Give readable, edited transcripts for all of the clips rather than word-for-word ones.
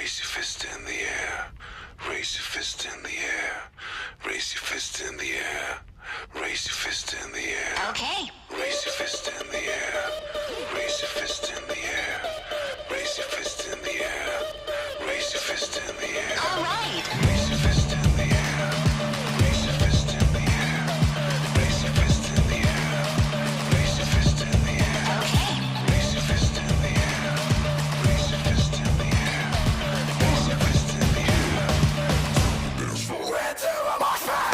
Raise your fist in the air. Raise your fist in the air. Raise your fist in the air. Raise your fist in the air. Okay. Raise your fist in the air. Raise your fist in the air. Raise your fist in the air. Raise your fist in the air. All right. Raise your fist in the air. Raise your fist in the air. Raise your fist in the air. Raise your fist in the air. Okay. Raise your fist in the air. Raise your fist in the air. Raise your fist in the air. Where to am I from?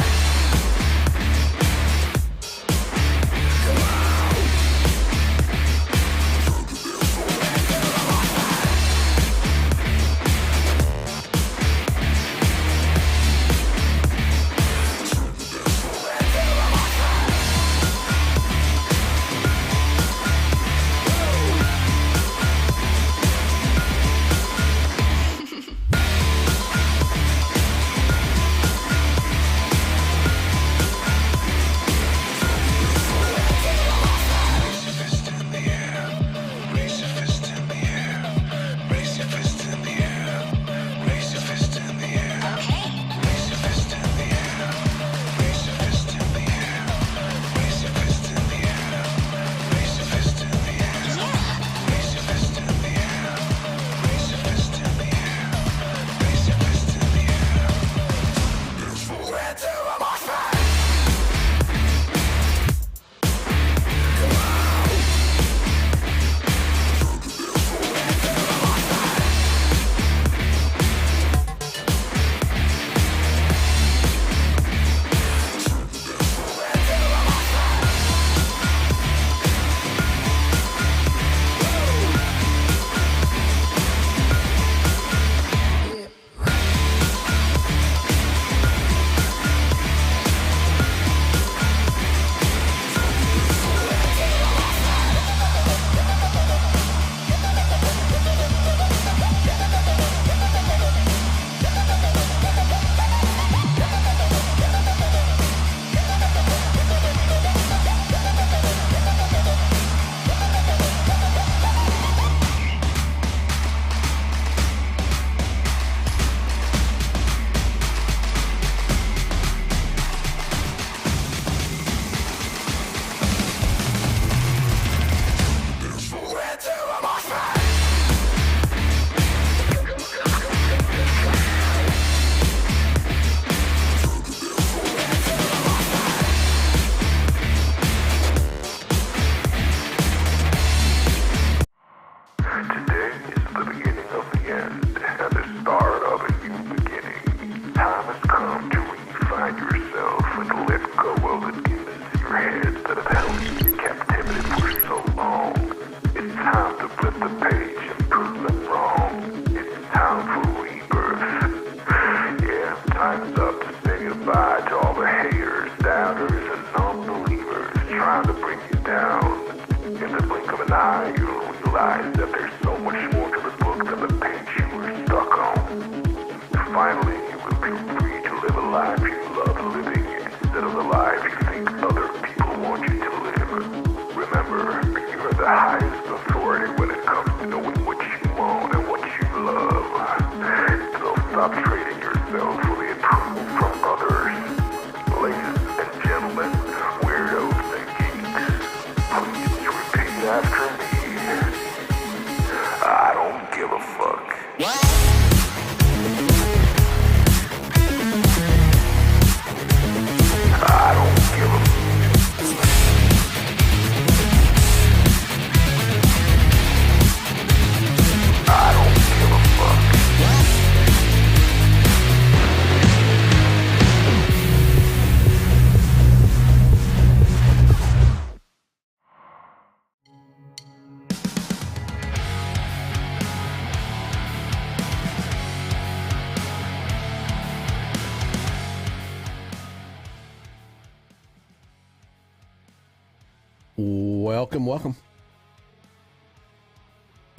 Welcome.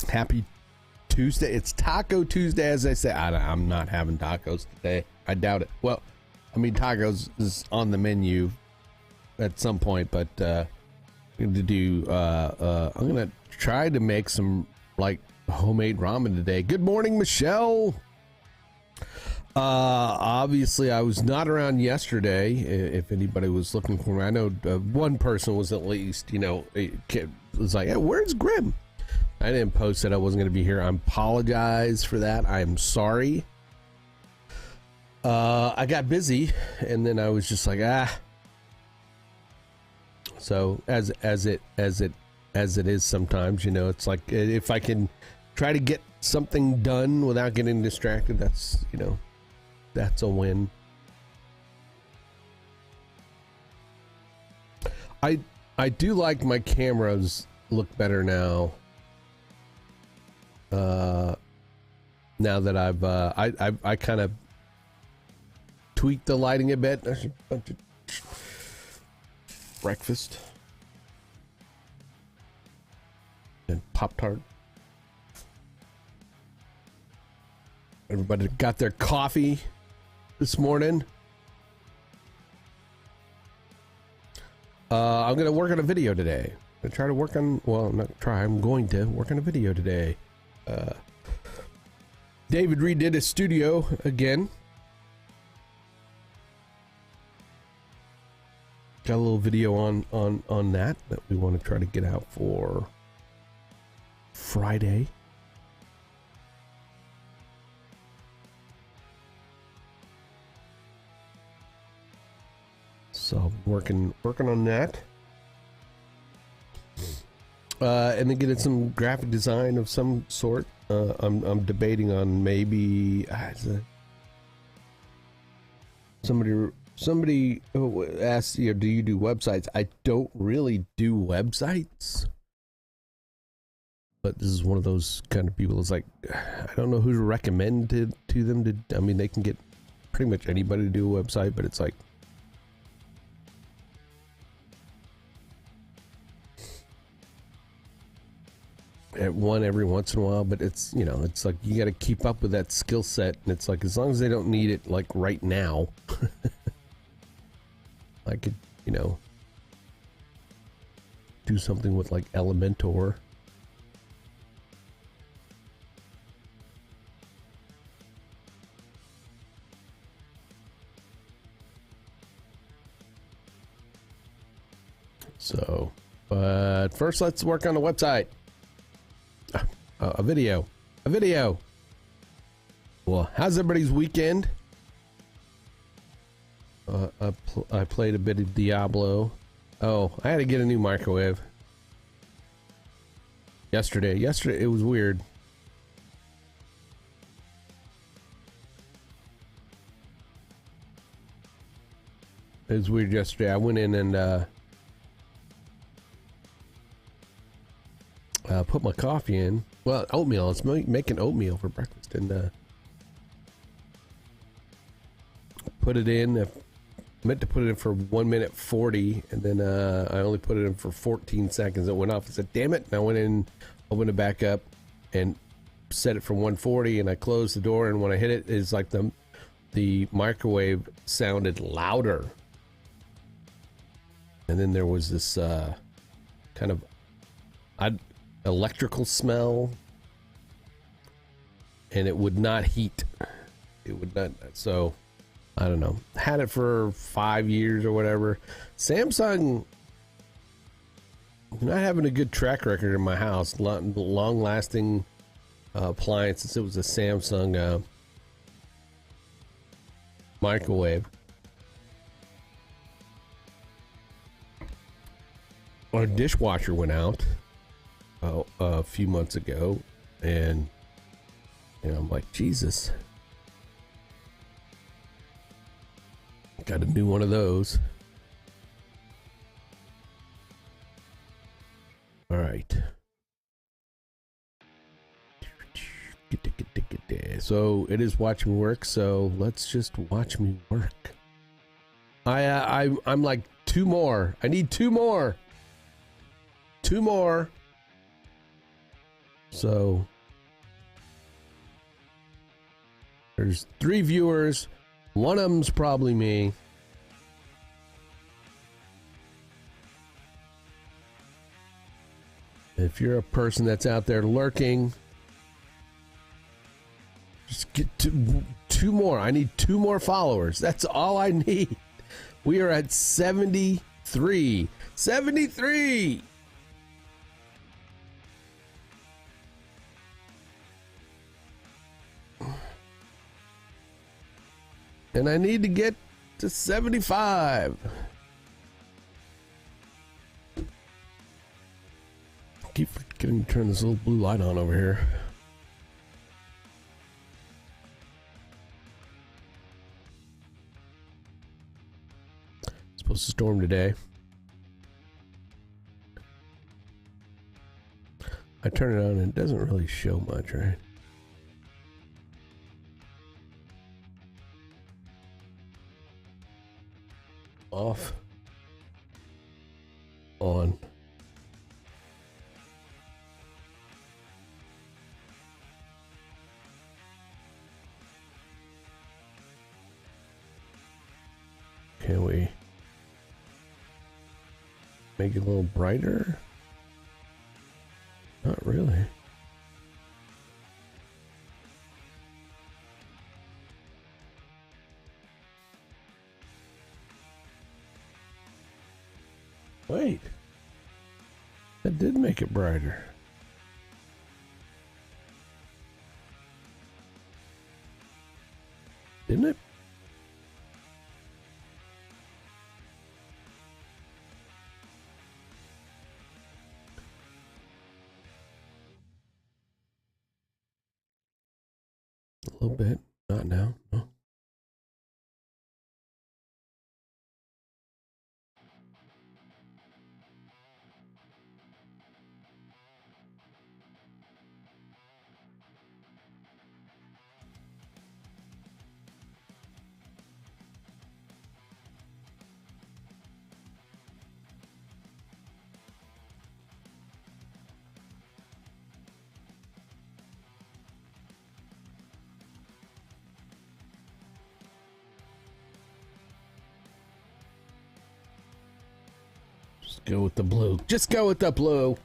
Happy Tuesday. It's Taco Tuesday, as I say. I'm not having tacos today. I doubt it. Well, I mean, tacos is on the menu at some point, but I'm gonna try to make some like homemade ramen today. Good morning, Michelle. Obviously, I was not around yesterday. If anybody was looking for me, I know one person was at least, was like, hey, where's Grim? I didn't post that I wasn't going to be here. I apologize for that. I'm sorry. I got busy, and then I was just like, So as it is sometimes, it's like if I can try to get something done without getting distracted, that's a win. I do like my cameras look better now. Now that I kind of tweaked the lighting a bit. There's a bunch of breakfast and Pop-Tart. Everybody got their coffee this morning. I'm going to work on a video today. I'm going to work on a video today. David redid his studio again. Got a little video on that we want to try to get out for Friday. So working on that. And then getting some graphic design of some sort. I'm debating on maybe somebody asked, do you do websites? I don't really do websites, but this is one of those kind of people. It's like, I don't know who to recommend to them to. I mean, they can get pretty much anybody to do a website, but it's like, at one every once in a while, but it's it's like you got to keep up with that skill set, and it's like as long as they don't need it like right now. I could do something with like Elementor. So but first let's work on the website. A video. Well, how's everybody's weekend? I played a bit of Diablo. Oh, I had to get a new microwave. Yesterday it was weird. It was weird yesterday. I went in and put my coffee in. Well, oatmeal. I was making oatmeal for breakfast, and put it in. I meant to put it in for 1 minute 40, and then I only put it in for 14 seconds. It went off. I said, "Damn it!" And I went in, opened it back up, and set it for 140. And I closed the door. And when I hit it, it's like the microwave sounded louder. And then there was this kind of electrical smell, and it would not heat. It would not. So I don't know. Had it for 5 years or whatever. Samsung not having a good track record in my house. Long lasting appliances. It was a Samsung microwave. Our dishwasher went out a few months ago, and I'm like, Jesus, got a new one of those. All right. So it is watch me work, so let's just watch me work. I'm like two more. I need two more. So there's 3 viewers. One of them's probably me. If you're a person that's out there lurking, Just get two more. I need 2 more followers. That's all I need. We are at 73. 73. And I need to get to 75. Keep forgetting to turn this little blue light on over here. It's supposed to storm today. I turn it on and it doesn't really show much, right? Off. On. Can we make it a little brighter? Not really. Wait. That did make it brighter. Didn't it? A little bit. Not now. No. Just go with the blue. Just go with the blue.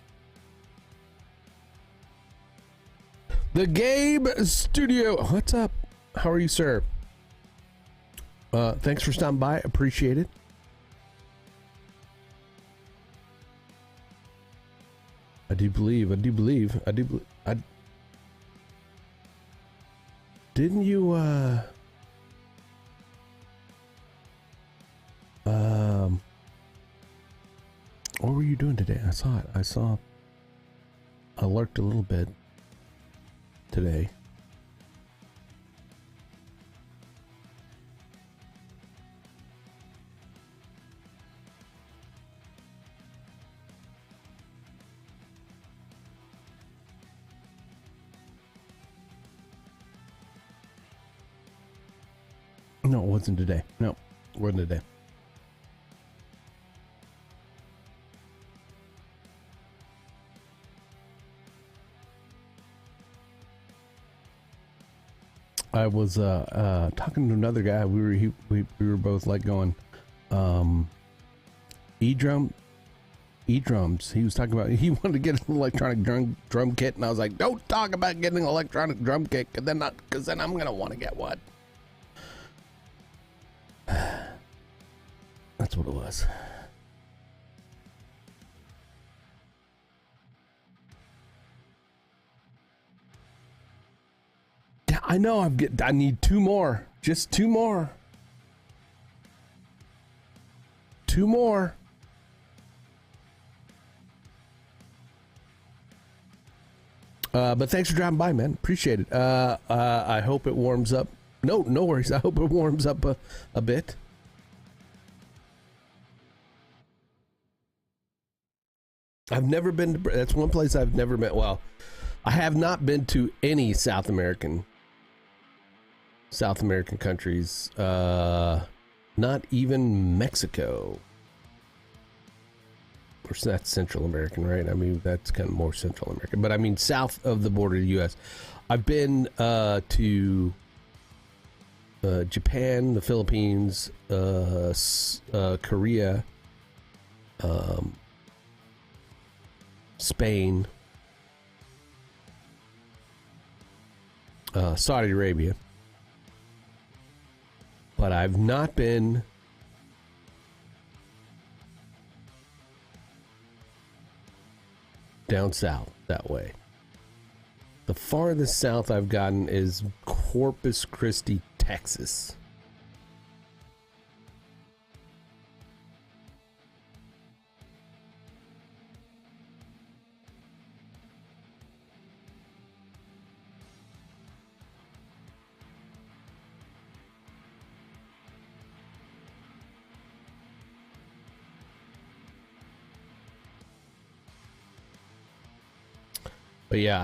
The Gabe Studio. What's up? How are you, sir? Thanks for stopping by. Appreciate it. I do believe. Didn't you, what were you doing today? I saw it. I lurked a little bit today. No, it wasn't today. No, it wasn't today. I was talking to another guy. We were both like going E-drums. He was talking about he wanted to get an electronic drum kit, and I was like, don't talk about getting an electronic drum kit, because then I'm gonna want to get one. That's what it was. Yeah, I know. I need 2 more. Just 2 more. 2 more. But thanks for dropping by, man. Appreciate it. I hope it warms up. No worries. I hope it warms up a bit. I've never been to. That's one place I've never been. Well, I have not been to any South American countries. Not even Mexico. Of course, that's Central American, right? I mean, that's kind of more Central American. But I mean, south of the border of the U.S. I've been to Japan, the Philippines, Korea, Spain, Saudi Arabia, but I've not been down south that way. The farthest south I've gotten is Corpus Christi, Texas. But yeah,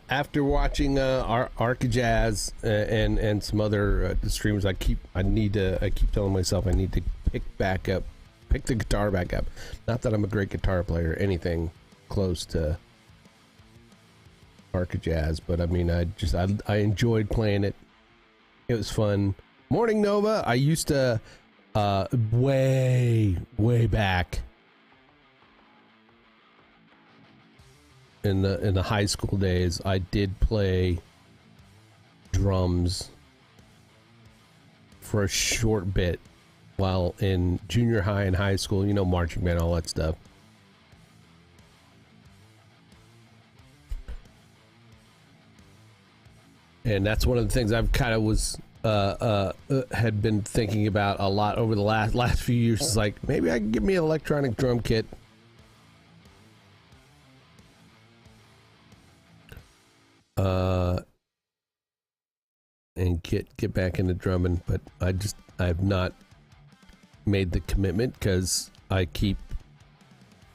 after watching Arca Jazz and some other streamers, I keep telling myself I need to pick the guitar back up. Not that I'm a great guitar player, or anything close to Arca Jazz, but I mean, I enjoyed playing it. It was fun. Morning Nova. I used to way back. In the high school days, I did play drums for a short bit while in junior high and high school, you know, marching band, all that stuff. And that's one of the things I've kind of had been thinking about a lot over the last few years. Is like, maybe I can get me an electronic drum kit. And get back into drumming, but I've not made the commitment because I keep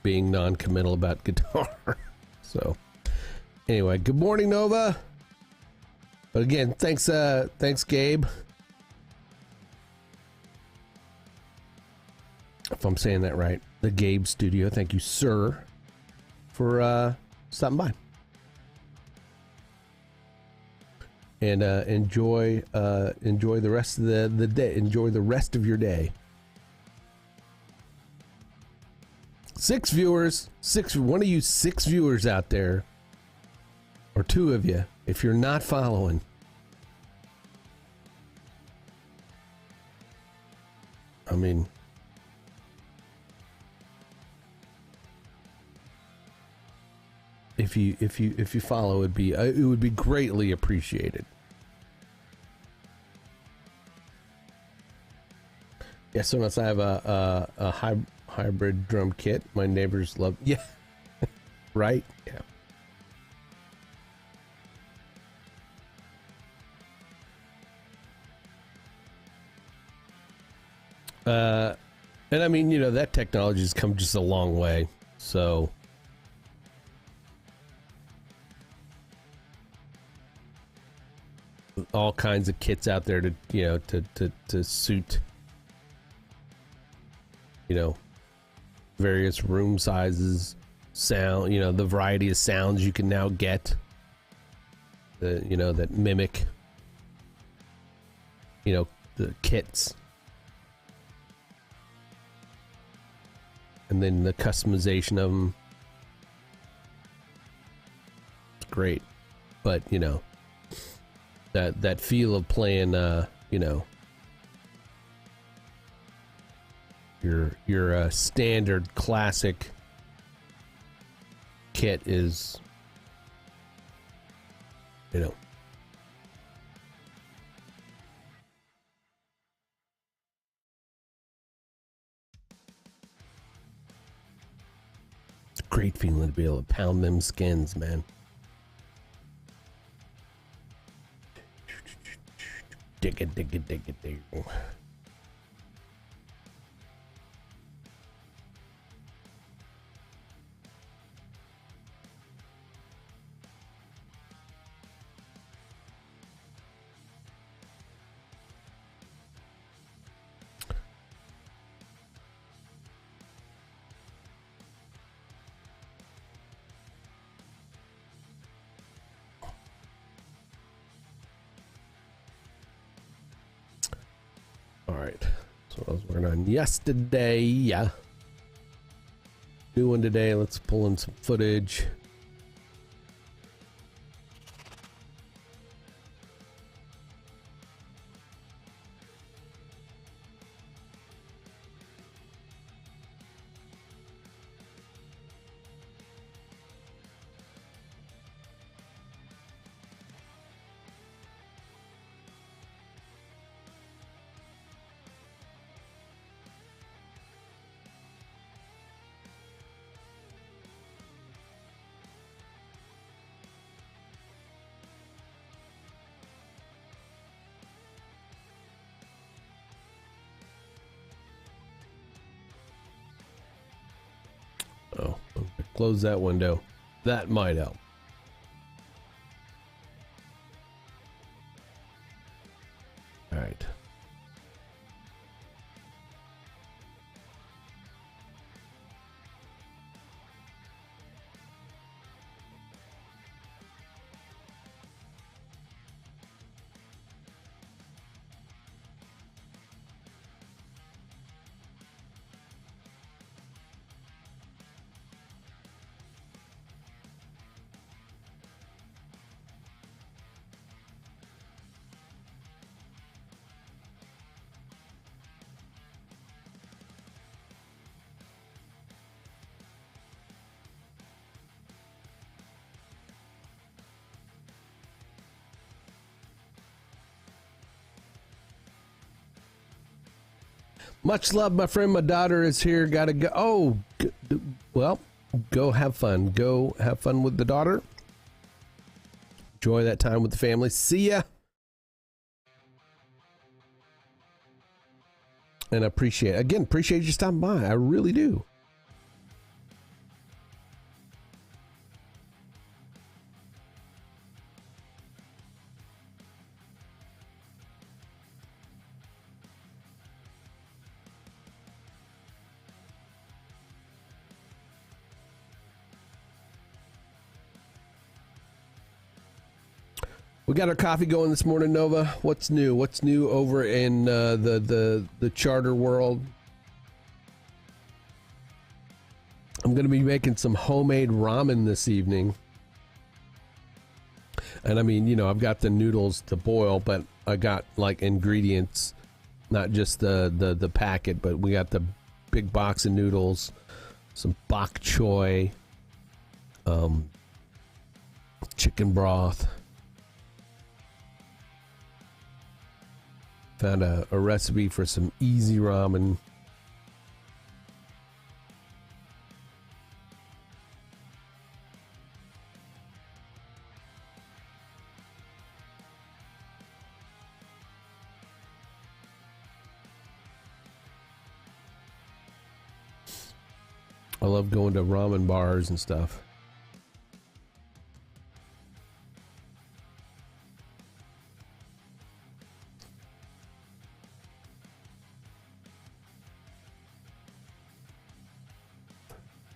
being non-committal about guitar. So anyway, good morning, Nova. But again, thanks Gabe, if I'm saying that right, the Gabe Studio. Thank you, sir, for stopping by. And enjoy the rest of the day. Enjoy the rest of your day. 6 viewers, one of you 6 viewers out there, or 2 of you, if you're not following. I mean, if you follow, it would be greatly appreciated. Yeah, so unless I have a hybrid drum kit, my neighbors love. Yeah, right. Yeah. And I mean, you know, that technology has come just a long way. So. All kinds of kits out there to, you know, to suit, you know, various room sizes, sound, you know, the variety of sounds you can now get, you know, that mimic, you know, the kits. And then the customization of them. It's great. But, you know, that feel of playing, you know, your standard classic kit is, you know, it's a great feeling to be able to pound them skins, man. Dig it. Alright, so I was working on yesterday. Yeah. New one today. Let's pull in some footage. Close that window. That might help. All right. Much love, my friend. My daughter is here. Gotta go. Oh, well, go have fun. Go have fun with the daughter. Enjoy that time with the family. See ya. And appreciate you stopping by. I really do. We got our coffee going this morning, Nova. What's new? What's new over in the charter world? I'm going to be making some homemade ramen this evening. And I mean, you know, I've got the noodles to boil, but I got like ingredients, not just the packet, but we got the big box of noodles, some bok choy, chicken broth. Found a recipe for some easy ramen. I love going to ramen bars and stuff.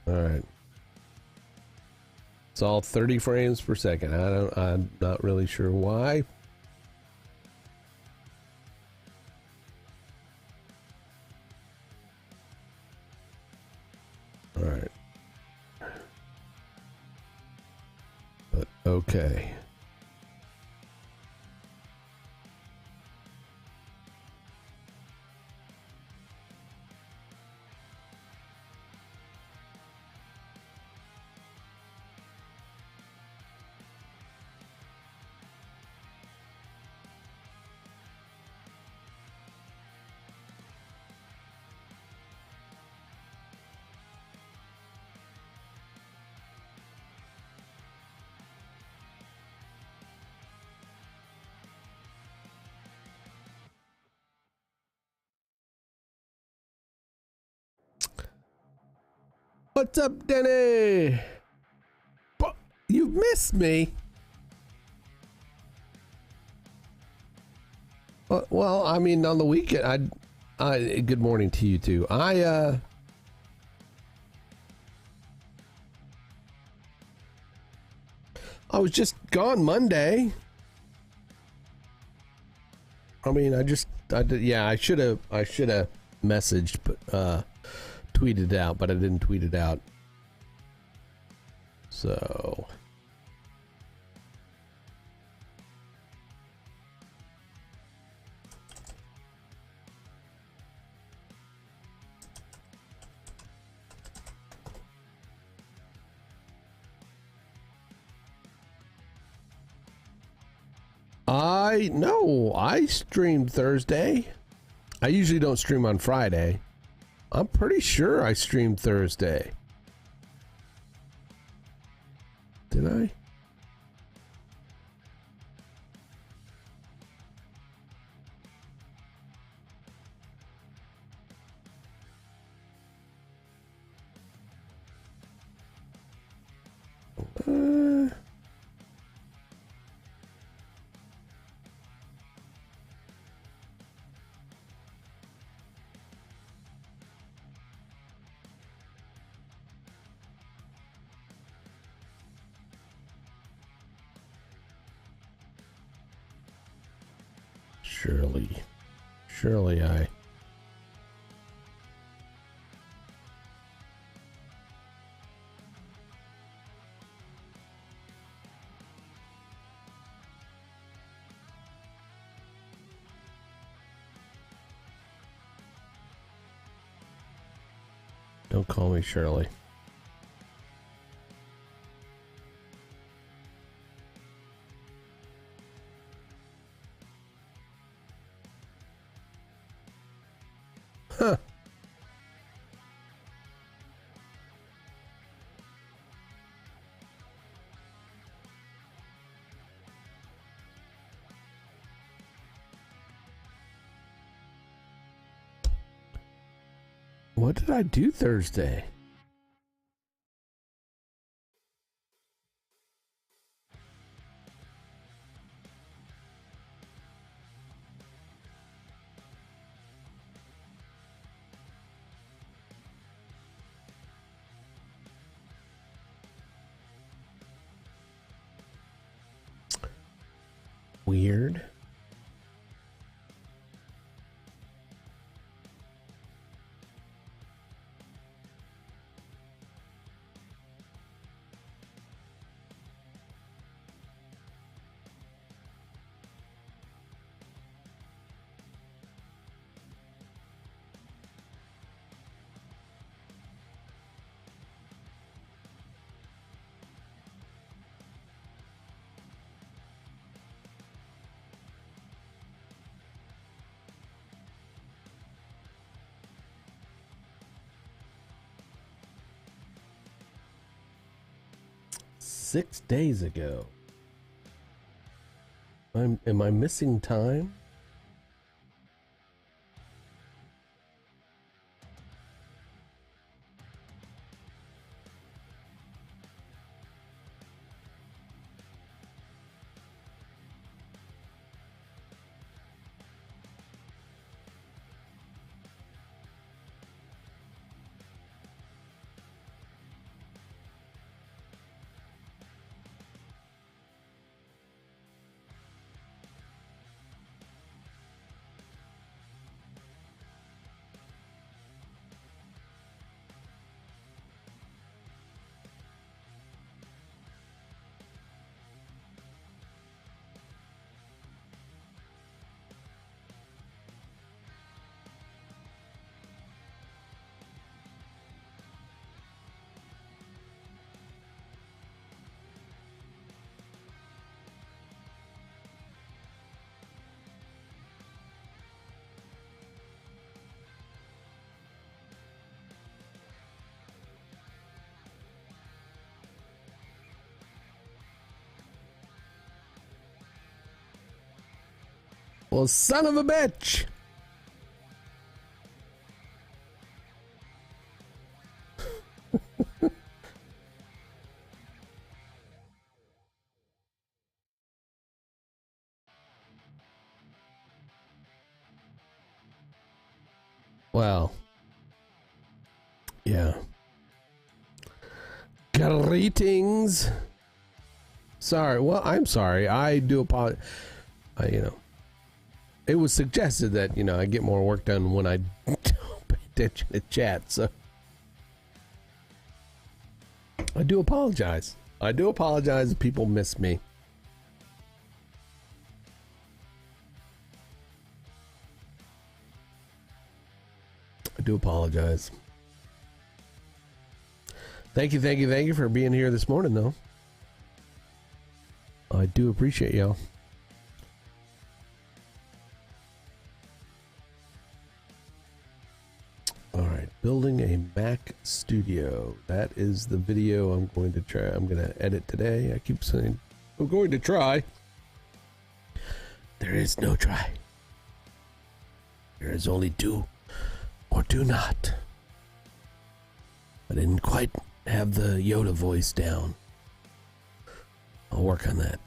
All right. It's all 30 frames per second. I'm not really sure why. All right. But okay. What's up, Denny? You missed me. Well, I mean, on the weekend, good morning to you too. I was just gone Monday. I mean, I did, yeah, I should have messaged, but, tweeted it out, but I didn't tweet it out. So I streamed Thursday. I usually don't stream on Friday. I'm pretty sure I streamed Thursday. Did I? Surely I. Don't call me Shirley. Huh. What did I do Thursday? Weird. Six days ago. Am I missing time? Well, son of a bitch. Well, yeah. Greetings. Sorry. Well, I'm sorry. I do apologize. It was suggested that, I get more work done when I don't pay attention to chat. So I do apologize. I do apologize if people miss me. I do apologize. Thank you for being here this morning, though. I do appreciate y'all. All right, building a Mac Studio. That is the video I'm going to try. I'm going to edit today. I keep saying I'm going to try. There is no try. There is only do or do not. I didn't quite have the Yoda voice down. I'll work on that.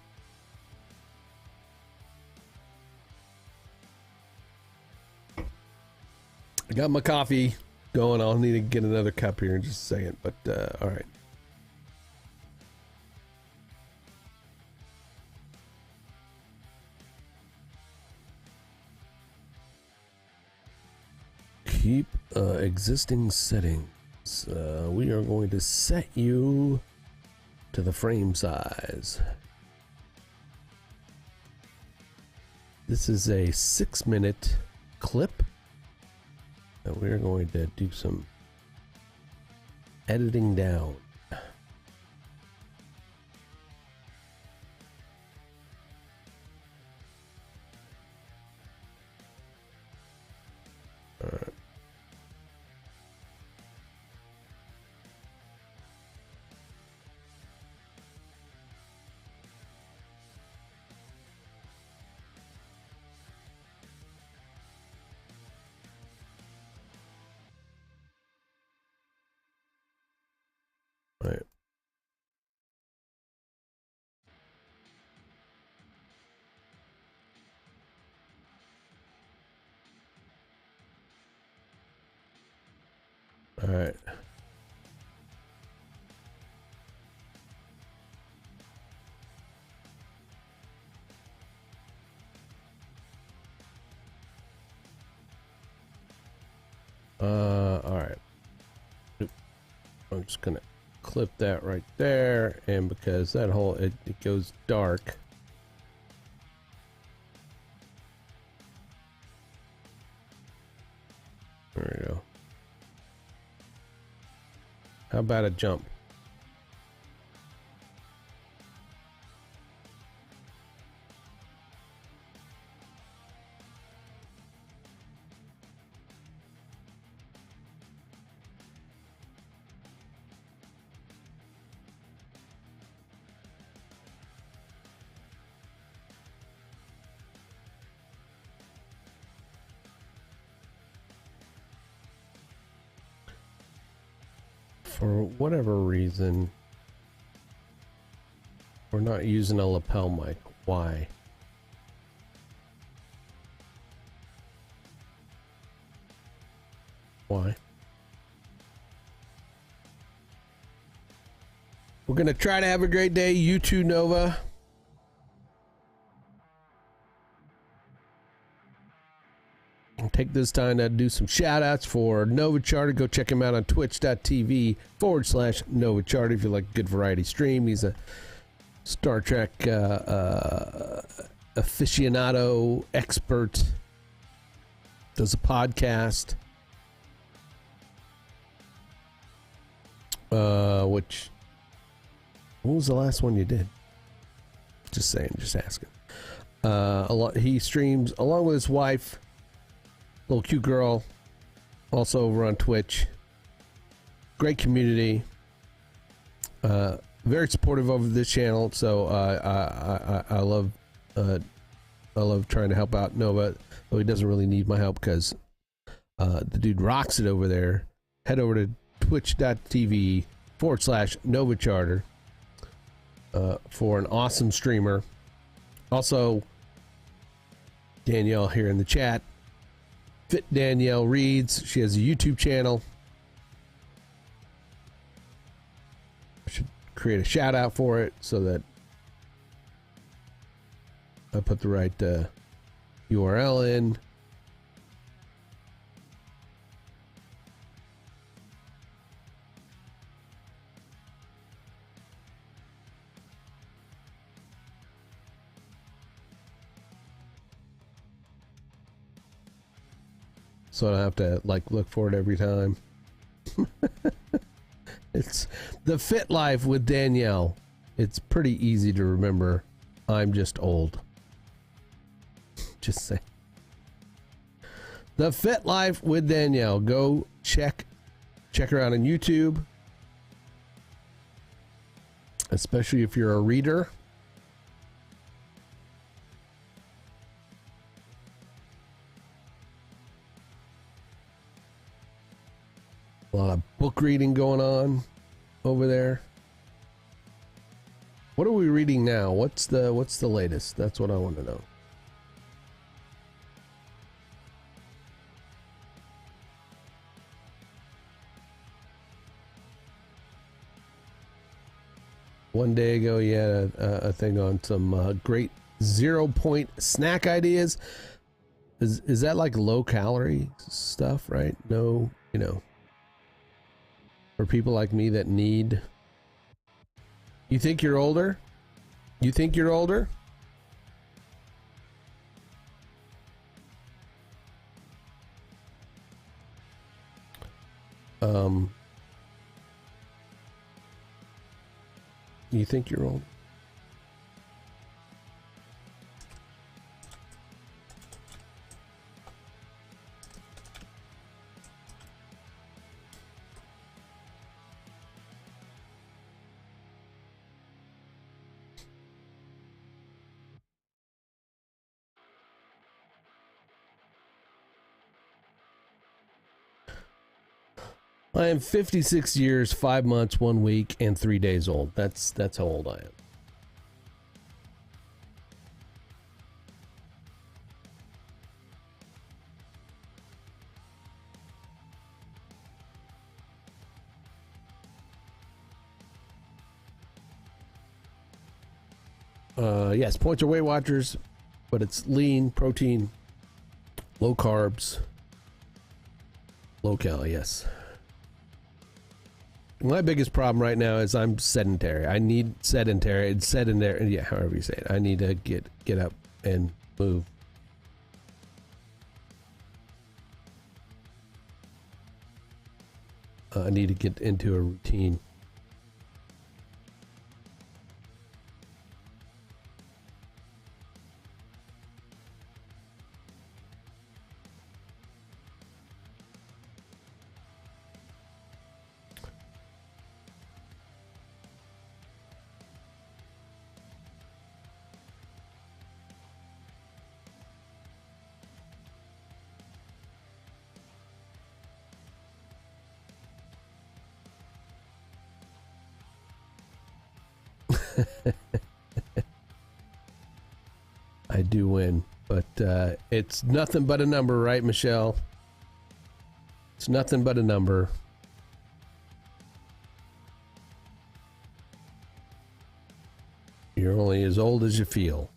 I got my coffee going. I'll need to get another cup here in just a second, but all right. Keep existing settings. We are going to set you to the frame size. This is a 6-minute clip. And we're going to do some editing down. All right. Right. All right. All right. I'm just gonna clip that right there, and because that whole it goes dark. There we go. How about a jump? For whatever reason, we're not using a lapel mic. Why? Why? We're going to try to have a great day. You too, Nova. I'll take this time to do some shout outs for Nova Charter. Go check him out on twitch.tv/Nova Charter if you like a good variety stream. He's a Star Trek aficionado expert. Does a podcast. What was the last one you did? Just saying, just asking. He streams along with his wife, little cute girl, also over on Twitch. Great community. Very supportive of this channel. So I love trying to help out Nova, though he doesn't really need my help because the dude rocks it over there. Head over to twitch.tv/Nova Charter for an awesome streamer. Also, Danielle here in the chat. Fit Danielle Reads. She has a YouTube channel. I should create a shout out for it so that I put the right URL in. So I don't have to look for it every time. It's The Fit Life with Danielle. It's pretty easy to remember. I'm just old. Just saying. The Fit Life with Danielle. Go check her out on YouTube. Especially if you're a reader. A lot of book reading going on over there. What are we reading now? What's the latest? That's what I want to know. One day ago, you had a thing on some great 0-point snack ideas. Is that like low calorie stuff, right? No, you know, for people like me that need. You think you're older? You think you're older? You think you're old? I am 56 years, 5 months, 1 week, and 3 days old. That's how old I am. Yes, points are Weight Watchers, but it's lean, protein, low carbs, low cal, yes. My biggest problem right now is I'm sedentary. I need sedentary, yeah, however you say it. I need to get up and move. I need to get into a routine. I do win, but it's nothing but a number, right, Michelle? It's nothing but a number. You're only as old as you feel.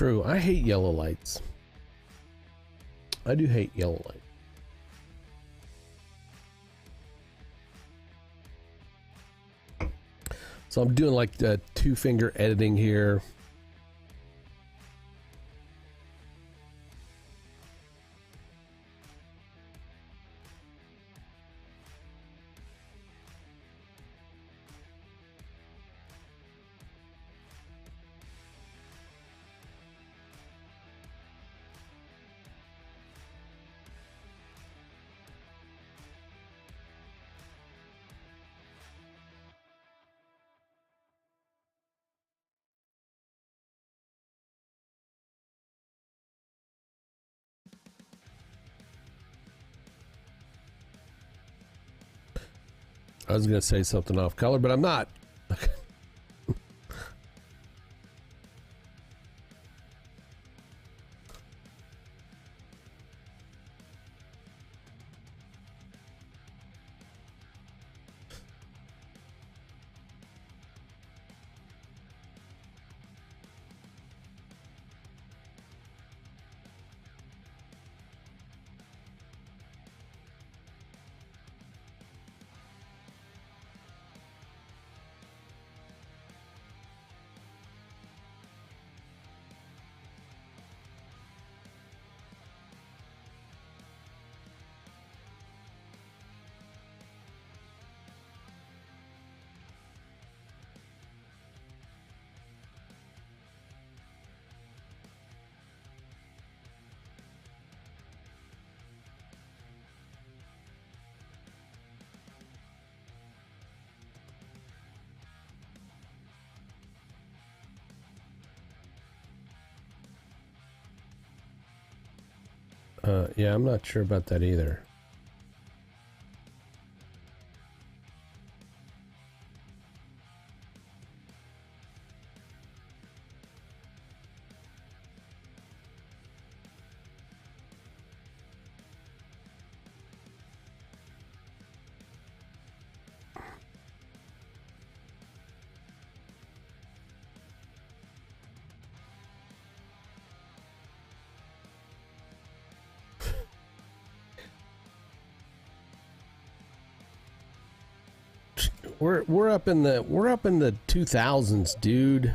True. I hate yellow lights. I do hate yellow lights. So I'm doing like two-finger editing here. I was going to say something off color, but I'm not. Yeah, I'm not sure about that either. We're up in the 2000s, dude.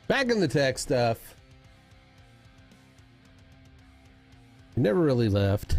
Back in the tech stuff. Never really left.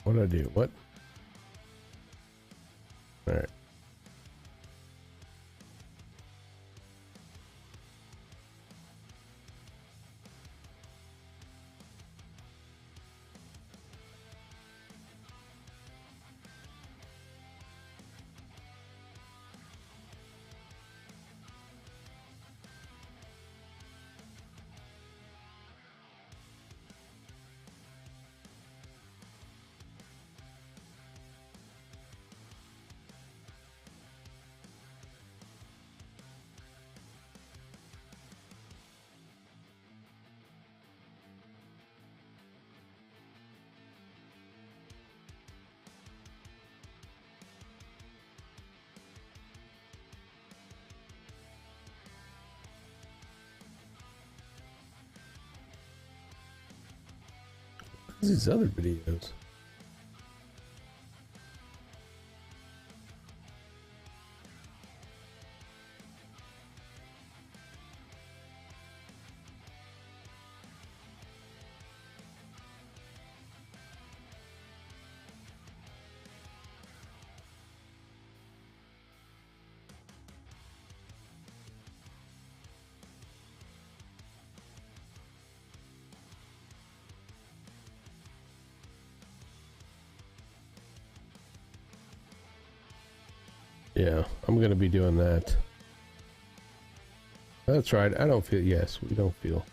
What did I do? What? All right. These other videos. Yeah, I'm going to be doing that. That's right. I don't feel... Yes, we don't feel...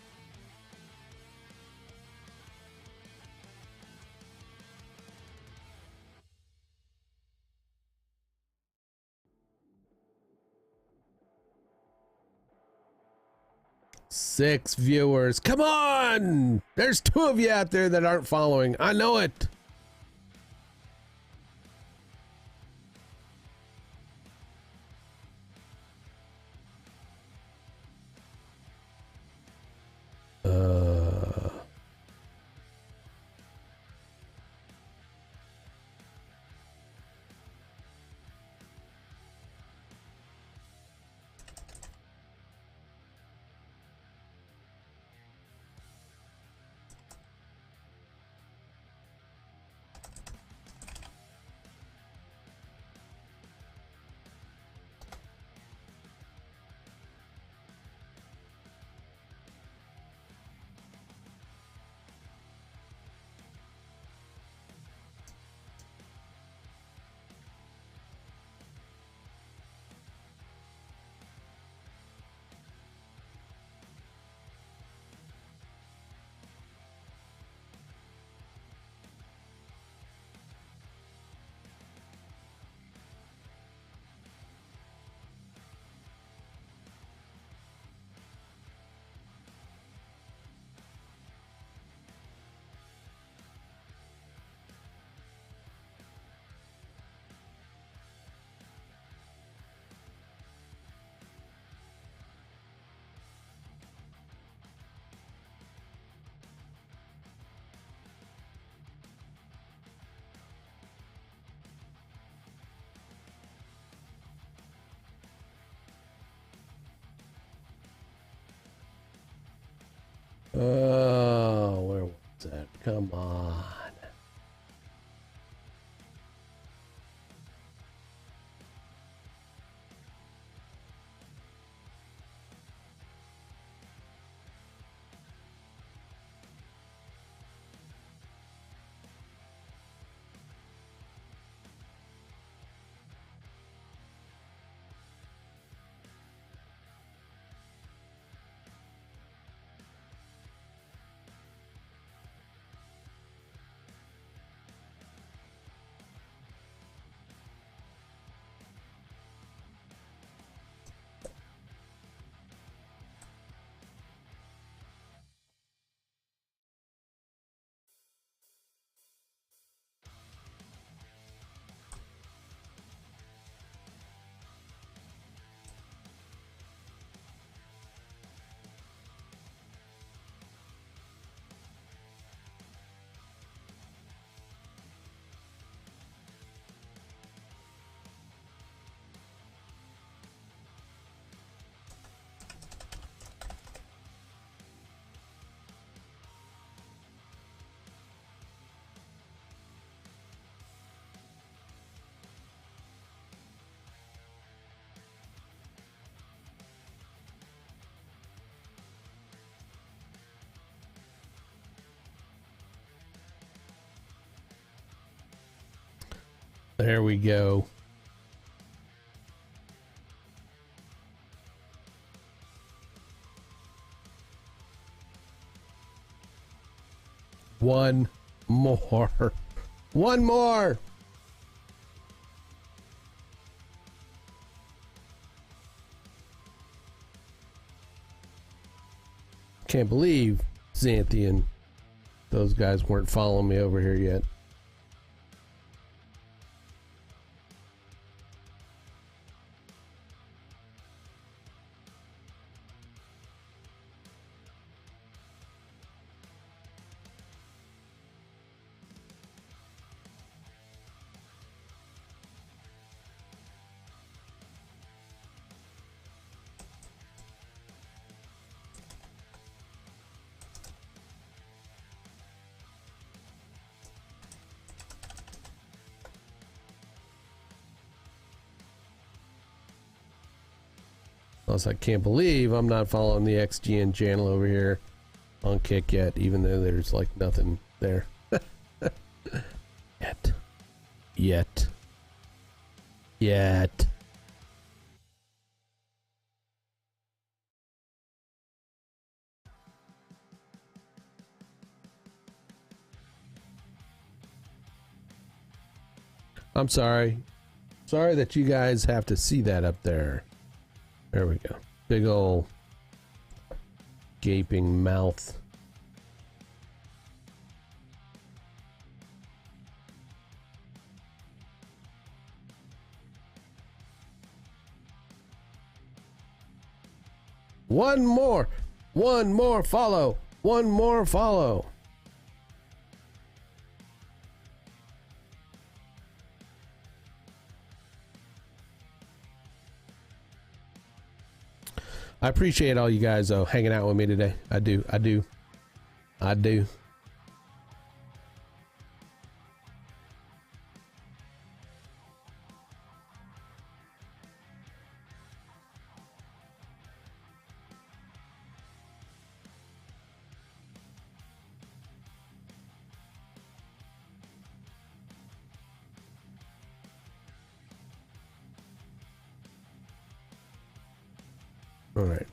Six viewers. Come on! There's 2 of you out there that aren't following. I know it. Oh, where was that? Come on. There we go. One more. One more. Can't believe Xanthian. Those guys weren't following me over here yet. Plus, I can't believe I'm not following the XGN channel over here on Kick yet, even though there's like nothing there. Yet. I'm sorry. Sorry that you guys have to see that up there. There we go. Big ol' gaping mouth. One more follow. One more follow. I appreciate all you guys though hanging out with me today. I do. All right.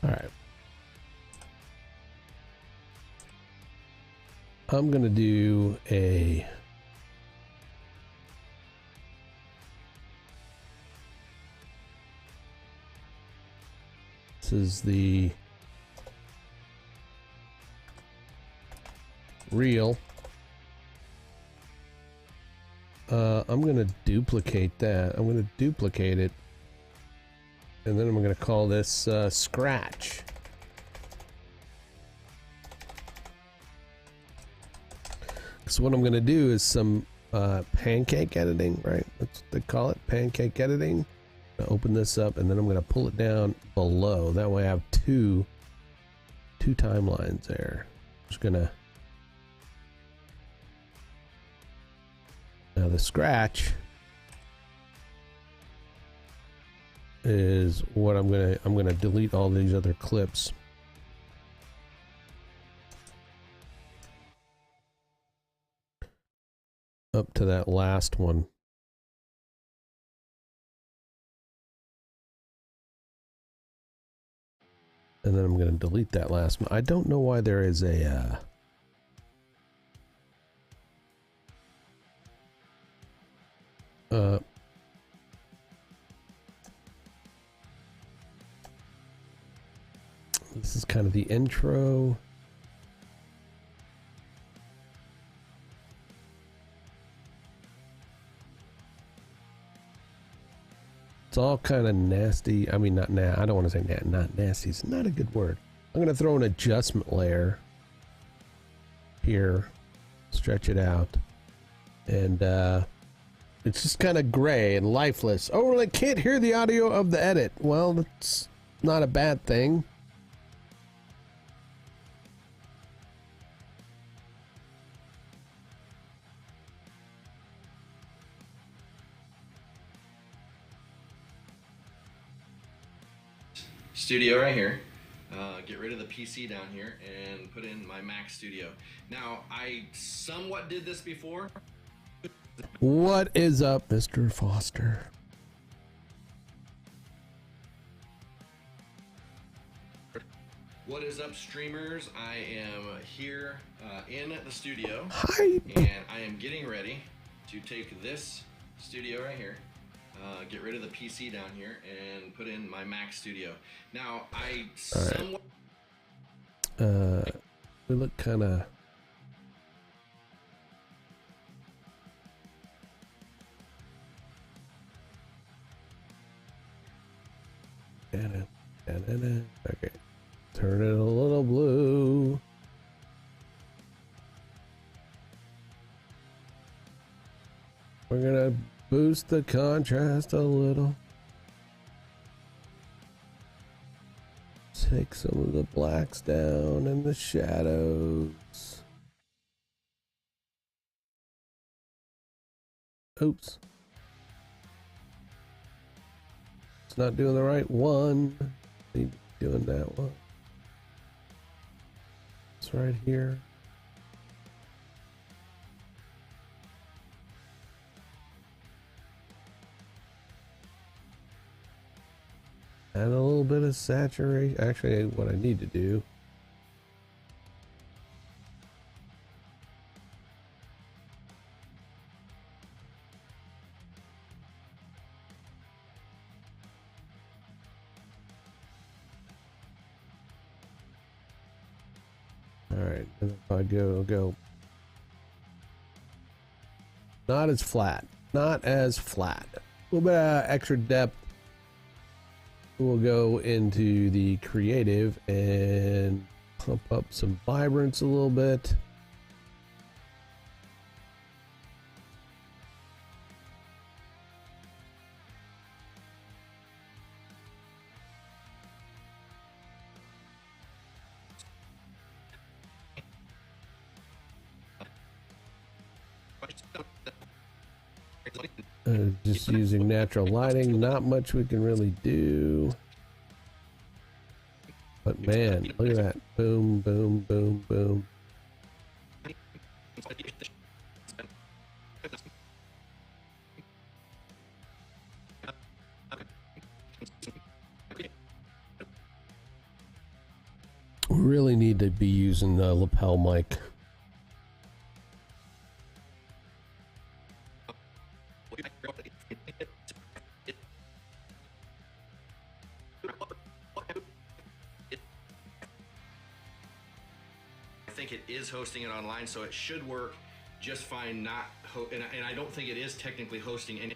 All right. I'm going to do a this is the reel. I'm going to duplicate that. I'm going to duplicate it. And then I'm going to call this Scratch. So what I'm going to do is some pancake editing, right? That's what they call it, pancake editing. Open this up and then I'm going to pull it down below. That way I have two timelines there. Just going to now the Scratch is what I'm gonna delete all these other clips. Up to that last one. And then I'm going to delete that last one. I don't know why there is a this is kind of the intro. It's all kind of nasty. I mean, I don't want to say not nasty. It's not a good word. I'm going to throw an adjustment layer here, stretch it out, and it's just kind of gray and lifeless. Oh, well, I can't hear the audio of the edit. Well, that's not a bad thing. Studio right here. Get rid of the PC down here and put in my Mac Studio. Now, I somewhat did this before. What is up, Mr. Foster? What is up, streamers? I am here in the studio. Hi. And I am getting ready to take this studio right here, get rid of the PC down here, and put in my Mac Studio. Now, I somewhat... We look kind of... Okay. Turn it a little blue. We're gonna boost the contrast a little. Take some of the blacks down and the shadows. Oops. It's not doing the right one. Need to be doing that one. It's right here. Add a little bit of saturation. Actually, what I need to do. All right, and if I go. Not as flat. Not as flat. A little bit of extra depth. We'll go into the creative and pump up some vibrance a little bit. Just using natural lighting, not much we can really do. But man, look at that. Boom, boom, boom, boom. We really need to be using the lapel mic. I think it is hosting it online, so it should work just fine. And I don't think it is technically hosting any.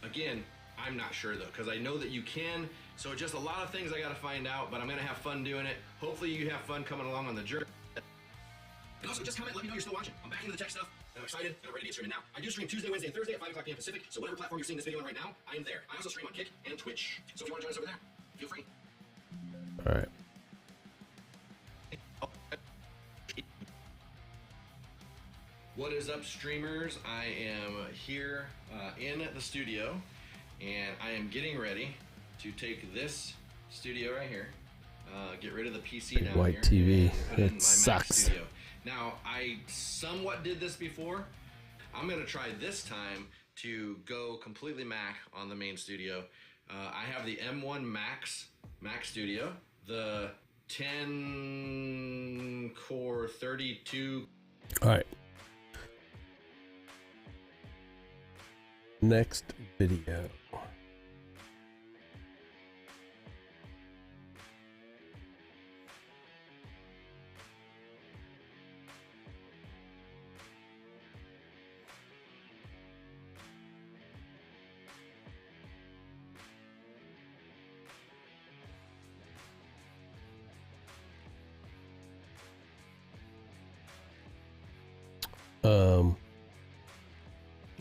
Again, I'm not sure though, because I know that you can. So just a lot of things I got to find out, but I'm gonna have fun doing it. Hopefully you have fun coming along on the journey. And also just comment, let me know you're still watching. I'm back into the tech stuff. And I'm excited, and I'm ready to get streaming now. I do stream Tuesday, Wednesday, and Thursday at 5 o'clock p.m. Pacific, so whatever platform you're seeing this video on right now, I am there. I also stream on Kick and Twitch. So if you want to join us over there, feel free. All right. What is up, streamers? I am here in the studio, and I am getting ready to take this studio right here, get rid of the PC down white here, TV. and put in my It Mac sucks. Studio. Now, I somewhat did this before. I'm going to try this time to go completely Mac on the main studio. I have the M1 Max Mac Studio, the 10 core 32. All right. Next video.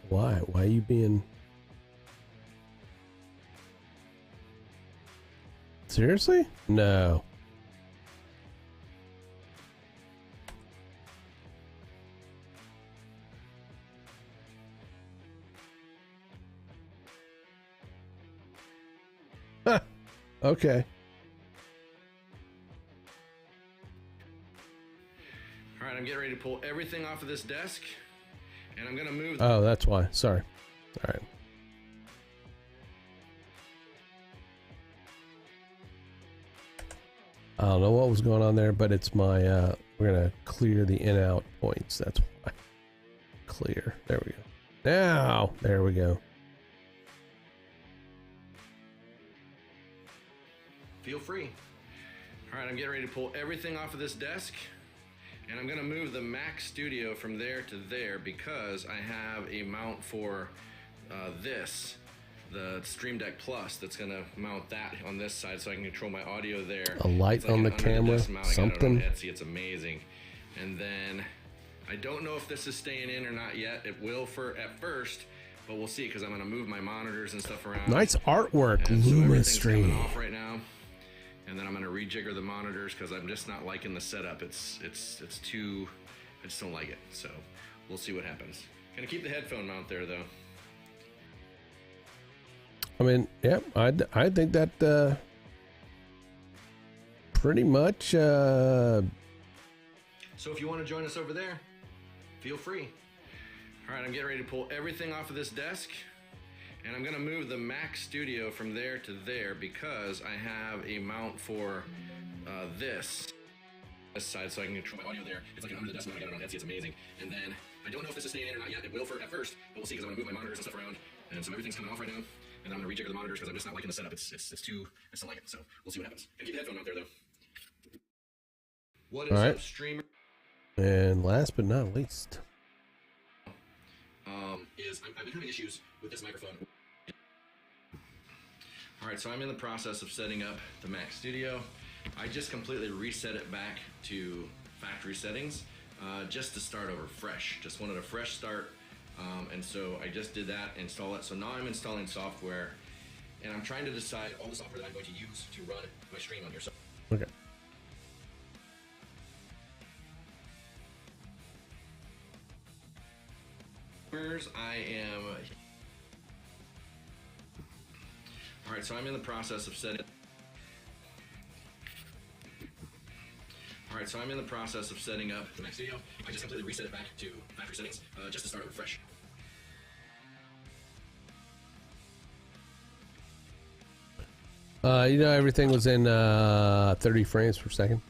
Why? Why are you being... Seriously? No. Huh. Okay. All right, I'm getting ready to pull everything off of this desk, and I'm going to move. Oh, that's why. Sorry. All right. I don't know what was going on there, but it's my, we're going to clear the in-out points. That's why. Clear. There we go. Now, there we go. Feel free. All right, I'm getting ready to pull everything off of this desk, and I'm going to move the Mac Studio from there to there because I have a mount for this, the Stream Deck Plus, that's going to mount that on this side so I can control my audio there. A light It's like on an the camera, under-the-desk mount. I got it something. on Etsy. It's amazing. And then I don't know if this is staying in or not yet. It will at first, but we'll see because I'm going to move my monitors and stuff around. Nice artwork, And so everything's coming Lumistry. off right now. And then I'm going to rejigger the monitors because I'm just not liking the setup. It's too, I just don't like it. So we'll see what happens. Gonna keep the headphone mount there though. I mean, yeah, I think that pretty much. So if you want to join us over there, feel free. All right, I'm getting ready to pull everything off of this desk, and I'm going to move the Mac Studio from there to there because I have a mount for this side so I can control my audio there. It's like an under-the-desk mount. I got it on Etsy. It's amazing. And then I don't know if this is staying in or not yet. It will at first, but we'll see because I'm going to move my monitors and stuff around. And so everything's coming off right now. And I'm going to rejigger the monitors because I'm just not liking the setup. It's too, I just don't like it. So we'll see what happens. Gonna keep the headphone mount there though. What is All right. up, streamer? And last but not least, I've been having issues with this microphone. All right, so I'm in the process of setting up the Mac Studio. I just completely reset it back to factory settings just to start over fresh. Just wanted a fresh start, and so I just did that, install it. So now I'm installing software, and I'm trying to decide all the software that I'm going to use to run my stream on here. So okay. I am. All right, so I'm in the process of setting. All right, so I'm in the process of setting up the Mac Studio. I just completely reset it back to factory settings just to start over fresh. You know, everything was in 30 frames per second.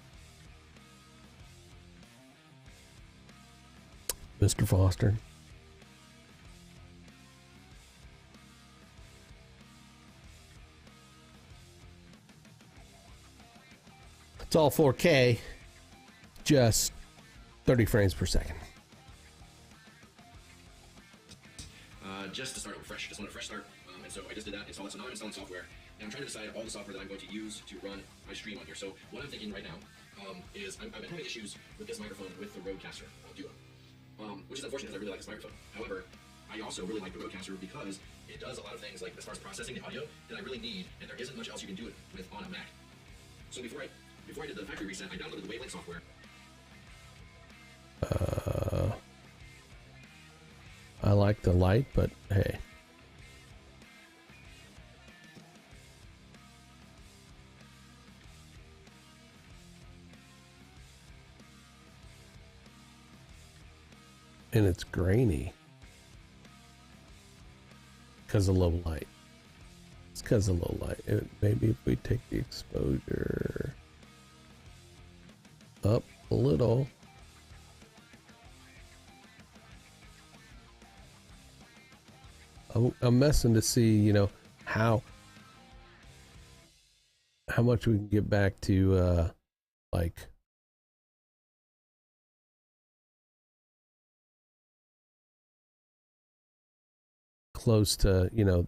Mr. Foster. It's all 4K, just 30 frames per second. Just to start over fresh, just want a fresh start. And so I just did that, install it. So now I'm installing software, and I'm trying to decide all the software that I'm going to use to run my stream on here. So what I'm thinking right now is I've been having issues with this microphone with the Rodecaster Duo, which is unfortunate because I really like this microphone. However, I also really like the Rodecaster because it does a lot of things like as far as processing the audio that I really need, and there isn't much else you can do it with on a Mac. So before I did the factory reset, I downloaded the Wavelength software. I like the light, but hey. and it's grainy because of low light. It's because of low light. Maybe if we take the exposure up a little. I'm messing to see, you know, how much we can get back to like close to, you know,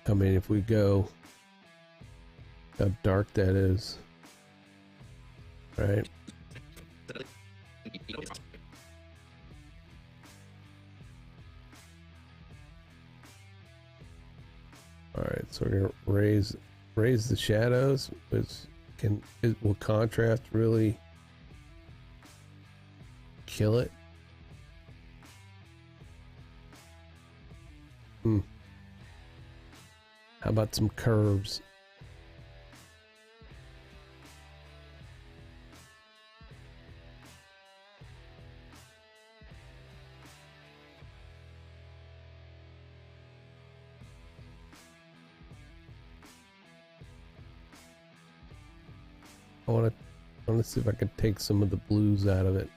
I mean, if we go how dark that is, right? All right, so we're gonna raise the shadows, which it will contrast really kill it. How about some curves? I want to see if I can take some of the blues out of it.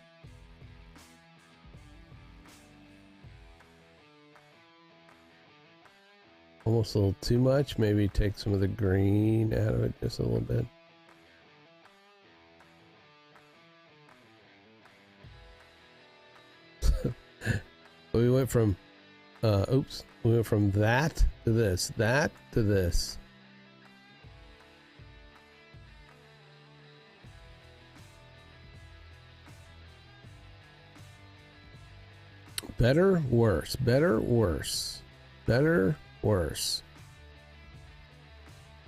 Almost a little too much. Maybe take some of the green out of it just a little bit. We went from we went from that to this, that to this. Better, worse, better, worse, better, worse.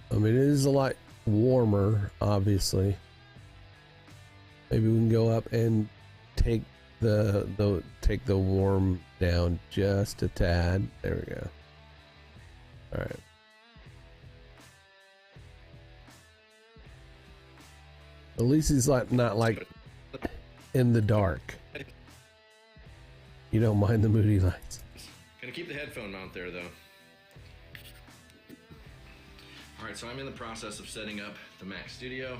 I mean, it is a lot warmer, obviously. Maybe we can go up and take the warm down just a tad. There we go. All right. At least he's not like in the dark. You don't mind the moody lights. Gonna keep the headphone mount there though. Alright, so I'm in the process of setting up the Mac Studio.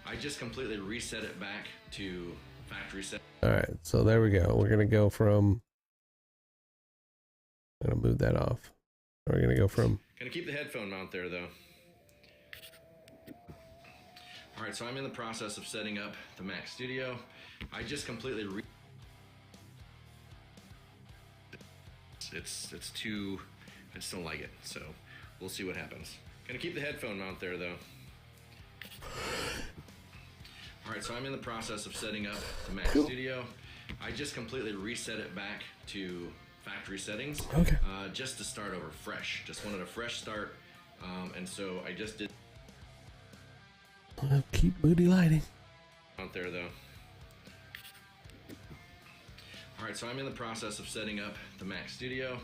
I just completely reset it back to factory set. Alright, so there we go. We're gonna go from, I'm gonna move that off. We're gonna go from, Gonna keep the headphone mount there though. Alright, so I'm in the process of setting up the Mac Studio. I just completely it's too, I just don't like it, so we'll see what happens. Gonna keep the headphone mount there though. Alright, so I'm in the process of setting up the Mac Studio. I just completely reset it back to factory settings. Okay. Just to start over fresh. Just wanted a fresh start. And so I just did keep moody lighting. out there though. Alright, so I'm in the process of setting up the Mac Studio.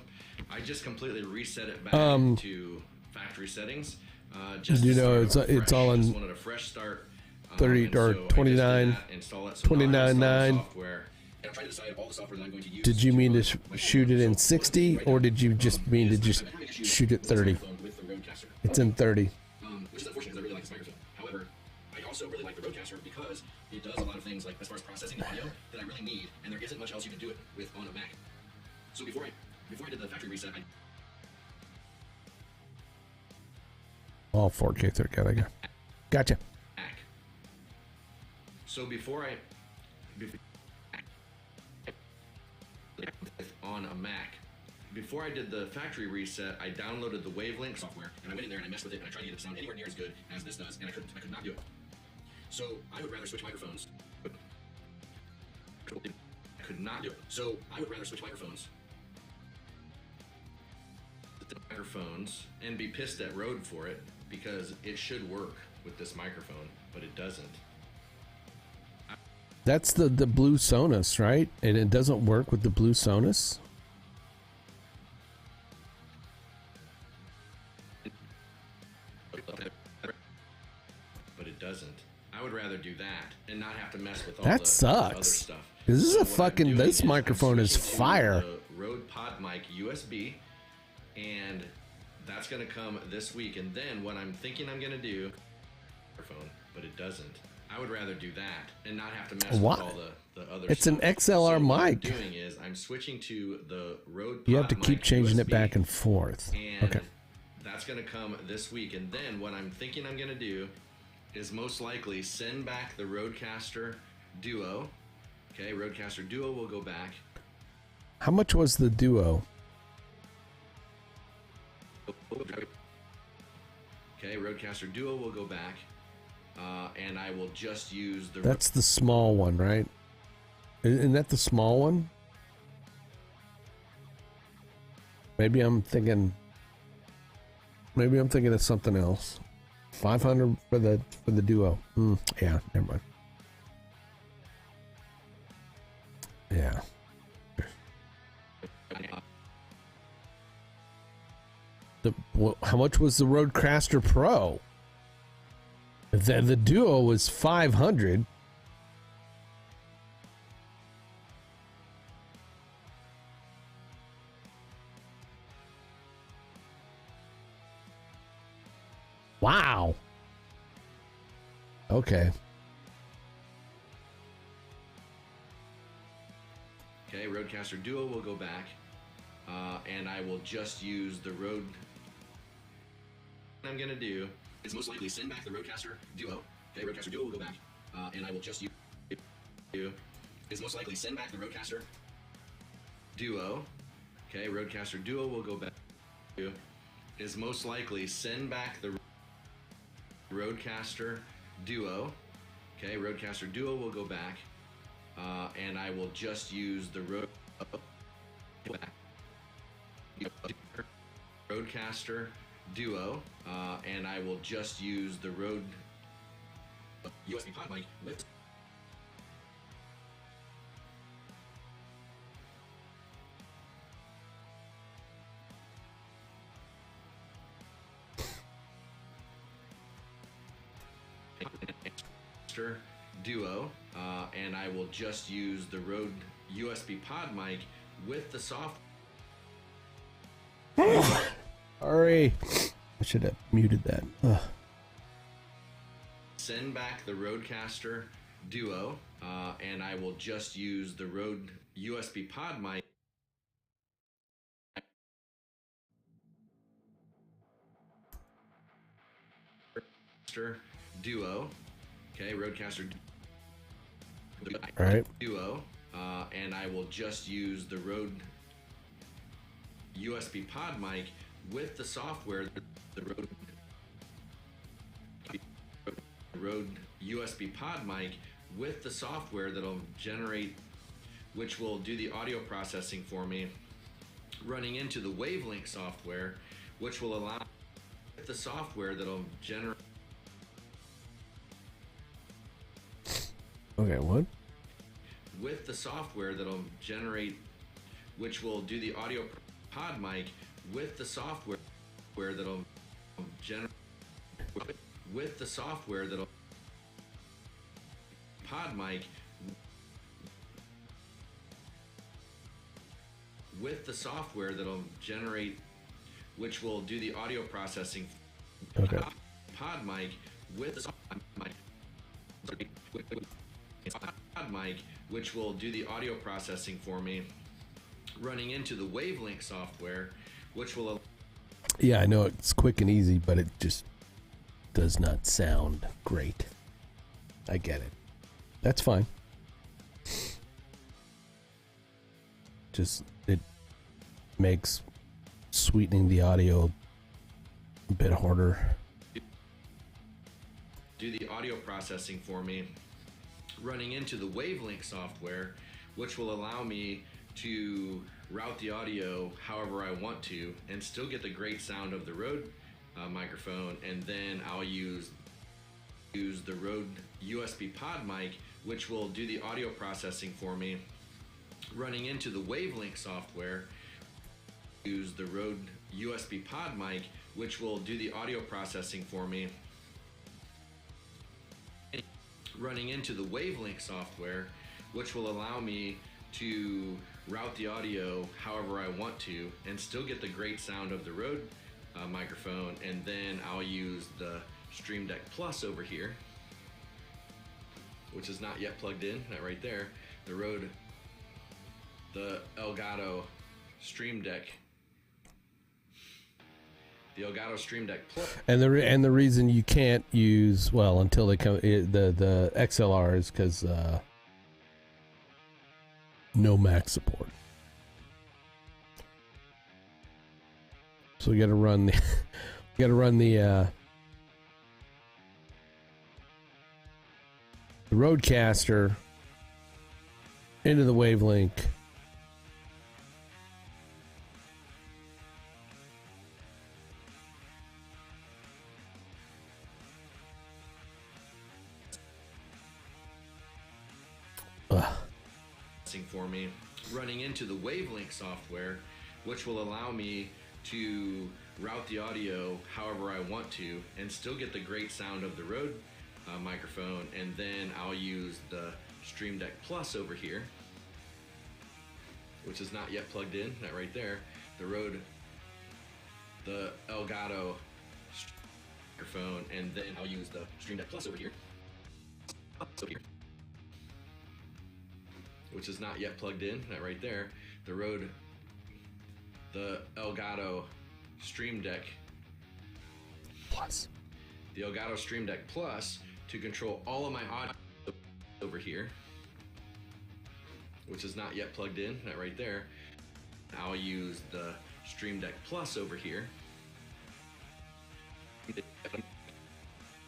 I just completely reset it back to factory settings. Just You to know, start over it's fresh. all in Just wanted a fresh start. 30 and or so I just 29, did that, install it. So now I install 29.9. software, and I'm trying to decide all the software that I'm going to use. Did you mean to my shoot it in phone. So 60, right or now, did you just mean to is just I'm having issues shoot it with this 30? microphone with the Rodecaster. It's in 30. Which is unfortunate because I really like this microphone. However, I also really like the Rodecaster because it does a lot of things, like as far as processing the audio, that I really need, and there isn't much else you can do it with on a Mac. So before I did the factory reset, All 4K 30. Gotcha. Mac. So on a Mac, before I did the factory reset, I downloaded the Wavelink software, and I went in there and I messed with it, and I tried to get it to sound anywhere near as good as this does, and I could not do it. So I would rather switch microphones. I could not do it. So I would rather switch microphones. And be pissed at Rode for it, because it should work with this microphone, but it doesn't. That's the Blue Sonos, right? And it doesn't work with the Blue Sonos? I would rather do that and not have to mess with all That the other sucks. stuff. This is So a what I'm fucking. doing This I'm microphone is switching to fire. the Rode PodMic USB, and that's gonna come this week. And then what I'm thinking I'm gonna do, microphone, but it doesn't. I would rather do that and not have to mess What? with all the other It's stuff. an XLR So what I'm mic. doing is I'm switching to the Rode You have to keep PodMic changing it USB, back and forth. and Okay. that's gonna come this week. And then what I'm thinking I'm gonna do is most likely send back the Rodecaster Duo. Okay, Rodecaster Duo will go back. How much was the Duo? Okay, Rodecaster Duo will go back, and I will just use the. That's the small one, right? Isn't that the small one? Maybe I'm thinking. Maybe I'm thinking of something else. 500 for the Duo. Yeah, never mind. Yeah. How much was the Rodecaster Pro? The Duo was 500. Wow. Okay. Okay, Rodecaster Duo will go back, and I will just use the Rode. What I'm gonna do is most likely send back the Rodecaster Duo. Okay, Rodecaster Duo will go back, and I will just use. Is most likely send back the Rodecaster Duo. Okay, Rodecaster Duo will go back. Is most likely send back the Rodecaster Duo. Okay, Rodecaster Duo will go back, and I will just use the Rodecaster Duo, and I will just use the Rode USB PodMic with. Duo, and I will just use the Rode USB PodMic with the software. Sorry. I should have muted that. Ugh. Send back the Rodecaster Duo, and I will just use the Rode USB PodMic. Duo. Okay, Rodecaster All right. Duo, and I will just use the Rode USB PodMic with the software. The Rode USB PodMic with the software that'll generate, which will do the audio processing for me, running into the Wavelink software, which will allow the software that'll generate. Okay, what? With the software that'll generate, which will do the audio PodMic with the software that'll generate, with the software that'll PodMic with the software that'll generate, which will do the audio processing. Okay. PodMic with the PodMic, which will do the audio processing for me, running into the Wavelink software, which will. Yeah, I know it's quick and easy, but it just does not sound great. I get it. That's fine. Just, it makes sweetening the audio a bit harder. Do the audio processing for me, running into the Wavelink software, which will allow me to route the audio however I want to and still get the great sound of the Rode microphone. And then I'll use the Rode USB PodMic, which will do the audio processing for me, running into the Wavelink software. Use the Rode USB PodMic, which will do the audio processing for me. running into the Wavelink software, which will allow me to route the audio however I want to and still get the great sound of the Rode microphone. And then I'll use the Stream Deck Plus over here, which is not yet plugged in, that right there. The Rode, the Elgato Stream Deck, the Elgato Stream Deck Plus. And the reason you can't use, well, until they come, the XLR is because no Mac support. So we got to run the, the Rodecaster into the Wavelink. For me, running into the Wavelink software, which will allow me to route the audio however I want to and still get the great sound of the Rode microphone. And then I'll use the Stream Deck Plus over here, which is not yet plugged in, that right there. The Rode, the Elgato microphone, and then I'll use the Stream Deck Plus over here, which is not yet plugged in, that right there. The Rode, the Elgato Stream Deck Plus. The Elgato Stream Deck Plus to control all of my audio over here, which is not yet plugged in, that right there. I'll use the Stream Deck Plus over here.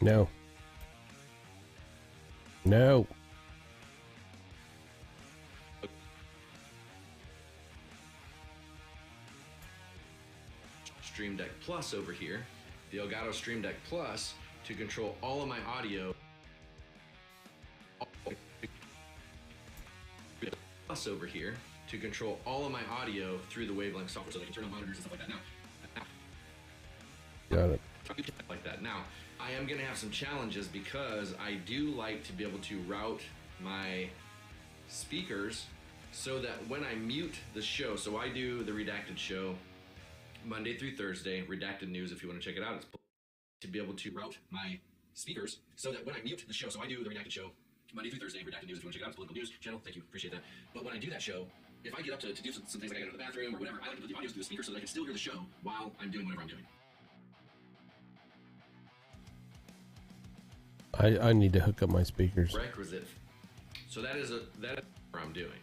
No. No. Stream Deck Plus over here, the Elgato Stream Deck Plus to control all of my audio. Plus over here to control all of my audio through the Wavelink software, so they can turn on monitors and stuff like that. Now, Got it. like that. Now, I am going to have some challenges because I do like to be able to route my speakers so that when I mute the show, so I do the Redacted show Monday through Thursday, Redacted News, if you want to check it out, it's to be able to route my speakers so that when I mute the show, so I do the Redacted show Monday through Thursday, Redacted News, if you want to check it out, it's political news channel, thank you, appreciate that. But when I do that show, if I get up to do some things like I go to the bathroom or whatever, I like to put the audio through the speaker so that I can still hear the show while I'm doing whatever I'm doing. I need to hook up my speakers. Requisite. So that is what I'm doing.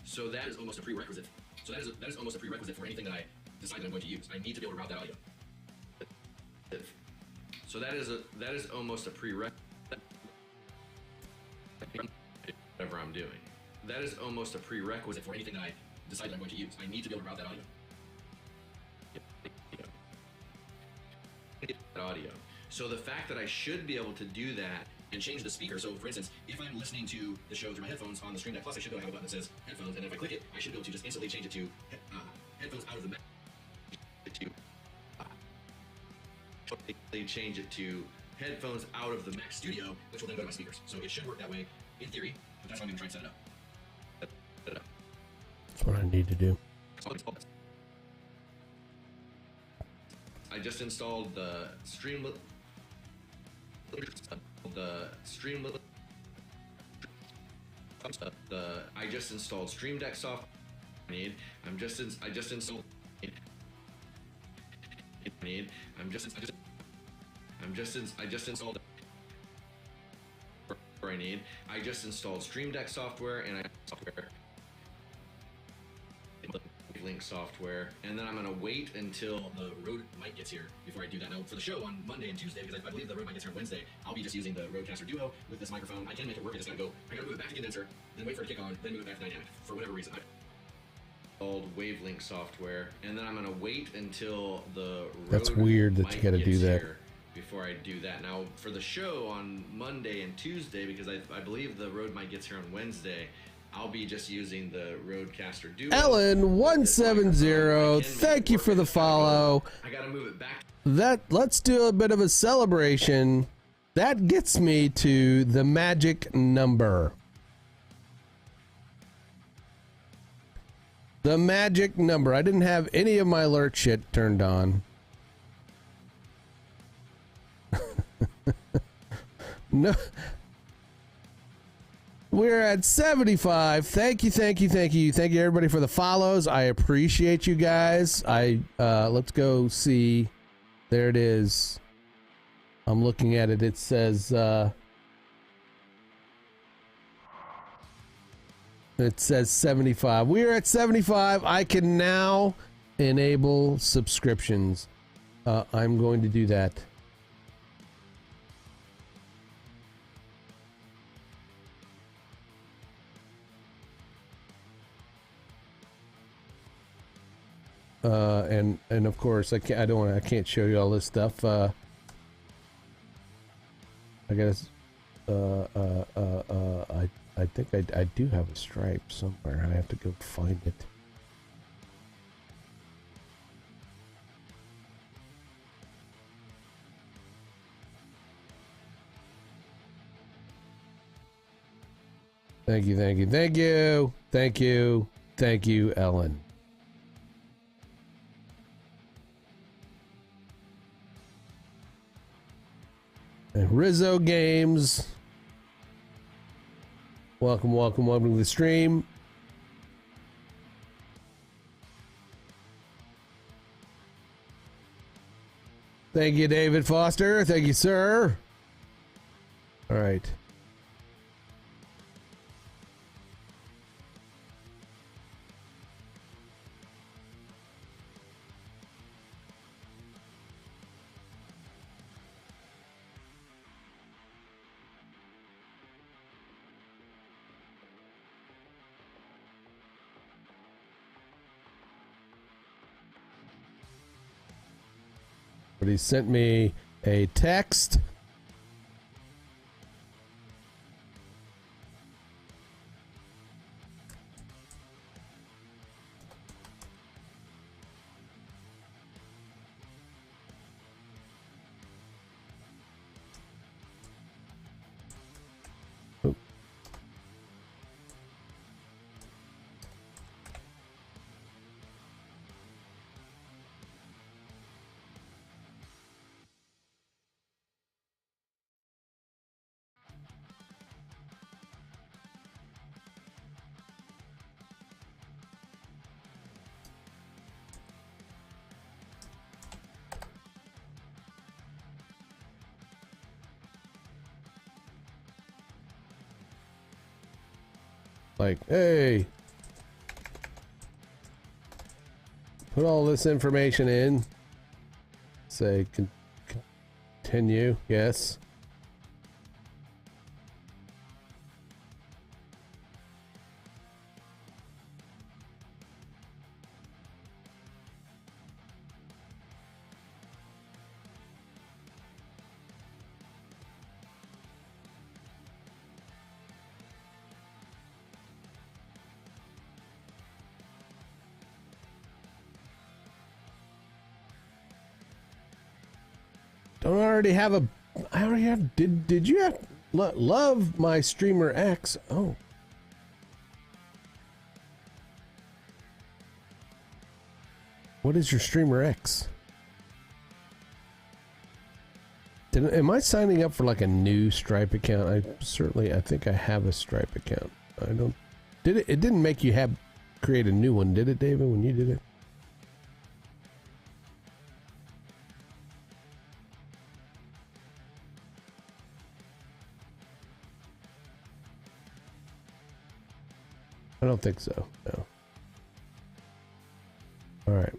So that is almost a prerequisite. So that is almost a prerequisite for anything that I decide that I'm going to use. I need to be able to route that audio. So that is almost a prerequisite. Whatever I'm doing. That is almost a prerequisite for anything that I decide that I'm going to use. I need to be able to route that audio. So the fact that I should be able to do that and change the speaker. So for instance, if I'm listening to the show through my headphones on the Stream Deck Plus, I should be able to have a button that says headphones, and if I click it, I should be able to just instantly change it to headphones out of the Mac. They change it to headphones out of the Mac Studio, which will then go to my speakers. So it should work that way in theory, but that's why I'm going to try and set it up. That's what I need to do. I just installed the Stream. I just installed Stream Deck software. I just installed. I just installed Stream Deck software and Link software, and then I'm gonna wait until the Rode mic gets here before I do that. Now for the show on Monday and Tuesday, because I believe the Rode mic gets here on Wednesday, I'll be just using the Rodecaster Duo with this microphone. I can make it work. I just gotta move it back to condenser, then wait for it to kick on, then move it back to dynamic. For whatever reason, I installed Wavelink software, and then I'm gonna wait until the Rode That's weird that you mic gotta do gets that. here before I do that. Now for the show on Monday and Tuesday, because I believe the Rode mic gets here on Wednesday, I'll be just using the Rodecaster Duo. Ellen170, thank you for the follow. I gotta move it back. Let's do a bit of a celebration that gets me to the magic number. The magic number. I didn't have any of my alert shit turned on. No. We're at 75. Thank you, thank you, thank you. Thank you everybody for the follows. I appreciate you guys. Let's go see. There it is. I'm looking at it. It says it says 75. We are at 75. I can now enable subscriptions. I'm going to do that. And of course I can't show you all this stuff. I guess I think I do have a stripe somewhere. I have to go find it. Thank you, thank you, thank you, thank you, thank you, Ellen. And Rizzo Games. Welcome, welcome, welcome to the stream. Thank you, David Foster. Thank you, sir. All right. But he sent me a text. Oh. Like, hey, put all this information in. Say, continue, yes. Don't I already have a? I already have. Did you have love my streamer X? Oh, what is your streamer X? Am I signing up for like a new Stripe account? I think I have a Stripe account. I don't. Did it? It didn't make you create a new one, did it, David? When you did it? I don't think so. No. All right.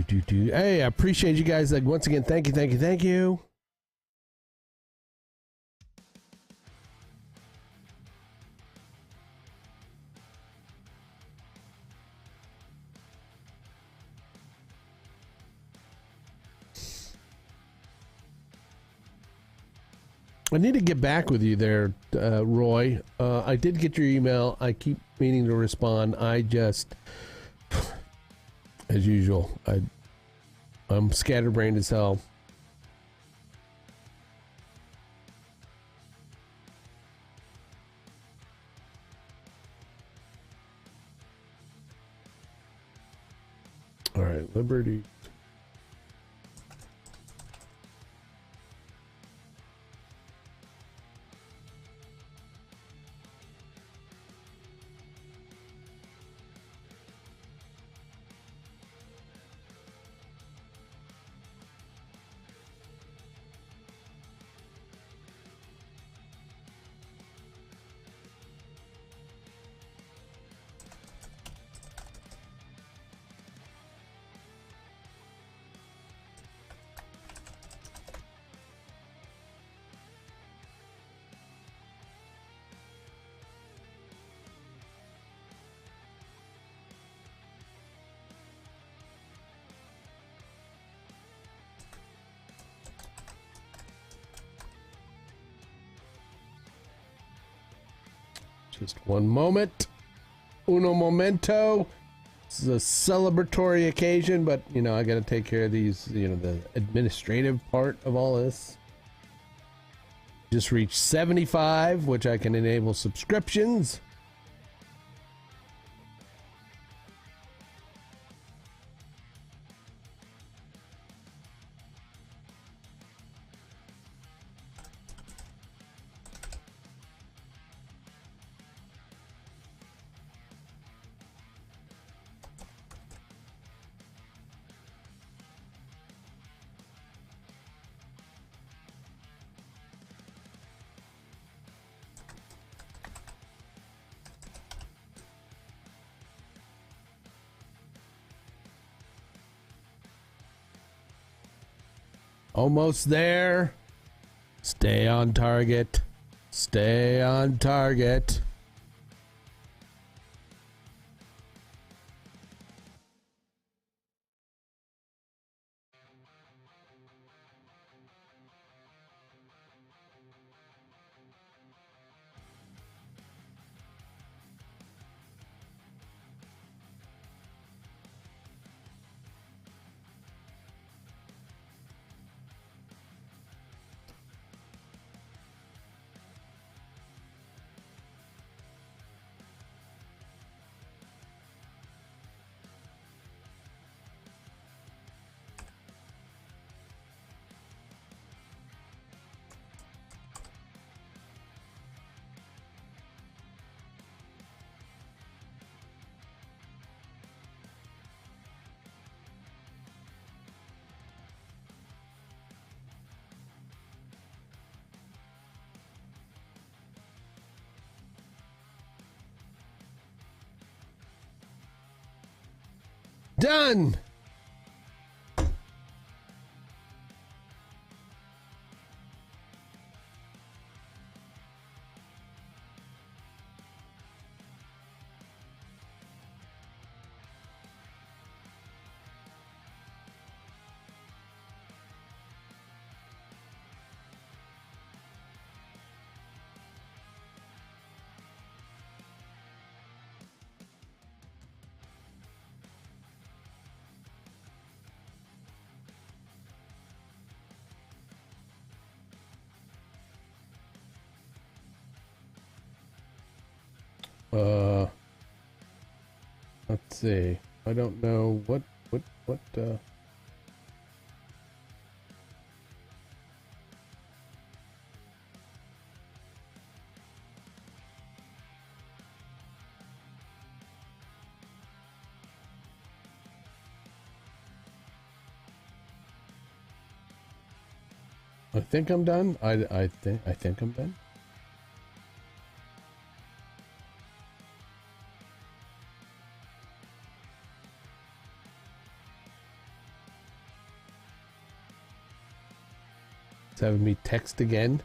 Hey, I appreciate you guys. Like, once again, thank you. I need to get back with you there, Roy. I did get your email. I keep meaning to respond. I just, as usual, I'm scatterbrained as hell. All right, Liberty. Just one moment. Uno momento. This is a celebratory occasion, but, you know, I got to take care of these, the administrative part of all this. Just reached 75, which I can enable subscriptions. Almost there. Stay on target. Stay on target. Done. Let's see. I don't know what. I think I'm done. I think I'm done. It's having me text again.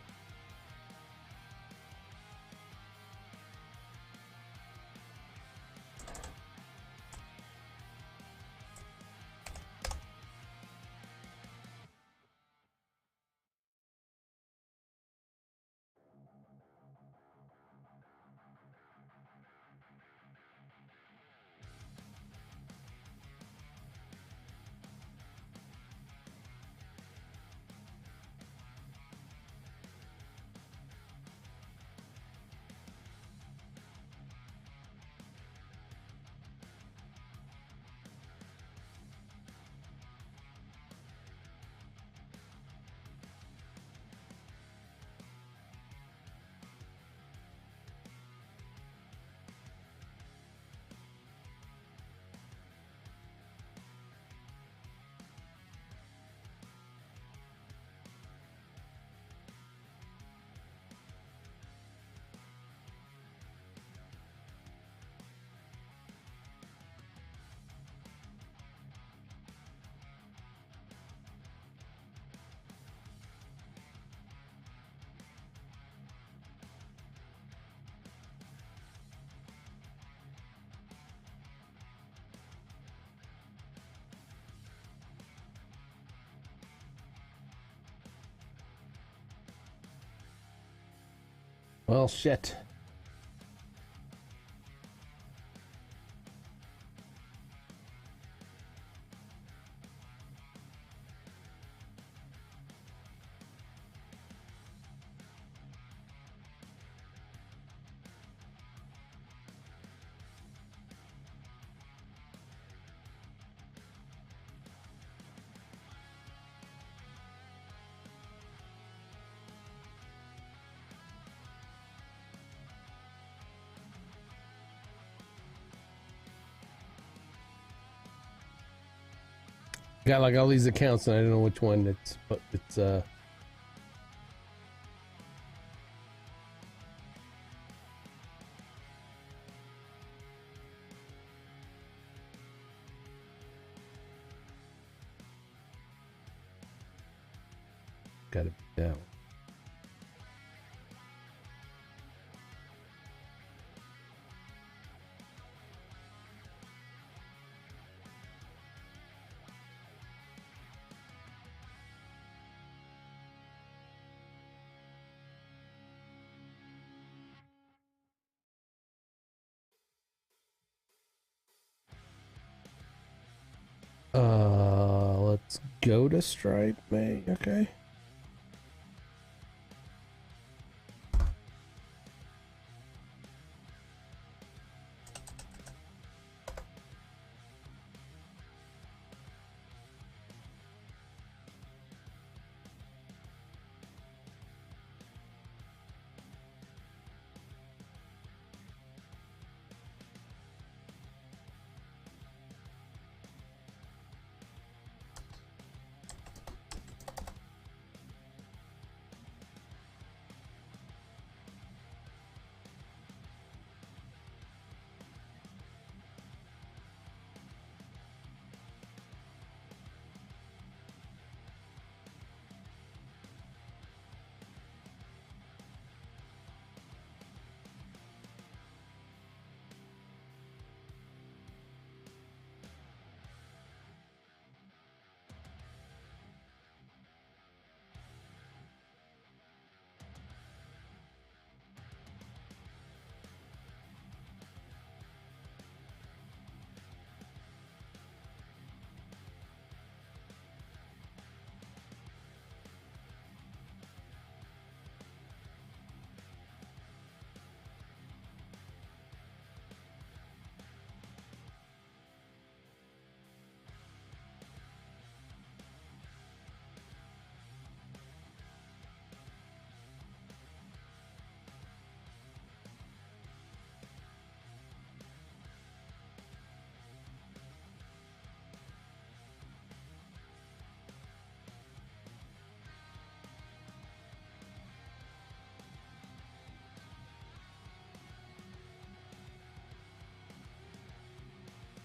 Well, shit. Got like all these accounts and I don't know which one it's, but it's gotta be that one. Let's go to Stripe, May. Okay.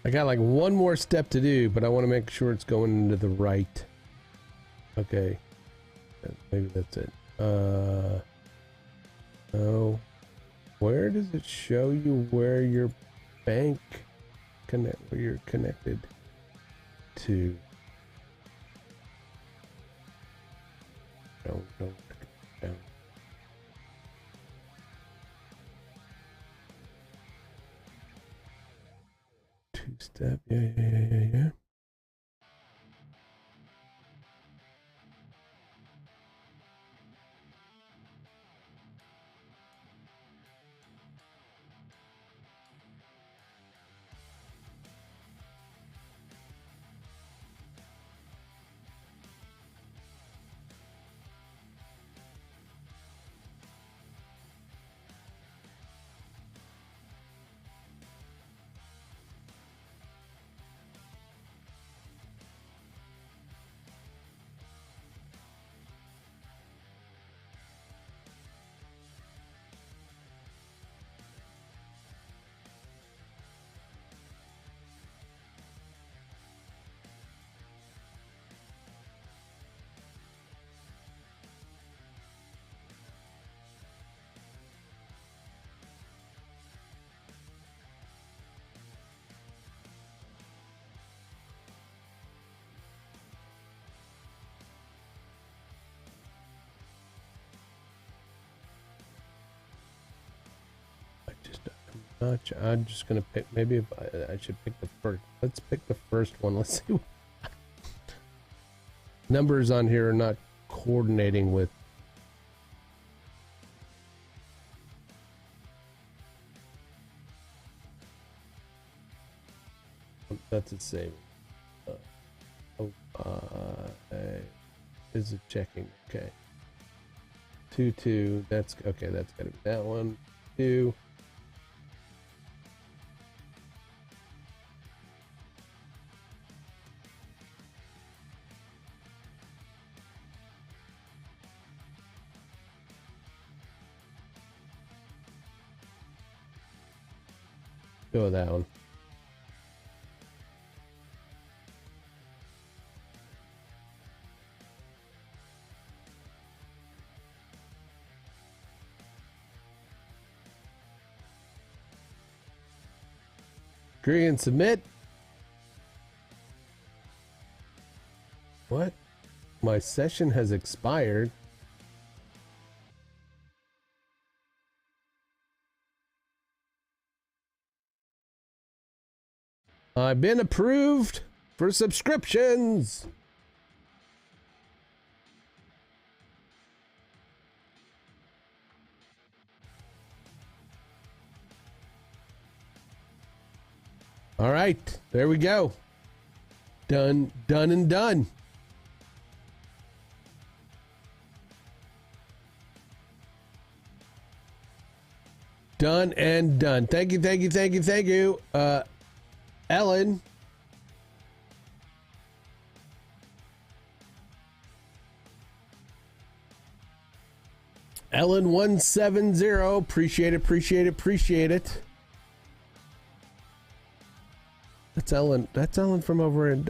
I got like one more step to do, but I want to make sure it's going into the right. Okay. maybe that's it. Oh, where does it show you where your bank where you're connected to? No. Two-step, yeah. I'm just gonna pick. Maybe if I should pick the first. Let's pick the first one. Let's see. Numbers on here are not coordinating with. That's a save. Is it checking? Okay. 2. That's okay. That's gotta be that one. 2. Go with that one. Agree and submit. What? My session has expired. I've been approved for subscriptions. All right, there we go. Done and done. Done and done. Thank you. Ellen. Ellen 170. Appreciate it. That's Ellen from over in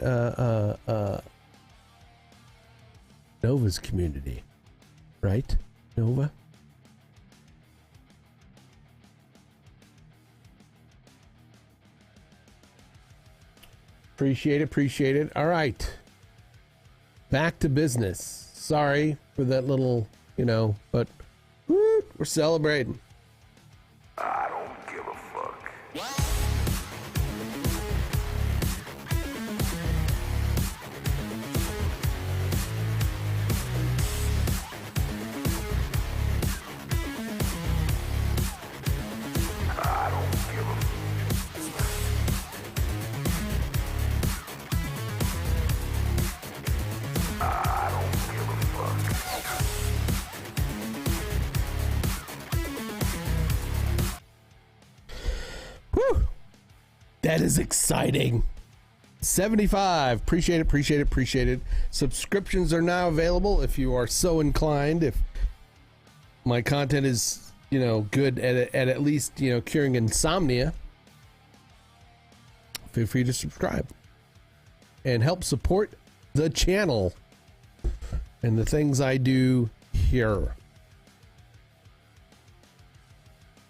Nova's community. Right? Nova? Appreciate it. All right. Back to business. Sorry for that little, but woo, we're celebrating. I don't give a fuck. I don't give a I don't give a fuck. Whew. That is exciting. 75. Appreciate it. Subscriptions are now available if you are so inclined. If my content is, good at least, curing insomnia, feel free to subscribe and help support the channel. and the things I do here.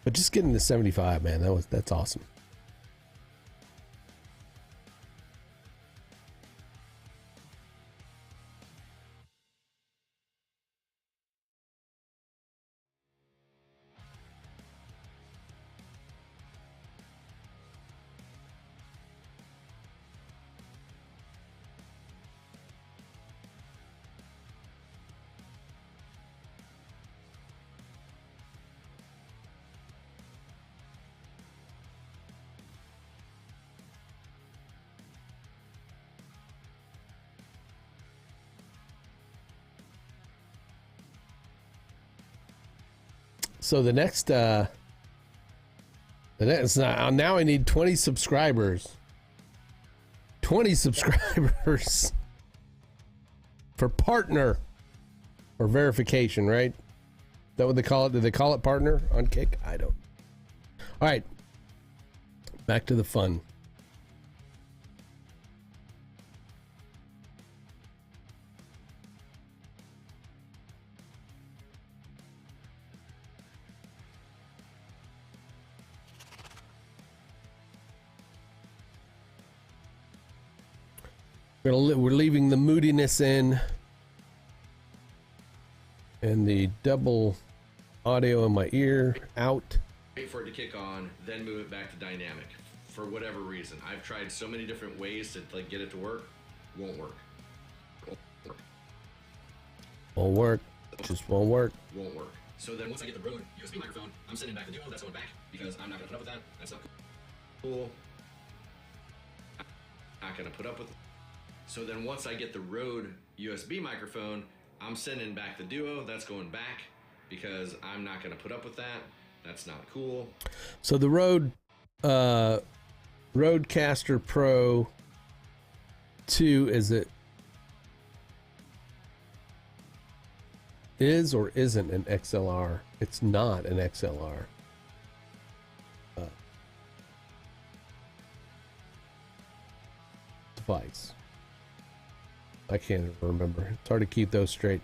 But just getting to 75, man, that's awesome. So the next now I need 20 subscribers. 20 subscribers for partner or verification, right? Is that what they call it? Did they call it partner on Kick? I don't. All right. Back to the fun. We're leaving the moodiness in and the double audio in my ear out. Wait for it to kick on, then move it back to dynamic. For whatever reason, I've tried so many different ways to like get it to work. Won't work. Won't work. Just won't work. Won't work. So then once I get the Rode USB microphone, I'm sending back the Duo. That's going back because I'm not gonna put up with that. That's not cool. Not gonna put up with. So then once I get the Rode USB microphone, I'm sending back the Duo. That's going back because I'm not going to put up with that. That's not cool. So the Rodecaster Pro 2, is or isn't an XLR? It's not an XLR. Device. I can't even remember. It's hard to keep those straight.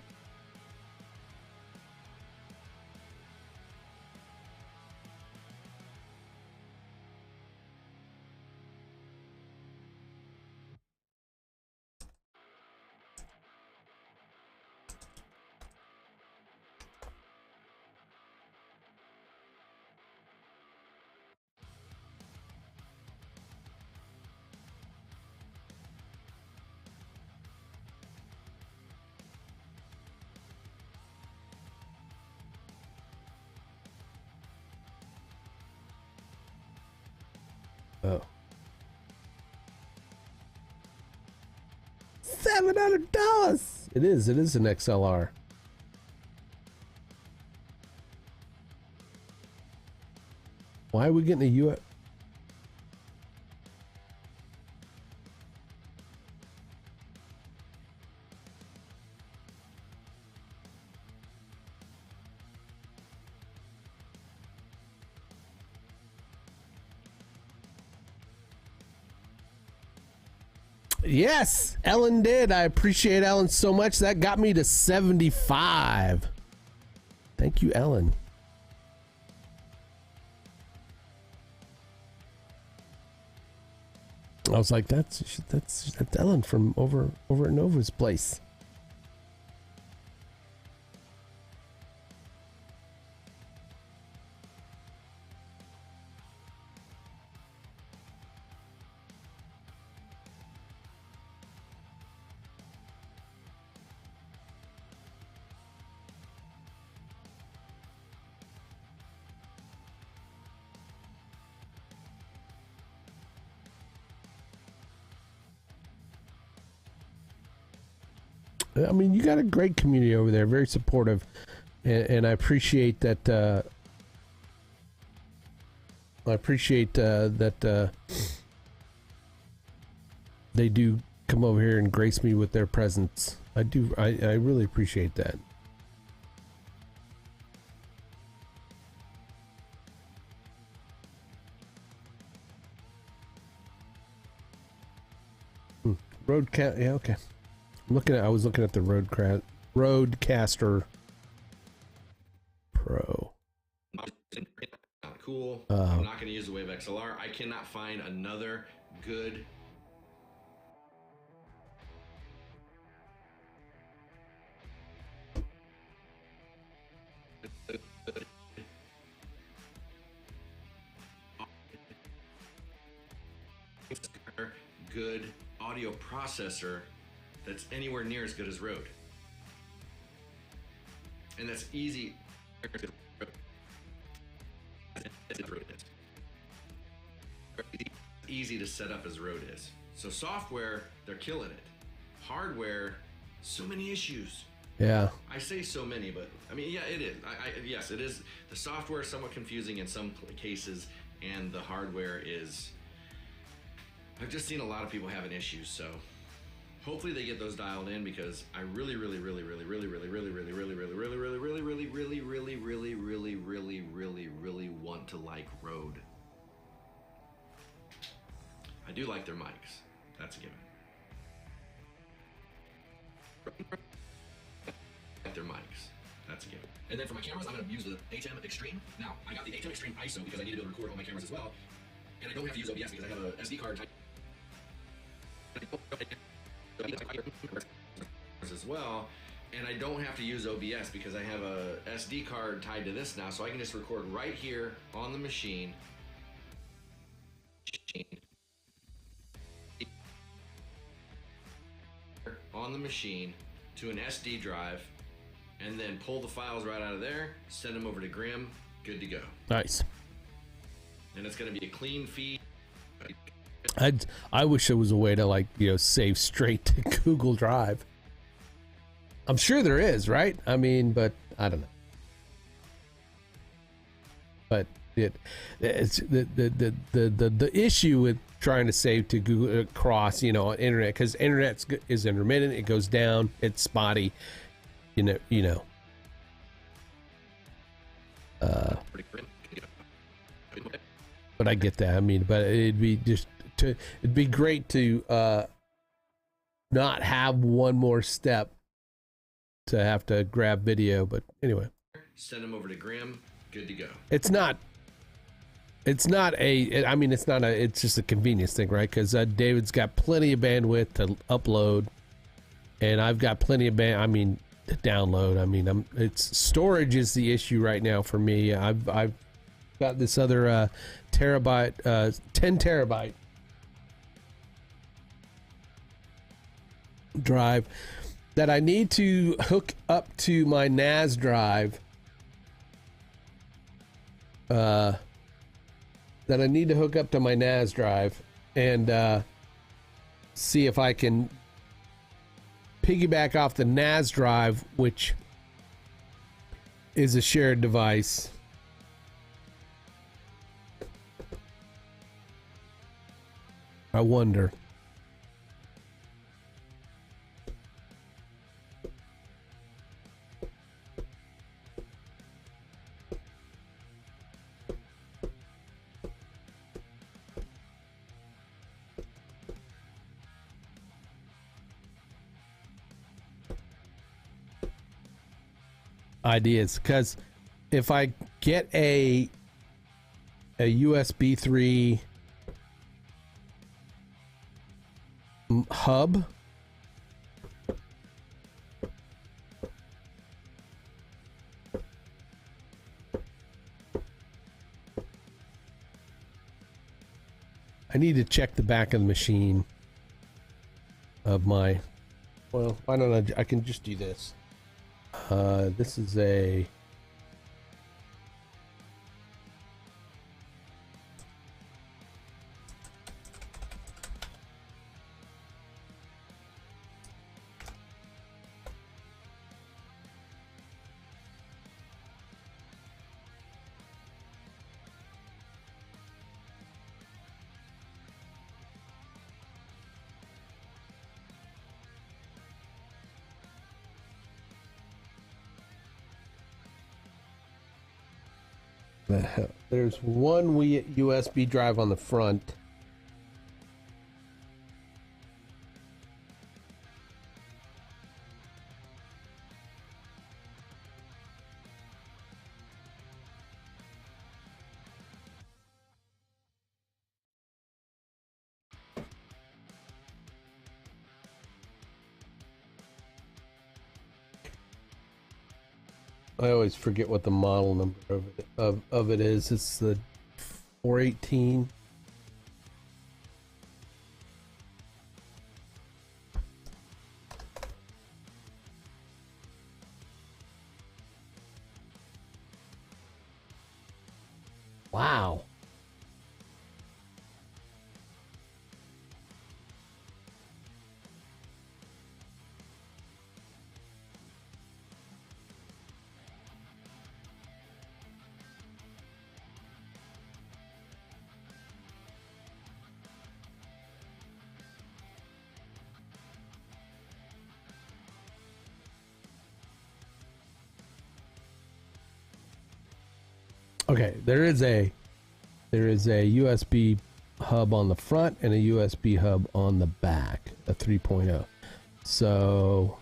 Oh. $700. It is an XLR. Why are we getting a UF? Yes, Ellen did. I appreciate Ellen so much. That got me to 75. Thank you, Ellen. I was like, that's Ellen from over at Nova's place. I mean, you got a great community over there, very supportive, and I appreciate that. They do come over here and grace me with their presence. I do. I really appreciate that. Yeah, okay. I was looking at the Rodecaster Pro. Cool. I'm not going to use the Wave XLR. I cannot find another good good audio processor that's anywhere near as good as Rode. And that's easy. Easy to set up as Rode is. So software, they're killing it. Hardware, so many issues. Yeah. I say so many, but I mean, yeah, it is. Yes, it is. The software is somewhat confusing in some cases, and the hardware is. I've just seen a lot of people having issues, so hopefully they get those dialed in because I really want to like Rode. I do like their mics. That's a given. Their mics. That's a given. And then for my cameras, I'm going to use the ATEM Extreme. Now, I got the ATEM Extreme ISO because I need to be able to record all my cameras as well. And I don't have to use OBS because I have a SD card type as well. And I don't have to use OBS because I have a SD card tied to this now, so I can just record right here on the machine. On the machine to an SD drive, and then pull the files right out of there, send them over to Grim, good to go. Nice. And it's going to be a clean feed. I wish there was a way to, like, you know, save straight to Google Drive. I'm sure there is, right? I mean, but I don't know. But it's the issue with trying to save to Google across, you know, internet, because internet is intermittent, it goes down, it's spotty, you know. But I get that. I mean, but it'd be great to not have one more step to have to grab video. But anyway, send them over to Grim, good to go. It's just a convenience thing, right? Because David's got plenty of bandwidth to upload, and I've got plenty of to download. I mean, it's storage is the issue right now for me. I've got this other terabyte, 10 terabyte drive that I need to hook up to my NAS drive. That I need to hook up to my NAS drive and see if I can piggyback off the NAS drive, which is a shared device. I wonder. Ideas, because if I get a USB 3 hub, I need to check the back of the machine of my, well, why don't I can just do this. This is a there's one USB drive on the front. I always forget what the model number of it is. It's the 418. Wow. Okay, there is a USB hub on the front and a USB hub on the back, a 3.0. So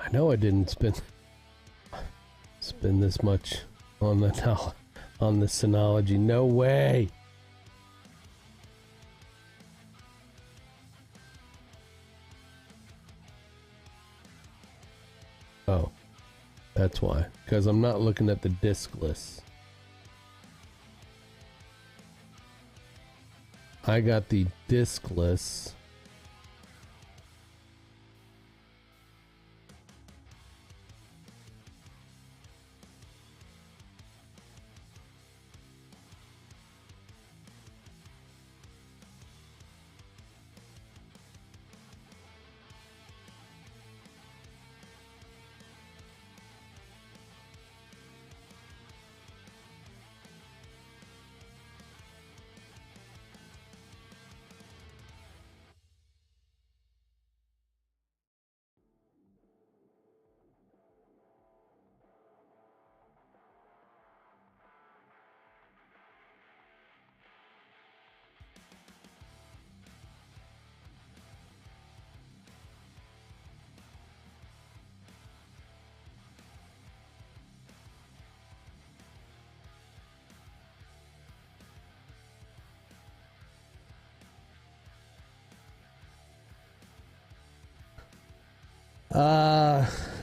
I know I didn't spend this much on the on the Synology. No way. Oh, that's why. Because I'm not looking at the diskless. I got the diskless.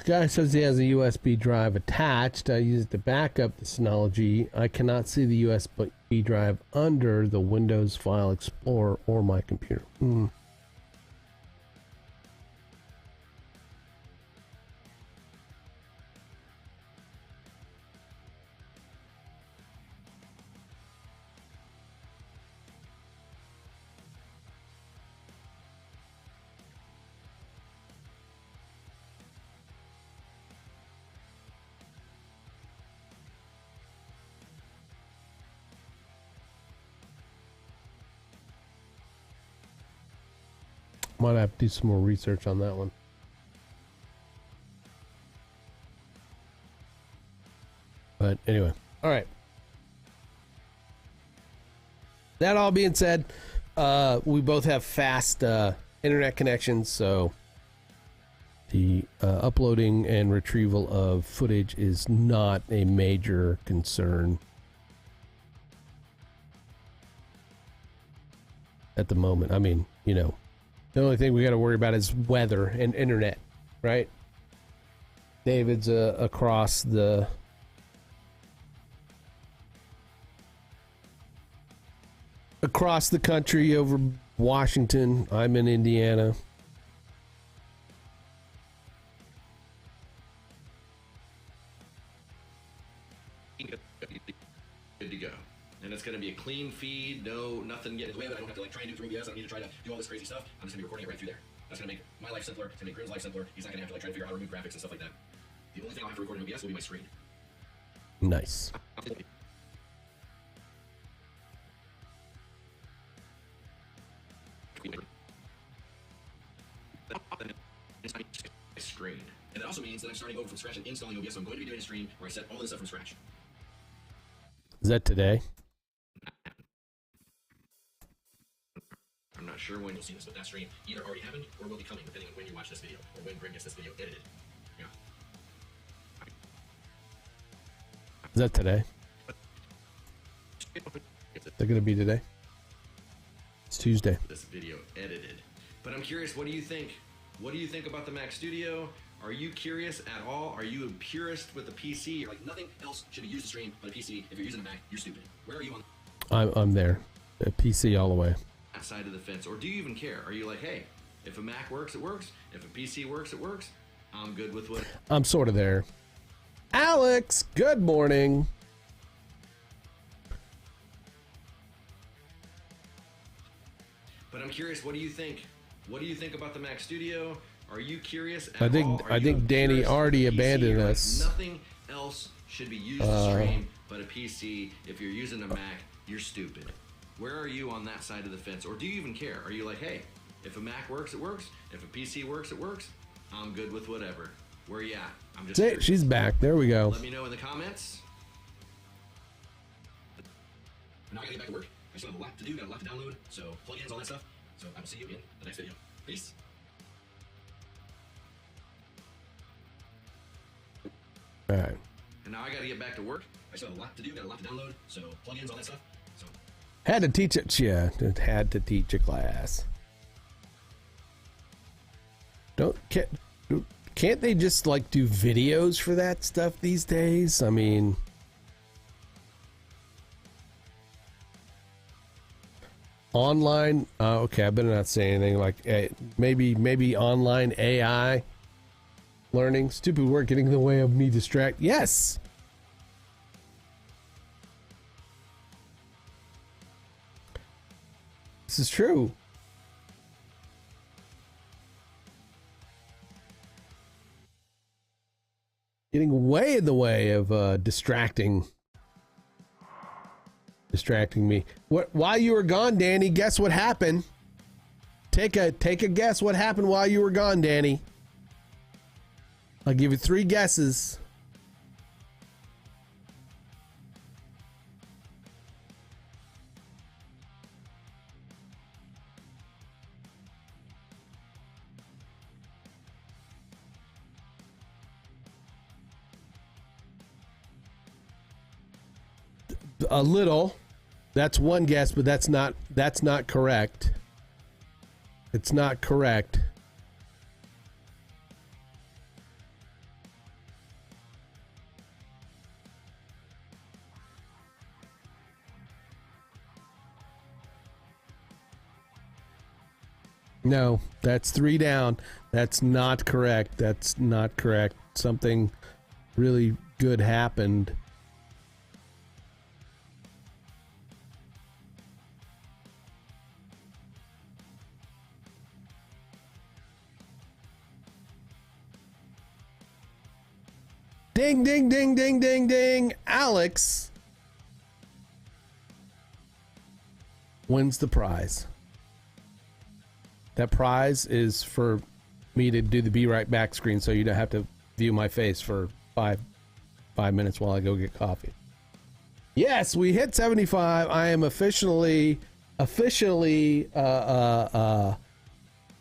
Guy says he has a USB drive attached. I use it to back up the Synology. I cannot see the USB drive under the Windows File Explorer or my computer. Might have to do some more research on that one. But anyway, all right. That all being said, we both have fast internet connections, so the uploading and retrieval of footage is not a major concern at the moment. I mean, you know, the only thing we got to worry about is weather and internet, right? David's across the country over Washington. I'm in Indiana. Good to go. And it's going to be a clean feed, nothing getting in the way of it. I don't have to like try and do through OBS. I don't need to try to do all this crazy stuff. I'm just going to be recording it right through there. That's going to make my life simpler. It's going to make Grim's life simpler. He's not going to have to like try to figure out how to remove graphics and stuff like that. The only thing I'll have to record in OBS will be my screen. Nice. Screen. also means that I'm starting over from scratch and installing OBS, so I'm going to be doing a stream where I set all this up from scratch. Is that today? I'm not sure when you'll see this, but that stream either already happened or will be coming, depending on when you watch this video, or when Greg gets this video edited. Yeah. Is that today? Is that going to be today? It's Tuesday. This video edited. But I'm curious, what do you think? What do you think about the Mac Studio? Are you curious at all? Are you a purist with the PC? Like, nothing else should be used to stream but a PC. If you're using a Mac, you're stupid. Where are you on I'm there. A PC all the way. that side of the fence? Or do you even care? Are you like, hey, if a Mac works, it works. If a PC works, it works. I'm good with what... I'm sort of there. Alex, good morning. But I'm curious, what do you think? What do you think about the Mac Studio? Are you curious at I think all? Are I you think a Danny purist already with the PC? abandoned You're like, us. nothing else should be used to stream but a PC. If you're using a Mac, you're stupid. Where are you on that side of the fence? Or do you even care? Are you like, hey, if a Mac works, it works. If a PC works, it works. I'm good with whatever. Where are you at? I'm just curious. She's back. There we go. Let me know in the comments. Now I gotta get back to work. I still have a lot to do, got a lot to download, so plugins, all that stuff. So I will see you in the next video. Peace. All right. And now I gotta get back to work. I still have a lot to do, got a lot to download, so plugins, all that stuff. So Had to teach it. Yeah, had to teach a class. Can't they just like do videos for that stuff these days? I mean, online. Okay, I better not say anything. Like maybe online AI learning. Stupid work getting in the way of me distract. Yes. This is true. Getting way in the way of distracting me. While you were gone, Danny, guess what happened? Take a guess what happened while you were gone, Danny. I'll give you 3 guesses. A little. That's one guess, but that's not correct. It's not correct. No, that's 3 down. That's not correct. That's not correct. Something really good happened. Ding, ding, ding, ding, ding, ding. Alex wins the prize. That prize is for me to do the Be Right Back screen so you don't have to view my face for five minutes while I go get coffee. Yes, we hit 75. I am officially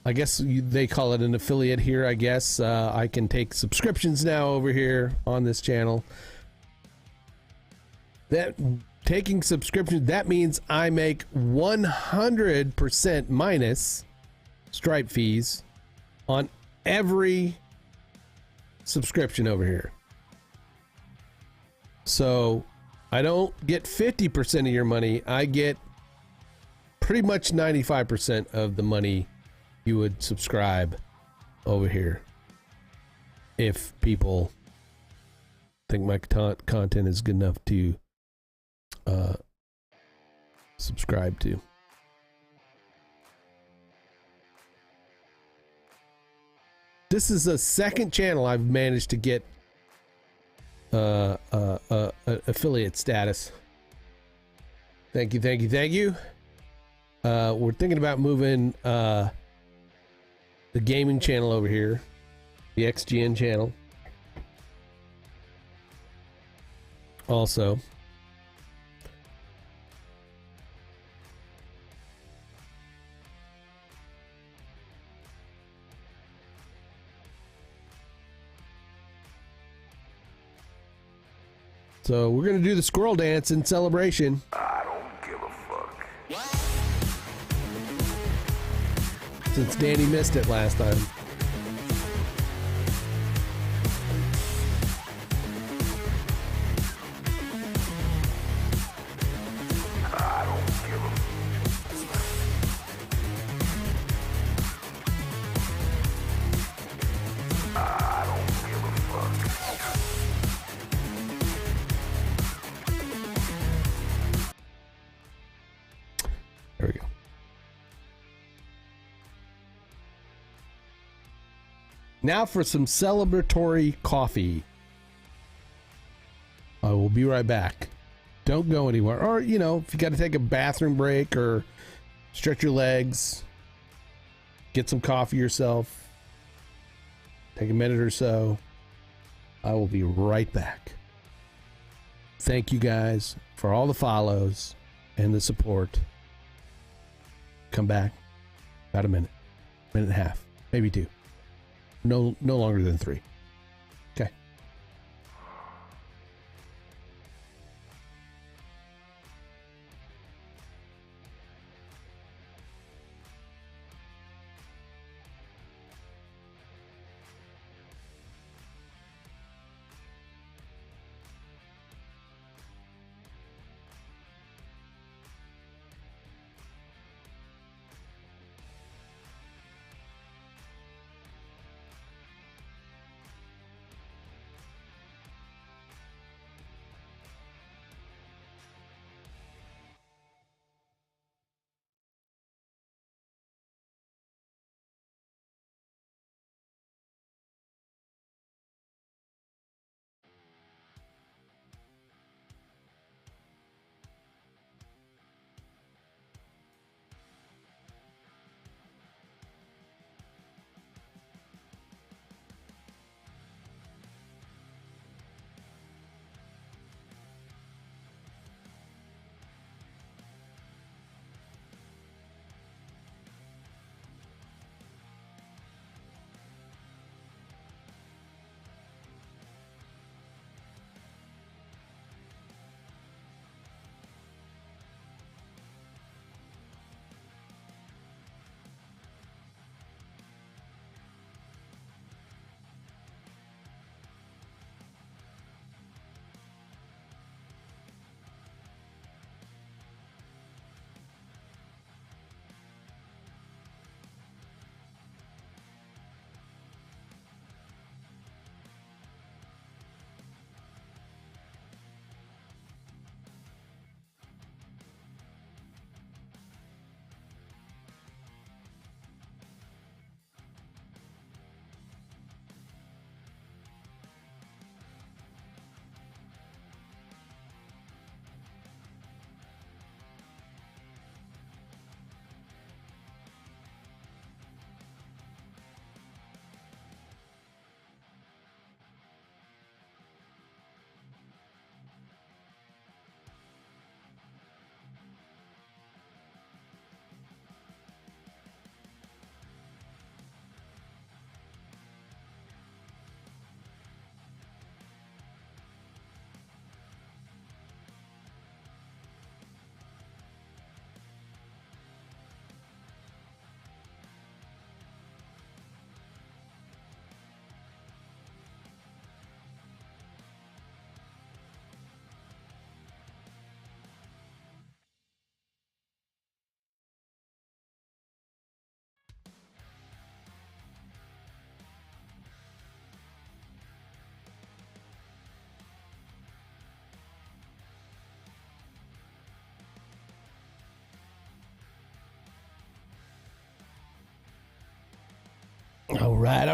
I guess they call it an affiliate here, I guess. I can take subscriptions now over here on this channel. That taking subscriptions, that means I make 100% minus Stripe fees on every subscription over here. So I don't get 50% of your money. I get pretty much 95% of the money you would subscribe over here if people think my content is good enough to subscribe to. This is the second channel I've managed to get affiliate status. Thank you, thank you, thank you. We're thinking about moving the gaming channel over here the XGN channel. Also, so we're gonna do the squirrel dance in celebration. I don't give a fuck. Since Danny missed it last time. I don't give a I don't give a fuck. There we go. Now for some celebratory coffee. I will be right back. Don't go anywhere. Or, you know, if you got to take a bathroom break or stretch your legs, get some coffee yourself, take a minute or so. I will be right back. Thank you guys for all the follows and the support. Come back about a minute and a half, maybe 2. No longer than 3. Okay. All right.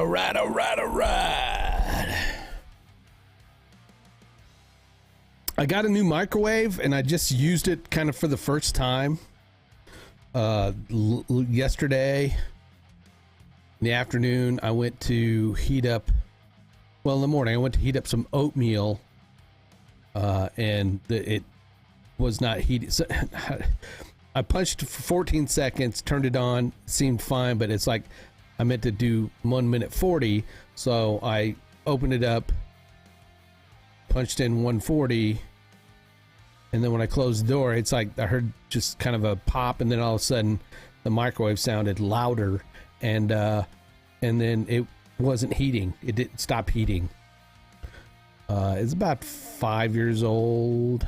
I got a new microwave and I just used it kind of for the first time yesterday. In the afternoon, I went to heat up. Well, in the morning, I went to heat up some oatmeal, and it was not heated. So, I punched for 14 seconds, turned it on, seemed fine, but it's like I meant to do 1 minute 40, so I opened it up, punched in 140, and then when I closed the door, it's like I heard just kind of a pop, and then all of a sudden the microwave sounded louder, and then it wasn't heating. It didn't stop heating. It's about 5 years old.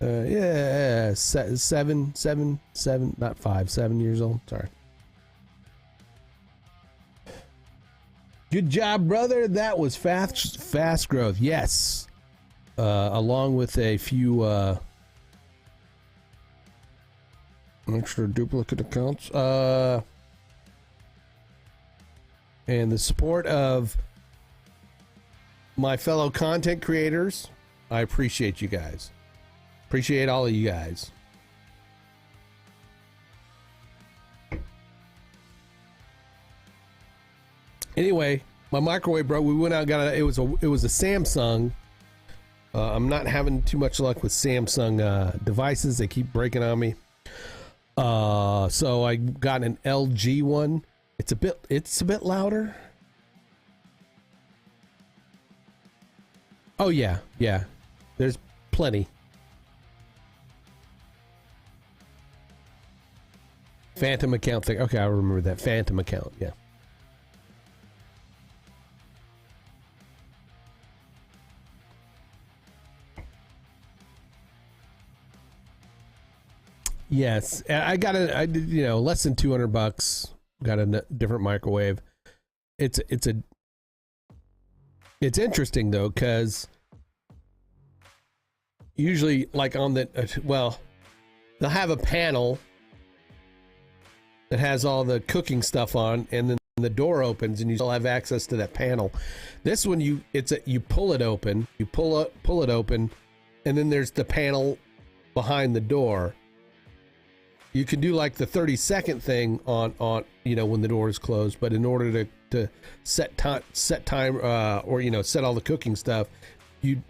Yeah, seven, not 5, 7 years old. Sorry. Good job, brother. That was fast growth. Yes. Along with a few extra duplicate accounts. And the support of my fellow content creators. I appreciate you guys. Appreciate all of you guys. Anyway, my microwave broke. We went out and got it was a Samsung. I'm not having too much luck with Samsung devices. They keep breaking on me. So I got an LG one. It's a bit louder. Oh yeah. There's plenty. Phantom account thing. Okay, I remember that. Phantom account, yeah. Yes, I got I did, less than $200. Got a different microwave. It's interesting though, because usually, like on the they'll have a panel that has all the cooking stuff on, and then the door opens and you still have access to that panel. This one, you pull it open, pull it open, and then there's the panel behind the door. You can do like the 30-second thing on when the door is closed, but in order to set time or set all the cooking stuff,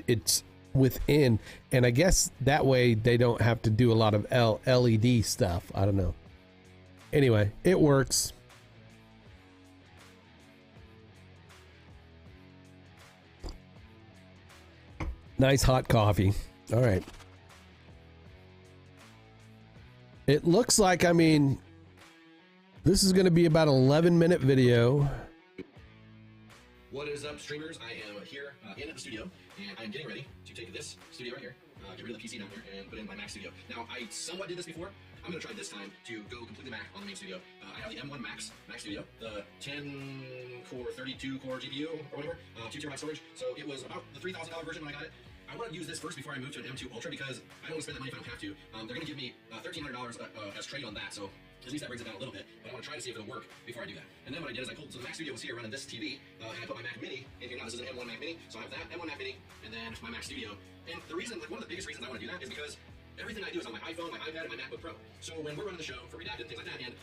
it's within, and I guess that way they don't have to do a lot of LED stuff. I don't know. Anyway, it works. Nice hot coffee. All right. It looks like, this is going to be about an 11-minute video. What is up, streamers? I am here in the studio, and I'm getting ready to take this studio right here, get rid of the PC down here, and put in my Mac studio. Now, I somewhat did this before. I'm going to try this time to go completely Mac on the main studio. I have the M1 Mac Studio, the 10-core, 32-core GPU or whatever, 2 terabyte storage. So it was about the $3,000 version when I got it. I want to use this first before I move to an M2 Ultra because I don't want to spend that money if I don't have to. They're going to give me $1,300 as trade on that, so at least that brings it down a little bit. But I want to try to see if it'll work before I do that. And then what I did is so the Mac Studio was here running this TV, and I put my Mac Mini in here. Now this is an M1 Mac Mini, so I have that M1 Mac Mini, and then my Mac Studio. And the reason, one of the biggest reasons I want to do that is because everything I do is on my iPhone, my iPad, and my MacBook Pro. So when we're running the show for Redacted and things like that, and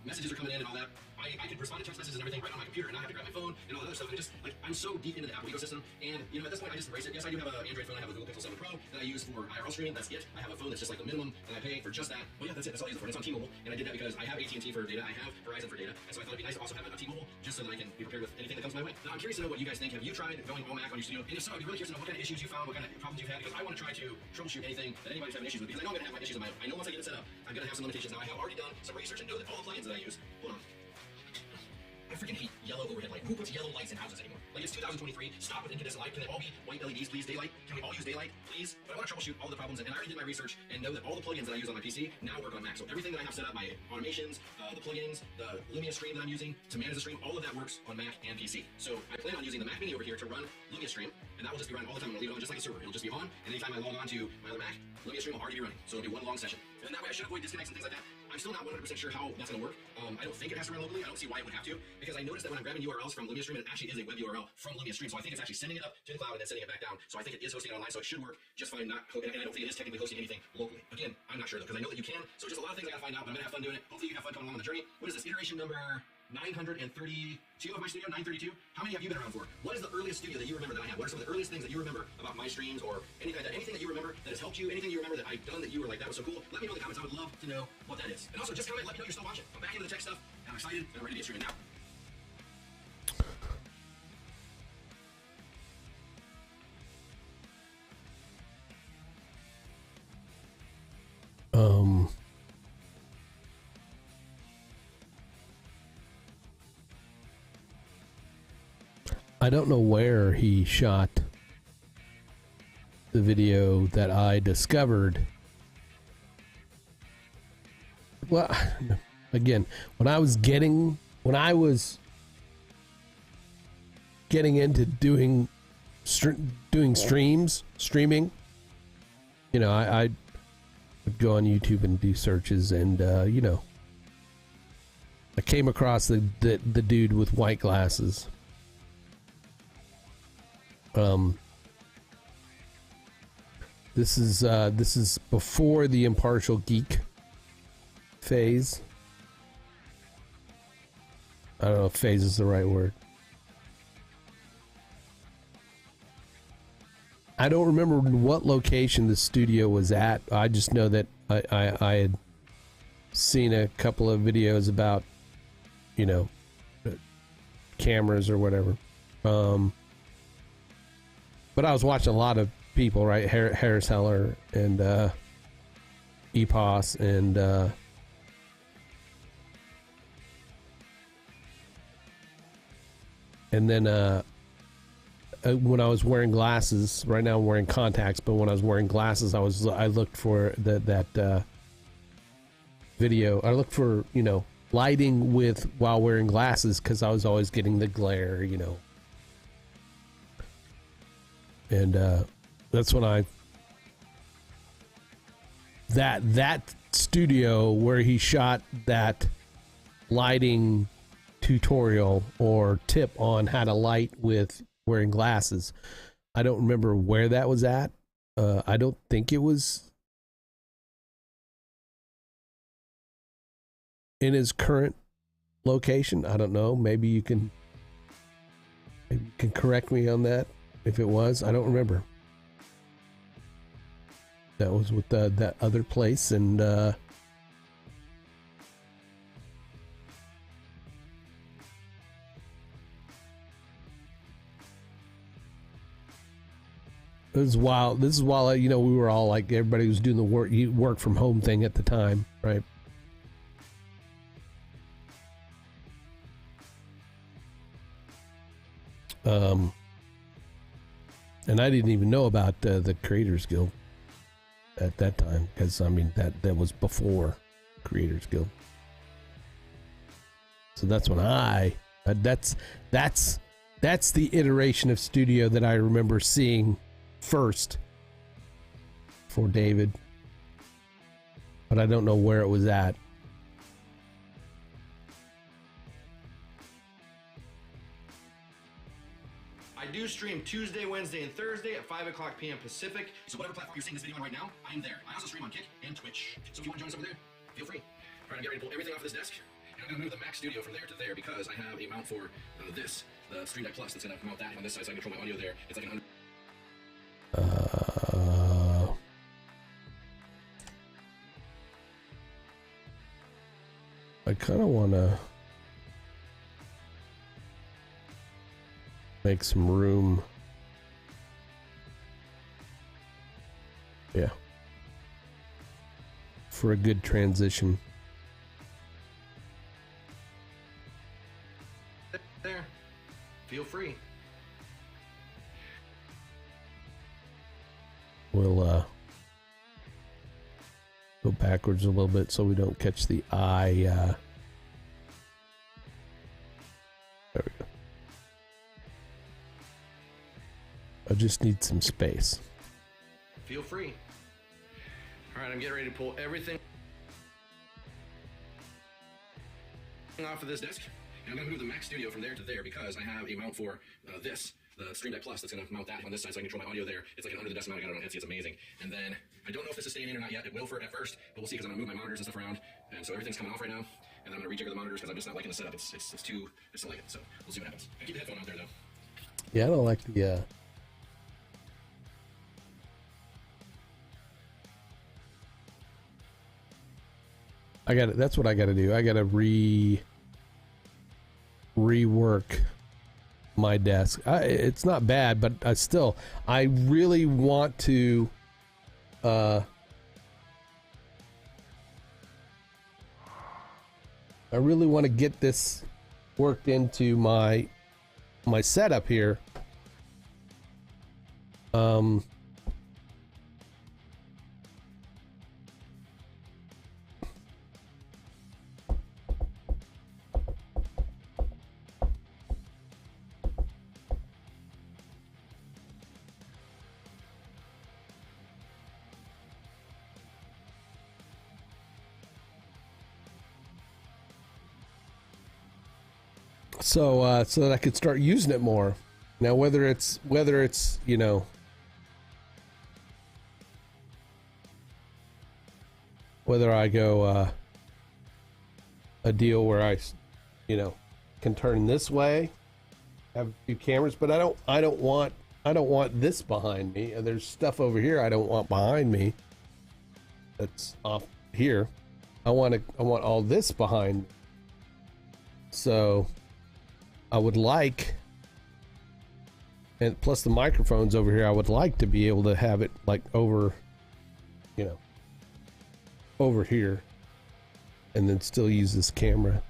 messages are coming in and all that, I can respond to text messages and everything right on my computer and not have to grab my phone and all that other stuff. And just I'm so deep into the Apple ecosystem, and at this point I just embrace it. Yes, I do have an Android phone. I have a Google Pixel 7 Pro that I use for IRL streaming. That's it. I have a phone that's just like the minimum that I pay for just that. But yeah, that's it. That's all I use it for. And it's on T-Mobile, and I did that because I have AT&T for data. I have Verizon for data, and so I thought it'd be nice to also have it on T-Mobile just so that I can be prepared with anything that comes my way. Now I'm curious to know what you guys think. Have you tried going all Mac on your studio? And if so, I'd be really curious to know what kind of issues you found, what kind of problems you've had, because I want to try to troubleshoot anything that anybody's having issues with, because I know I'm going to have my issues on my own. I know once I get it set up, I'm going to have some limitations. Now I have already done some research and know that all the plugins that I use. Hold on. I freaking hate yellow overhead light. Who puts yellow lights in houses anymore? Like, it's 2023. Stop with incandescent light. Can they all be white LEDs, please? Daylight? Can we all use daylight, please? But I want to troubleshoot all the problems, and I already did my research and know that all the plugins that I use on my PC now work on Mac. So everything that I have set up, my automations, the plugins, the Lumia Stream that I'm using to manage the stream, all of that works on Mac and PC. So I plan on using the Mac Mini over here to run Lumia Stream, and that will just be running all the time. I'm going to leave it on just like a server. It'll just be on, and anytime I log on to my other Mac, Lumia Stream will already be running. So it'll be one long session. And that way I should avoid disconnects and things like that. I'm still not 100% sure how that's going to work. I don't think it has to run locally. I don't see why it would have to, because I noticed that when I'm grabbing URLs from Lumia Stream, it actually is a web URL from Lumia Stream. So I think it's actually sending it up to the cloud and then sending it back down. So I think it is hosting it online, so it should work just fine. And I don't think it is technically hosting anything locally. Again, I'm not sure though, because I know that you can. So just a lot of things I got to find out, but I'm going to have fun doing it. Hopefully you have fun coming along on the journey. What is this? Iteration number 932 of my studio, 932. How many have you been around for? What is the earliest studio that you remember that I had? What are some of the earliest things that you remember about my streams or anything like that? Anything that you remember that has helped you? Anything you remember that I've done that you were like, that was so cool? Let me know in the comments. I would love to know what that is. And also just comment, let me know you're still watching. I'm back into the tech stuff, and I'm excited, and I'm ready to get streaming now. I don't know where he shot the video that I discovered. Well, again, when I was getting into doing streaming, you know, I would go on YouTube and do searches, and you know, I came across the dude with white glasses. This is before the Impartial Geek phase. I don't know if phase is the right word. I don't remember what location the studio was at. I just know that I had seen a couple of videos about, you know, cameras or whatever. But I was watching a lot of people, right? Harris Heller and EPOS and then when I was wearing glasses, right now I'm wearing contacts, but when I was wearing glasses, I looked for that video. I looked for, you know, lighting while wearing glasses, because I was always getting the glare, you know. And that's when that studio where he shot that lighting tutorial or tip on how to light with wearing glasses. I don't remember where that was at. I don't think it was in his current location. I don't know. Maybe you can correct me on that. If it was, I don't remember. That was with that other place, and it was wild. This is while, you know, we were all like, everybody was doing the work from home thing at the time, right? And I didn't even know about the Creators Guild at that time, because I mean that was before Creators Guild. So that's when that's the iteration of studio that I remember seeing first for David, but I don't know where it was at. I do stream Tuesday, Wednesday, and Thursday at 5 o'clock p.m. Pacific. So whatever platform you're seeing this video on right now, I'm there. I also stream on Kick and Twitch. So if you want to join us over there, feel free. All right, I'm getting ready to pull everything off this desk. And I'm going to move the Mac Studio from there to there, because I have a mount for the Stream Deck Plus that's going to mount that on this side, so I can control my audio there. It's like an I kind of want to make some room. Yeah. For a good transition. there. Feel free. We'll go backwards a little bit so we don't catch the eye. There we go. I just need some space. Feel free. All right, I'm getting ready to pull everything off of this desk. And I'm going to move the Mac Studio from there to there because I have a mount for the Stream Deck Plus that's going to mount that on this side so I can control my audio there. It's like an under the desk mount I got it on Etsy. It's amazing. And then I don't know if this is staying in or not yet. It will for at first, but we'll see because I'm going to move my monitors and stuff around. And so everything's coming off right now. And I'm going to rejigger the monitors because I'm just not liking the setup. It's too, I just don't like it. So we'll see what happens. I keep the headphone out there though. Yeah, I don't like the. I got it. That's what I got to do. I got to rework my desk. It's not bad, but I really want to. I really want to get this worked into my setup here. So that I could start using it more. Now, whether it's whether I go a deal where I can turn this way, have a few cameras, but I don't want this behind me. And there's stuff over here I don't want behind me. That's off here. I want all this behind me. So I would like, and plus the microphones over here, I would like to be able to have it like over here, and then still use this camera.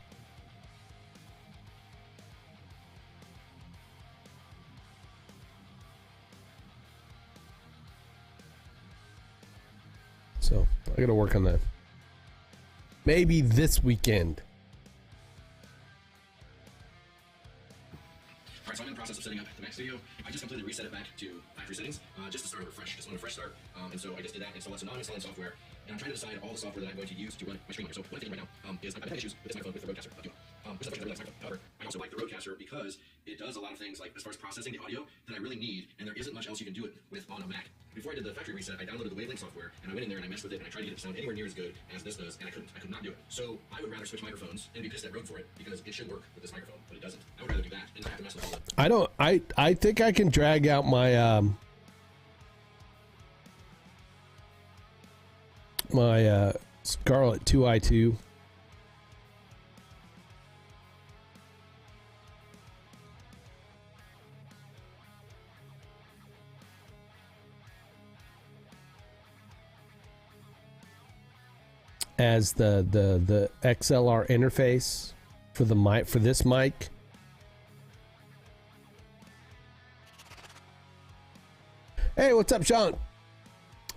So I gotta work on that. Maybe this weekend. All right, so I'm in the process of setting up the Mac Studio. I just completely reset it back to factory settings, just to start over fresh. Just want a fresh start. And so I just did that. And so it's a non-installing software. And I'm trying to decide all the software that I'm going to use to run my stream on here. So one thing right now is I've had issues with this microphone with the Rodecaster. Which is unfortunately I really like this microphone. However, I also like the Rodecaster because it does a lot of things like as far as processing the audio that I really need, and there isn't much else you can do it with on a Mac. Before I did the factory reset, I downloaded the Wavelength software and I went in there and I messed with it and I tried to get it to sound anywhere near as good as this does, and I couldn't. I could not do it. So I would rather switch microphones and be pissed at Rode for it because it should work with this microphone, but it doesn't. I would rather do that and not have to mess with all the. I think I can drag out my my Scarlett 2i2. As the XLR interface for the mic, for this mic. Hey, what's up, Sean?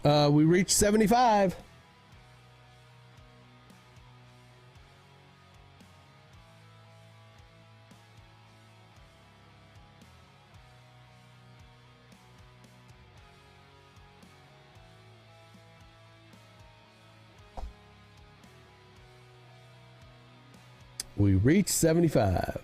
We reached 75. We reached 75.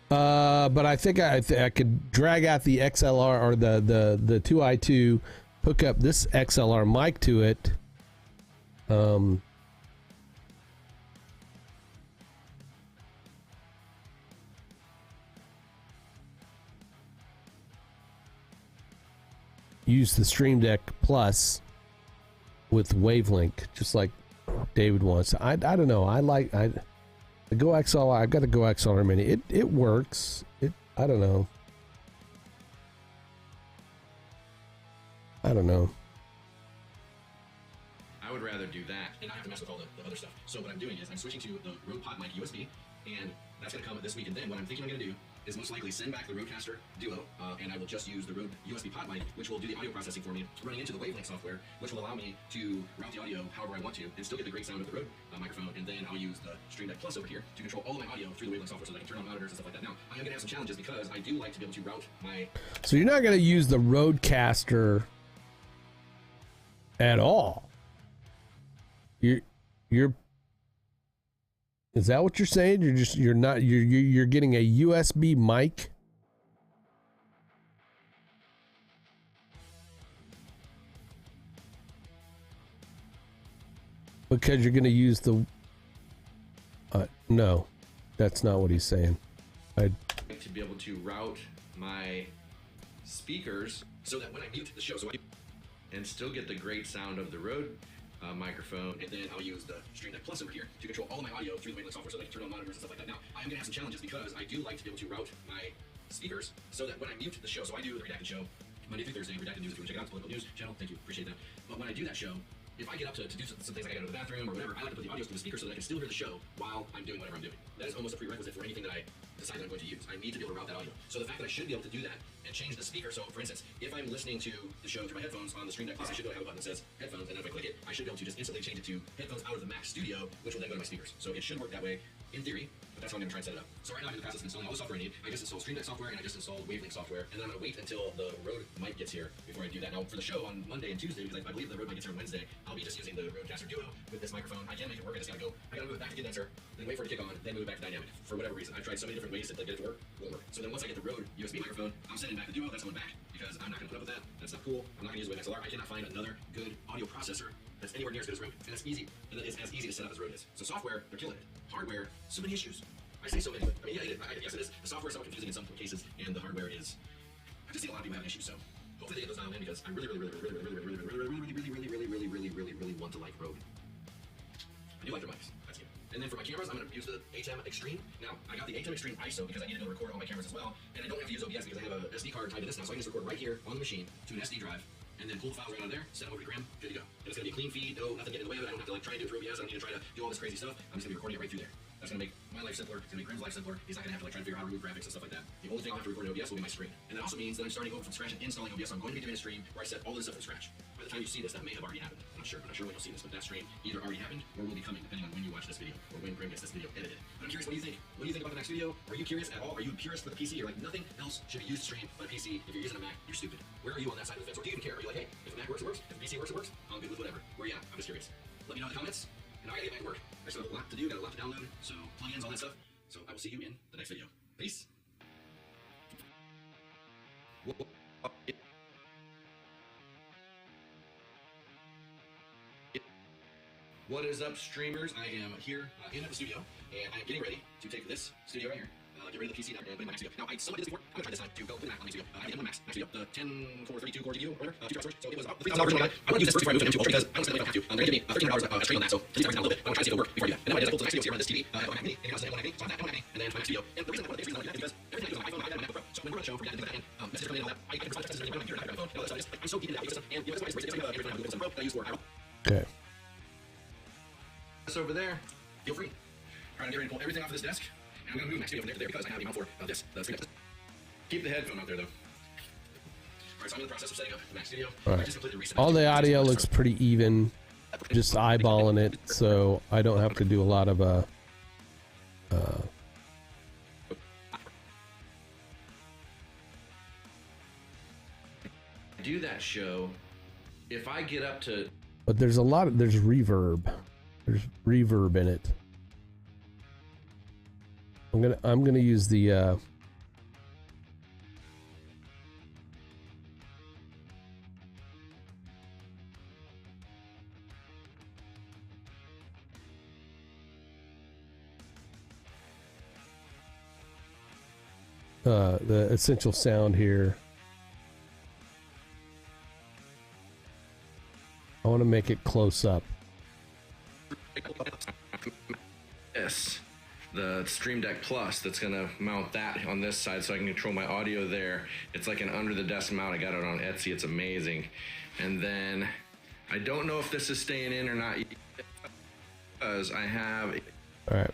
But I think I could drag out the XLR or the 2i2, hook up this XLR mic to it. Use the Stream Deck Plus with Wavelength, just like David wants. I don't know. The Go XLR. I've got a Go XLR Mini. It works. I don't know. I don't know. I would rather do that and not have to mess with all the other stuff. So what I'm doing is I'm switching to the Rode PodMic USB, and that's going to come this week. And then what I'm thinking I'm going to do is most likely send back the Rodecaster Duo, and I will just use the Rode USB pod mic, which will do the audio processing for me, running into the Wavelength software, which will allow me to route the audio however I want to, and still get the great sound of the Rode microphone. And then I'll use the Stream Deck Plus over here to control all of my audio through the Wavelength software, so that I can turn on monitors and stuff like that. Now, I am going to have some challenges because I do like to be able to route my. So you're not going to use the Rodecaster at all. You're. Is that what you're saying? You're getting a USB mic. Because you're going to use the. No, that's not what he's saying. To be able to route my speakers so that when I mute the show, and still get the great sound of the Rode microphone, and then I'll use the Stream Deck Plus over here to control all of my audio through the Wavelength software, so that I can turn on monitors and stuff like that. Now, I am going to have some challenges because I do like to be able to route my speakers so that when I mute the show, so I do the Redacted Show Monday through Thursday, Redacted News. If you want to check it out, it's a political news channel. Thank you, appreciate that. But when I do that show, if I get up to do some things like I gotta go to the bathroom or whatever, I like to put the audio through the speaker so that I can still hear the show while I'm doing whatever I'm doing. That is almost a prerequisite for anything that I decide that I'm going to use. I need to be able to route that audio. So the fact that I should be able to do that and change the speaker. So for instance, if I'm listening to the show through my headphones on the Stream Deck Plus, I should have a button that says headphones, and if I click it, I should be able to just instantly change it to headphones out of the Mac Studio, which will then go to my speakers. So it should work that way in theory, but that's how I'm going to try and set it up. So right now I'm in the process of installing all the software I need. I just installed Stream Deck software and I just installed Wavelength software, and then I'm going to wait until the Rode mic gets here before I do that. Now for the show on Monday and Tuesday, because I believe the Rode mic gets here on Wednesday, I'll be just using the Rodecaster Duo with this microphone. I can make it work. I gotta move it back to condenser, then wait for it to kick on, then move it back to dynamic. For whatever reason, I've tried so many different ways to get it to work, won't work. So then once I get the Rode USB microphone, I'm sending back the Duo. That's going back because I'm not going to put up with that. That's not cool. I'm not going to use the XLR. I cannot find another good audio processor that's anywhere near as good as Rode, and it's easy. And it's as easy to set up as Rode is. So software, they're killing it. Hardware, so many issues. I say so many, but I mean, yeah, yes, it is. The software is somewhat confusing in some cases, and the hardware is. I've just seen a lot of people having issues. So hopefully they get those dialed in because I really want to like Rode. I do like their mics. That's it. And then for my cameras, I'm going to use the ATEM Extreme. Now, I got the ATEM Extreme ISO because I need to go record all my cameras as well, and I don't have to use OBS because I have a SD card tied to this now, so I can just record right here on the machine to an SD drive, and then pull the files right out of there, send them over to Graham, good to go. And it's going to be a clean feed, no nothing getting in the way of it. I don't have to like try and do it through OBS. I don't need to try to do all this crazy stuff. I'm just going to be recording it right through there. That's going to make my life simpler. It's going to make Graham's life simpler. He's not going to have to like try to figure out how to remove graphics and stuff like that. The only thing I'll have to record in OBS will be my screen. And that also means that I'm starting over from scratch and installing OBS. So I'm going to be doing a stream where I set all this stuff from scratch. By the time you see this, that may have already happened. I'm not sure when you'll see this, but that stream either already happened or will be coming, depending on when you watch this video or when Graham gets this video edited. But I'm curious, what do you think? What do you think about the Mac Studio? Are you curious at all? Are you a purist for the PC? You're like, nothing else should be used to stream but a PC. If you're using a Mac, you're stupid. Where are you on that side of the fence? Or do you even care? Are you like, hey, if the Mac works, it works. If the PC works, it works. I'm good with whatever. Where are you at? I'm just curious. Let me know in the comments. And I gotta get back to work. I still have a lot to do, got a lot to download, so plugins, all that stuff. So I will see you in the next video. Peace. What is up, streamers? I am here in the studio, and I am getting ready to take this studio right here, get rid of the PC and put it in my Mac Studio. Now, I somewhat did this before. I'm gonna try this time to go put the Mac on the Studio. I have the M1 Max Studio, the 10-core 32 core GPU, or whatever, 2 storage. So it was about the $3,000 version of that. I want to use this first before I move it into Ultra because I don't spend like I don't have to. They're gonna give me $1,300 a stream on that, so just down a little bit. I want to try to see if it work before I do that. And then what I did is I pulled the Mac Studio here on this TV. I have a Mac Mini, and it has an M1 Mac Mini, so I have that M1 Mac Mini, and then my Mac Studio. And the reason I wanted I do that is because everything I do is on my iPhone, my iPad, and my MacBook Pro. So when we're on the show, forget to do that, and messages coming in and all that. I can respond to texts on my computer, on my phone, and all that stuff. I'm so deep into that ecosystem, and you know, it's great. Everything I have a Google Assistant Pro that I use for Apple. Okay. This over there, feel free. All right, I'm getting ready to pull everything off of this desk, and I'm going to move my studio from there to there because I have the mount for this. Keep the headphone out there, though. All right, so I'm in the process of setting up the Mac Studio. All I right. just completed recent All the audio looks pretty even. Just eyeballing it, so I don't have to do a lot of do that show. If I get up to But there's there's reverb. There's reverb in it. I'm gonna use the essential sound here. I want to make it close up. this, the Stream Deck Plus, that's gonna mount that on this side so I can control my audio there. It's like an under the desk mount. I got it on Etsy. It's amazing. And then I don't know if this is staying in or not because I have. All right.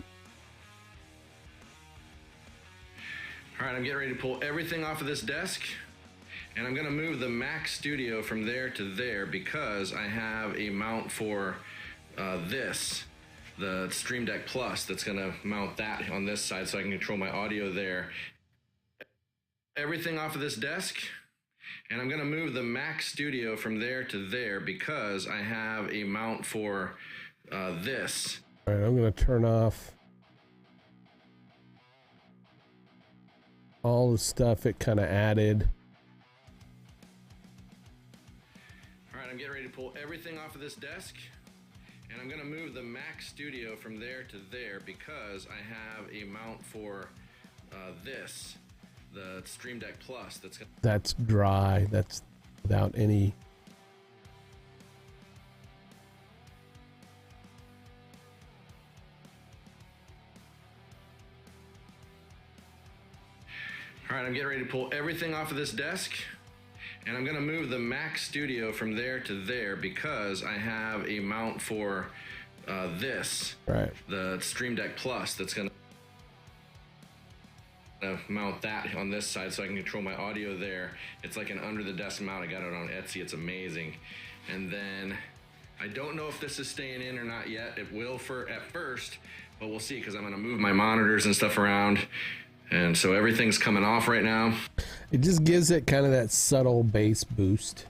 All right, I'm getting ready to pull everything off of this desk, and I'm gonna move the Mac Studio from there to there because I have a mount for the Stream Deck Plus, that's gonna mount that on this side so I can control my audio there. Everything off of this desk, and I'm gonna move the Mac Studio from there to there because I have a mount for this. All right, I'm gonna turn off all the stuff it kind of added. All right, I'm getting ready to pull everything off of this desk, and I'm gonna move the Mac Studio from there to there because I have a mount for the Stream Deck Plus, That's dry. That's without any. All right, I'm getting ready to pull everything off of this desk, and I'm gonna move the Mac Studio from there to there because I have a mount for Right. the Stream Deck Plus, that's gonna mount that on this side so I can control my audio there. It's like an under the desk mount. I got it on Etsy. It's amazing. And then I don't know if this is staying in or not yet. It will at first, but we'll see because I'm gonna move my monitors and stuff around. And so everything's coming off right now. It just gives it kind of that subtle bass boost.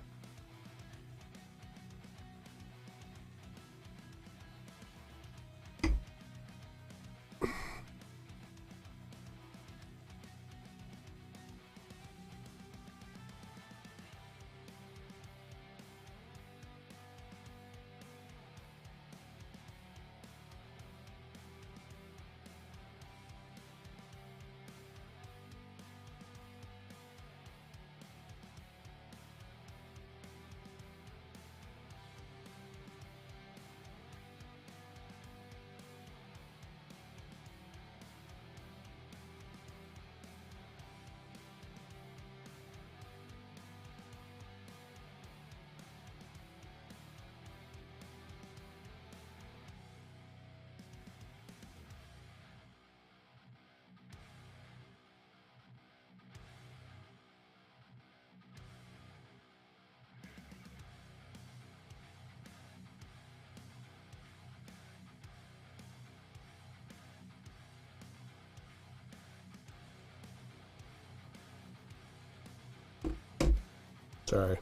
Sorry.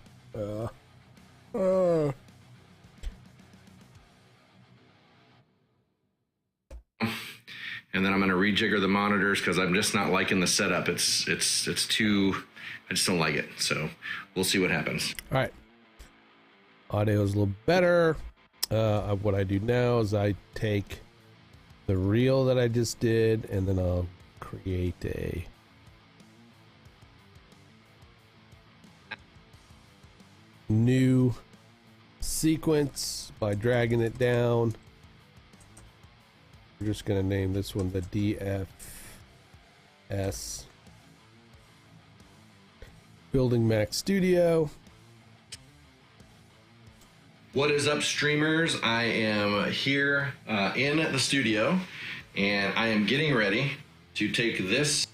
And then I'm gonna rejigger the monitors because I'm just not liking the setup. It's too, I just don't like it. So we'll see what happens. All right. Audio is a little better. What I do now is I take the reel that I just did and then I'll create a new sequence by dragging it down. We're just going to name this one the DFS Building Mac Studio. What is up, streamers? I am here in the studio, and I am getting ready to take this.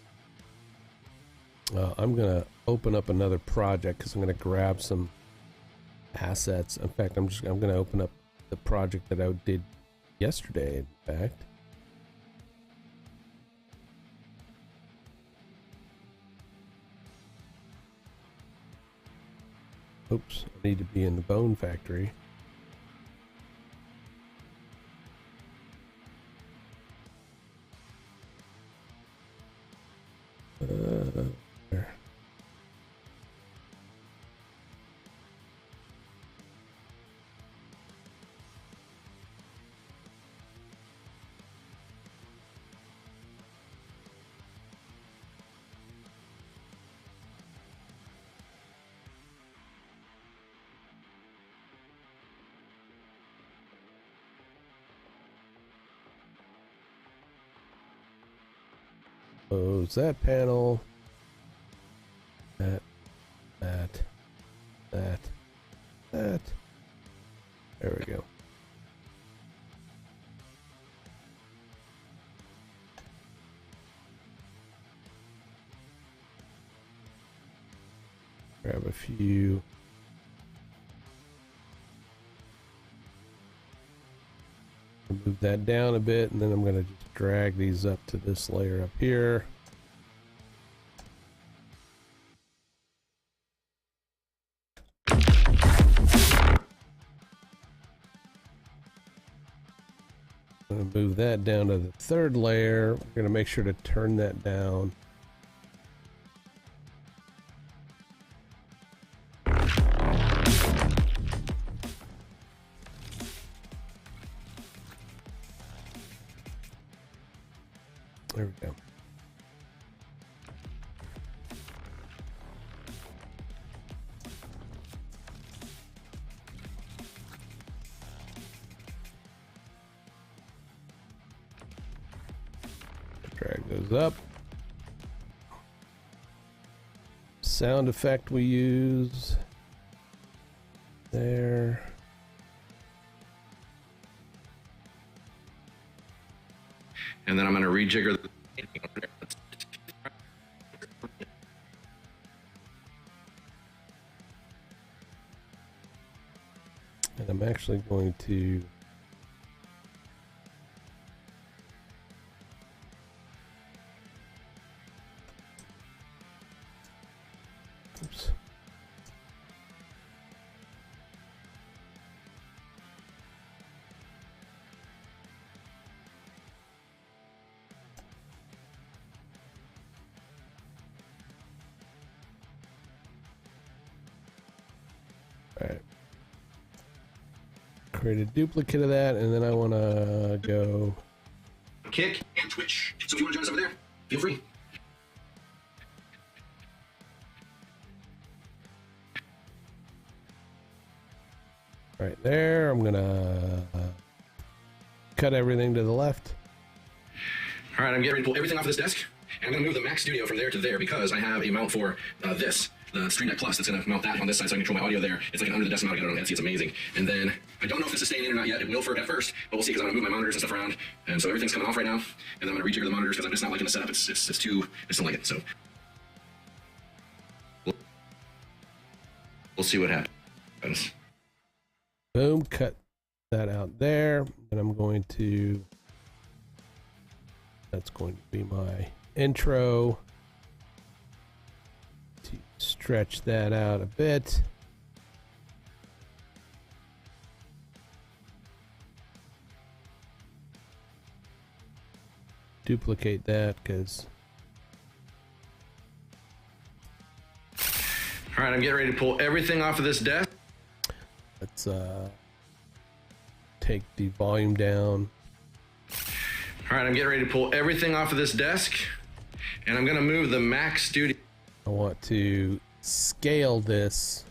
I'm going to open up another project because I'm going to grab some assets. In fact, I'm going to open up the project that I did yesterday, in fact. Oops, I need to be in the Bone Factory. There. Close that panel. That. There we go. Grab a few. Move that down a bit, and then I'm going to just drag these up to this layer up here. I'm going to move that down to the third layer. We're going to make sure to turn that down. There we go. Drag those up. Sound effect we use there. And then I'm going to rejigger the And I'm actually going to oops. All right. Create a duplicate of that, and then I want to go Kick and Twitch. So if you want to join us over there, feel free. right there. I'm gonna cut everything to the left. All right, I'm getting ready to pull everything off of this desk, and I'm going to move the Mac Studio from there to there because I have a mount for the Stream Deck Plus that's going to mount that on this side so I can control my audio there. It's like an under the desk mount. I got it on Etsy. It's amazing. And then I don't know if this is staying in or not yet. It will for at first, but we'll see because I'm going to move my monitors and stuff around. And so everything's coming off right now. And then I'm going to rejigger the monitors because I'm just not liking the setup. It's too, I just don't like it. So we'll see what happens. Boom, cut that out there. And I'm going to, that's going to be my intro. To stretch that out a bit. Duplicate that because all right, I'm getting ready to pull everything off of this desk. let's take the volume down. All right, I'm getting ready to pull everything off of this desk, and I'm going to move the Mac Studio. I want to scale this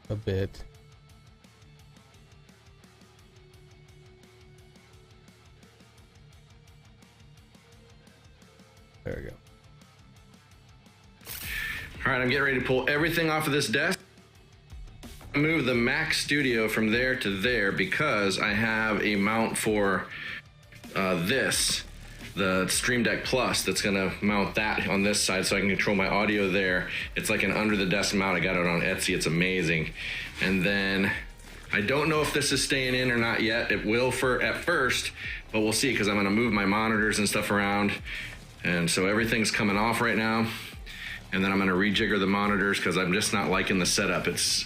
a bit. There we go. All right, I'm getting ready to pull everything off of this desk. Move the Mac Studio from there to there because I have a mount for the Stream Deck Plus that's gonna mount that on this side so I can control my audio there. It's like an under the desk mount. I got it on Etsy. It's amazing. And then I don't know if this is staying in or not yet. It will for at first, but we'll see because I'm gonna move my monitors and stuff around. And so everything's coming off right now. And then I'm gonna rejigger the monitors because I'm just not liking the setup. It's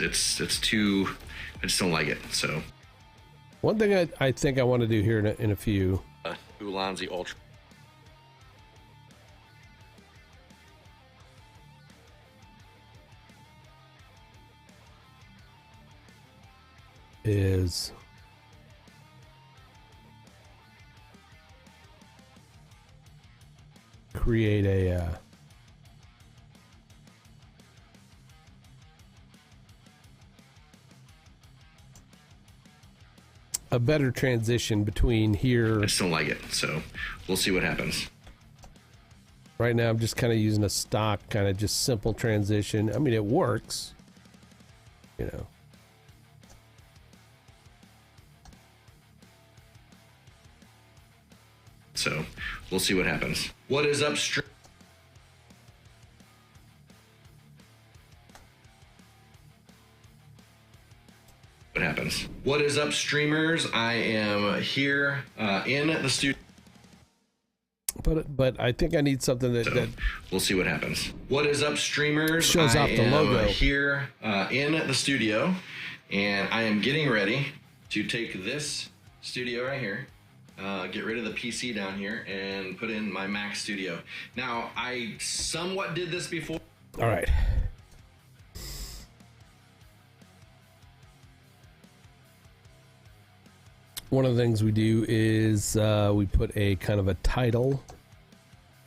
too, I just don't like it. So One thing I think I want to do here in a few. Ulanzi Ultra. Is create a better transition between here. I just don't like it, so we'll see what happens. Right now I'm just kind of using a stock kind of just simple transition. I mean, it works, you know. So we'll see what happens. What is up, what happens? What is up, streamers? I am here in the studio. But I think I need something that, So that we'll see what happens. What is up, streamers? Shows off the logo. Here in the studio, and I am getting ready to take this studio right here, get rid of the PC down here, and put in my Mac Studio. Now, I somewhat did this before. all right. One of the things we do is we put a kind of a title.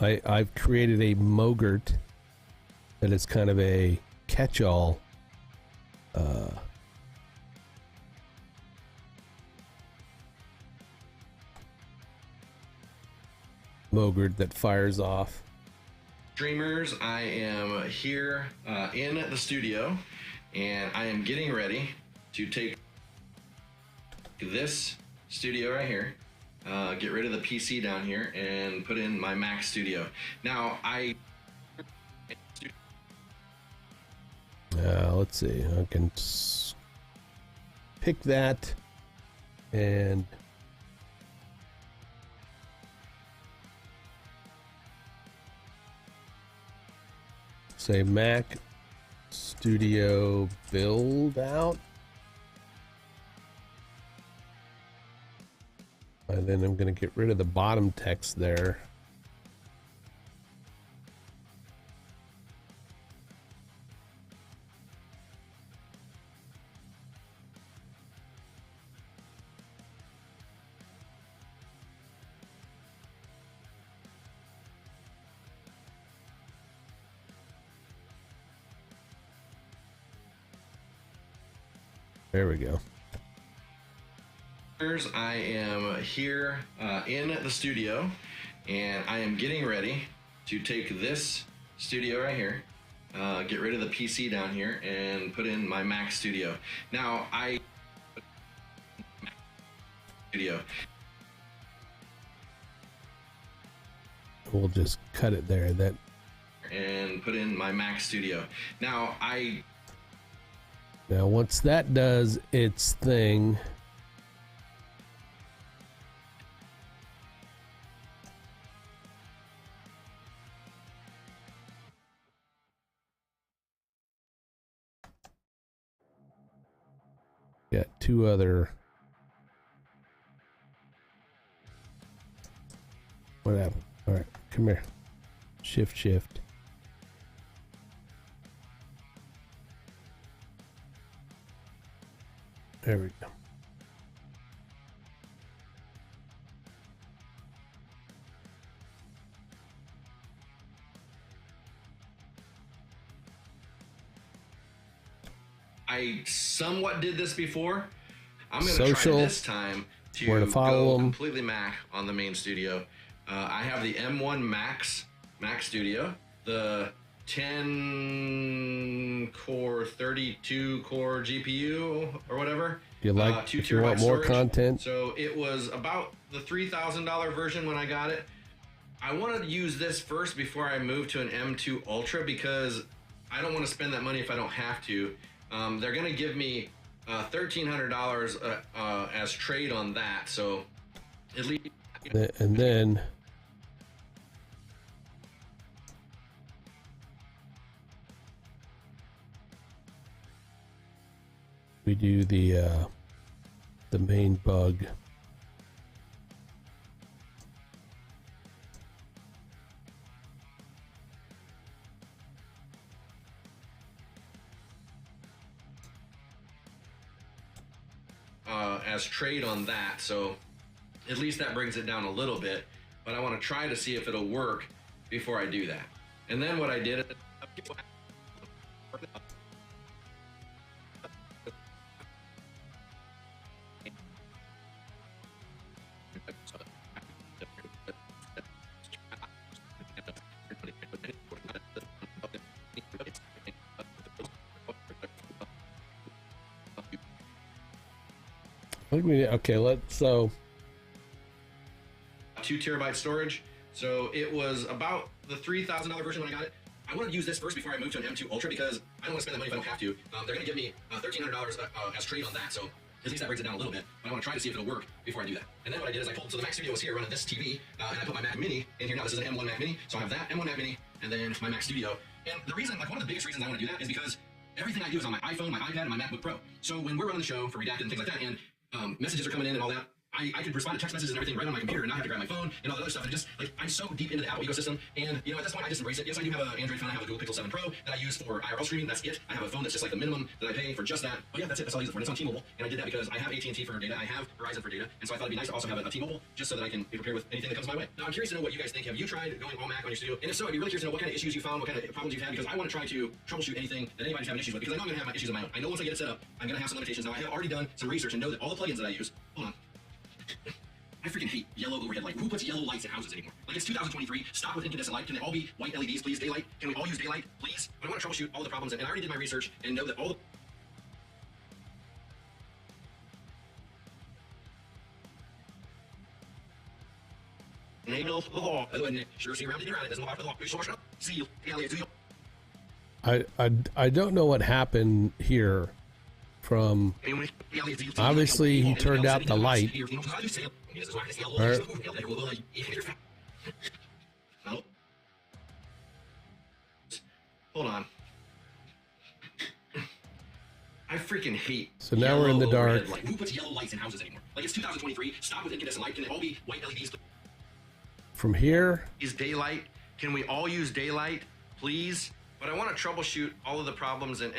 I've created a Mogurt that is kind of a catch-all Mogurt that fires off. Streamers, I am here in the studio, and I am getting ready to take this studio right here, get rid of the PC down here, and put in my Mac Studio. Now, Let's see. I can pick that and say Mac Studio build out. And then I'm going to get rid of the bottom text there. There we go. I am here in the studio, and I am getting ready to take this studio right here, get rid of the PC down here, and put in my Mac Studio. Now, We'll just cut it there. That and put in my Mac Studio. Now, now once that does its thing, got two other. What happened? All right, come here. Shift. There we go. I somewhat did this before. I'm going to try Social, this time where to follow go 'em. completely Mac on the main studio. I have the M1 Max Mac Studio, the 10 core, 32 core GPU or whatever. You like, 2 if you want terabyte more storage. content, So it was about the $3,000 version when I got it. I wanted to use this first before I move to an M2 Ultra because I don't want to spend that money if I don't have to. They're going to give me $1,300 as trade on that. So at least. and then we do the main bug. As trade on that, so at least that brings it down a little bit, but I want to try to see if it'll work before I do that. And then what I did I think we okay. So 2 terabyte storage. So it was about the $3,000 version when I got it. I wanted to use this first before I move to an M2 Ultra because I don't want to spend that money if I don't have to. They're going to give me $1,300 as trade on that, so at least that brings it down a little bit. But I want to try to see if it'll work before I do that. And then what I did is I pulled, so the Mac Studio was here running this TV, and I put my Mac Mini in here. Now this is an M1 Mac Mini, so I have that M1 Mac Mini, and then my Mac Studio. And the reason, like one of the biggest reasons I want to do that is because everything I do is on my iPhone, my iPad, and my MacBook Pro. So when we're running the show for Redacted and things like that, and messages are coming in and all that, I could respond to text messages and everything right on my computer and not have to grab my phone and all that other stuff. And just like I'm so deep into the Apple ecosystem, and you know at this point I just embrace it. Yes, I do have an Android phone. I have a Google Pixel 7 Pro that I use for IRL streaming. That's it. I have a phone that's just like the minimum that I pay for just that. But yeah, that's it. That's all I use it for. And it's on T-Mobile, and I did that because I have AT&T for data. I have Verizon for data, and so I thought it'd be nice to also have a T-Mobile just so that I can be prepared with anything that comes my way. Now I'm curious to know what you guys think. Have you tried going all Mac on your studio? And if so, I'd be really curious to know what kind of issues you found, what kind of problems you've had, because I want to try to troubleshoot anything that anybody's having issues with. Because I know I'm going to have my issues of my own. I know once I get it set up, I'm going to have some limitations. Now I have already done some research and know that all the plugins that I use. Hold on. I freaking hate yellow overhead light. Who puts yellow lights in houses anymore? Like it's 2023. Stop with incandescent light. Can they all be white LEDs, please? Daylight. Can we all use daylight, please? But I want to troubleshoot all the problems, and I already did my research and know that all the enable the law. Sure, see around it. There's no the law. See I don't know what happened here from obviously he turned out the light. Hold on. I freaking hate. So now we're in the dark. Like, who puts yellow lights in houses anymore? Like it's 2023. Stop with incandescent light. Can they all be white LEDs? From here, Is daylight? Can we all use daylight, please? But I want to troubleshoot all of the problems and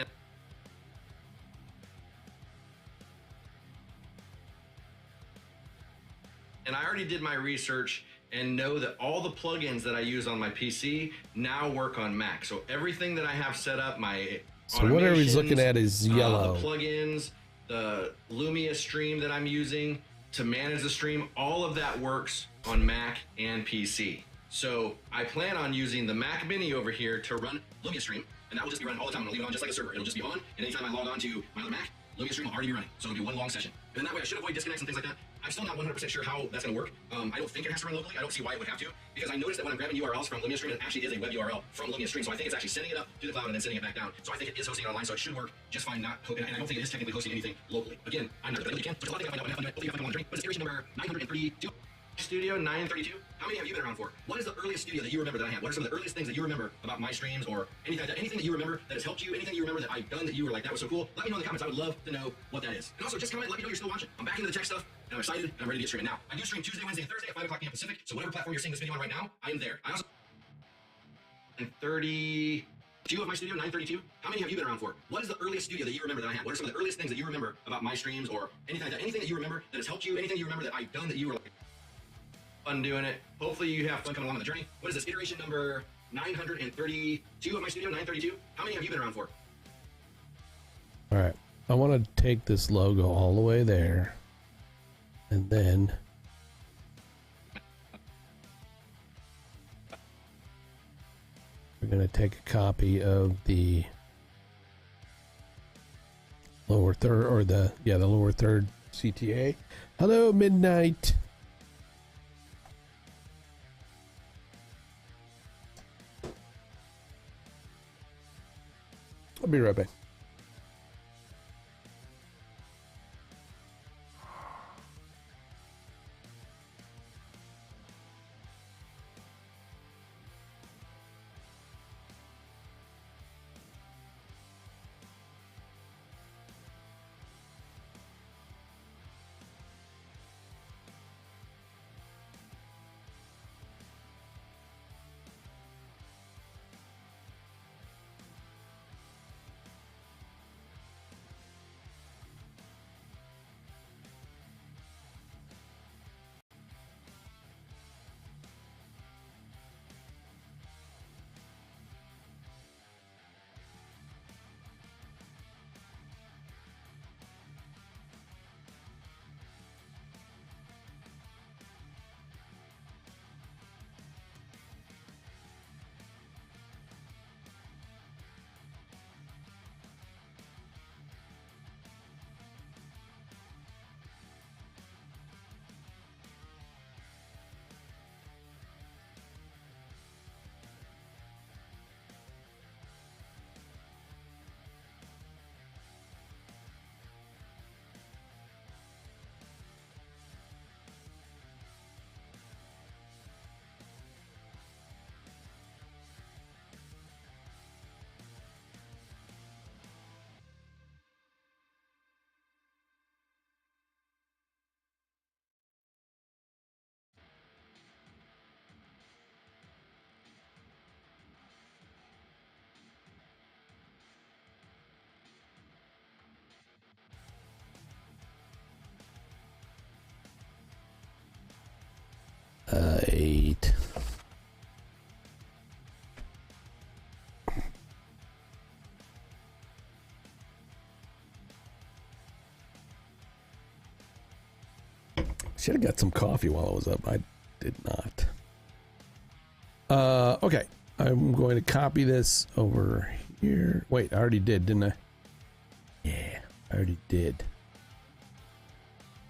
I already did my research and know that all the plugins that I use on my PC now work on Mac. So everything that I have set up, my so whatever he's looking automations, at is yellow. the plugins, the Lumia stream that I'm using to manage the stream, all of that works on Mac and PC. So I plan on using the Mac Mini over here to run Lumia stream, and that will just be running all the time. I'll leave it on just like a server. It'll just be on, and anytime I log on to my other Mac, Lumia stream will already be running. So it'll be one long session. And that way I should avoid disconnects and things like that. I'm still not 100% sure how that's going to work. I don't think it has to run locally. I don't see why it would have to, because I noticed that when I'm grabbing URLs from Lumia stream, it actually is a web URL from Lumia stream. So I think it's actually sending it up to the cloud and then sending it back down. So I think it is hosting it online, so it should work just fine. And I don't think it is technically hosting anything locally. Again, I'm not sure that you can. There's a lot of things I find out. I want to drink. But it's iteration number 932. Studio 932. How many have you been around for? What is the earliest studio that you remember that I had? What are some of the earliest things that you remember about my streams or anything that you remember that has helped you? Anything you remember that I've done that you were like, that was so cool? Let me know in the comments. I would love to know what that is. And also, just comment, let me know you're still watching. I'm back into the tech stuff, and I'm excited, and I'm ready to get streaming. Now, I do stream Tuesday, Wednesday, and Thursday at 5 o'clock p.m. Pacific, so whatever platform you're seeing this video on right now, I am there. I also... And 32 of my studio, 932. How many have you been around for? What is the earliest studio that you remember that I had? What are some of the earliest things that you remember about my streams or anything like that? Anything that you remember that has helped you? Anything you remember that I've done that you were like... fun doing it. Hopefully you have fun coming along the journey. What is this? Iteration number 932 of my studio, 932. How many have you been around for? All right. I want to take this logo all the way there. And then we're going to take a copy of the lower third or the lower third CTA. Hello, Midnight. I'll be right back. Should have got some coffee while I was up. I did not. Okay. I'm going to copy this over here. Wait, I already did, didn't I? Yeah, I already did.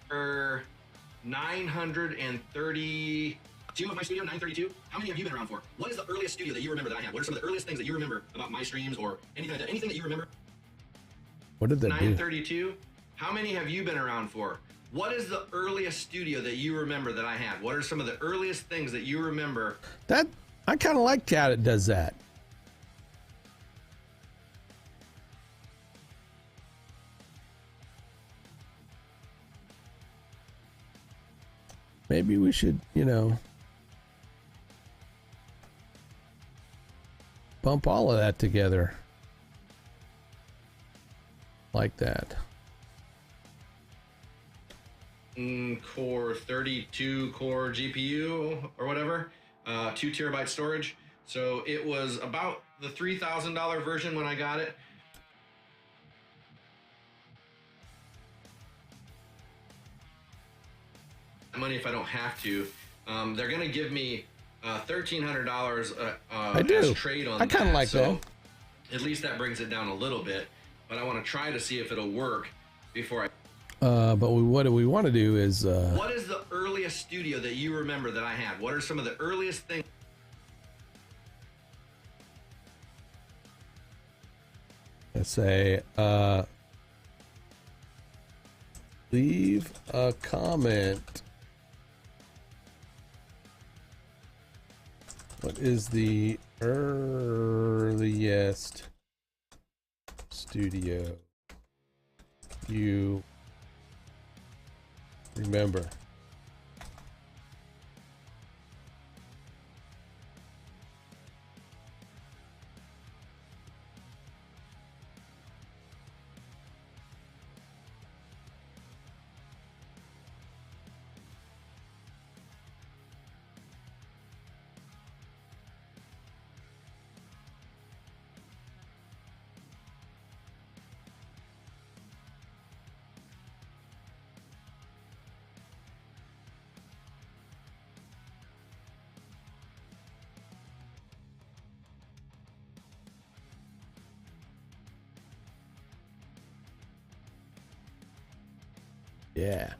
932 of my studio, 932. How many have you been around for? What is the earliest studio that you remember that I had? What are some of the earliest things that you remember about my streams or anything like that? Anything that you remember? What did that do? 932. How many have you been around for? What is the earliest studio that you remember that I had? What are some of the earliest things that you remember? That I kind of like how it does that. Maybe we should, you know, bump all of that together like that. Core 32 core GPU or whatever, 2 terabyte storage. So it was about the $3,000 version when I got it. Money if I don't have to. They're gonna give me $1,300 as trade on that. I kind of like that. At least that brings it down a little bit. But I want to try to see if it'll work before I. But what we want to do is. What is the earliest studio that you remember that I had? What are some of the earliest things? Let's say, leave a comment. What is the earliest studio you remember? Yeah.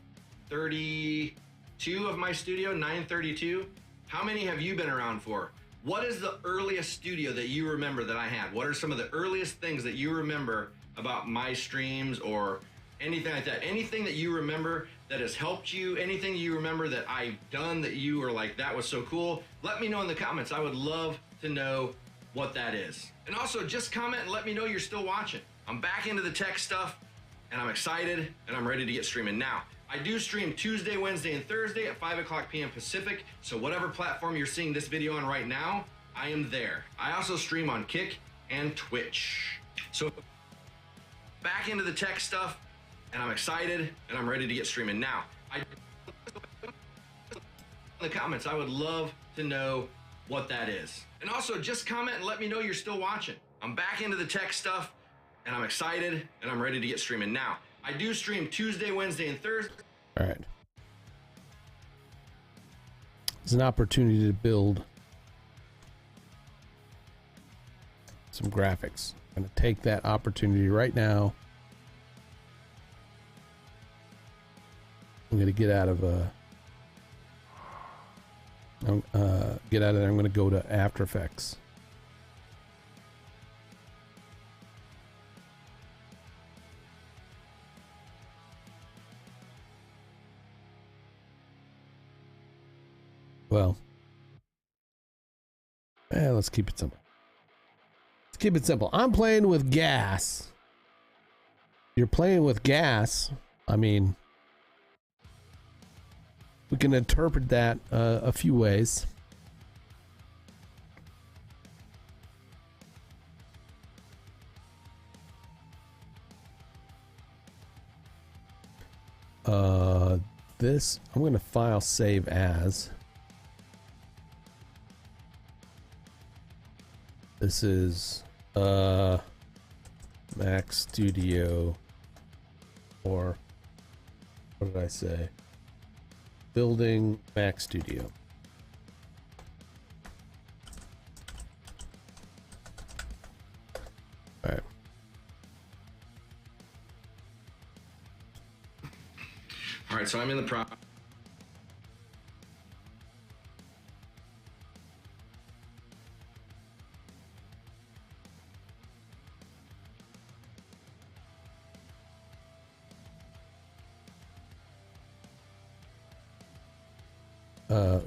32 of my studio, 932. How many have you been around for? What is the earliest studio that you remember that I had? What are some of the earliest things that you remember about my streams or anything like that? Anything that you remember that has helped you? Anything you remember that I've done that you were like, that was so cool? Let me know in the comments. I would love to know what that is. And also just comment and let me know you're still watching. I'm back into the tech stuff. And I'm excited and I'm ready to get streaming. Now, I do stream Tuesday, Wednesday, and Thursday at 5 o'clock p.m. Pacific. So whatever platform you're seeing this video on right now, I am there. I also stream on Kick and Twitch. So back into the tech stuff and I'm excited and I'm ready to get streaming. Now, in the comments, I would love to know what that is. And also just comment and let me know you're still watching. I'm back into the tech stuff. And I'm excited and I'm ready to get streaming. Now, I do stream Tuesday, Wednesday, and Thursday. All right. It's an opportunity to build some graphics. I'm going to take that opportunity right now. I'm going to get out of get out of there. I'm going to go to After Effects. Well, let's keep it simple. Let's keep it simple. I'm playing with gas. You're playing with gas. I mean, we can interpret that a few ways. This, I'm going to file save as. This is Mac Studio, or what did I say? building Mac Studio. All right. All right, so I'm in the pro.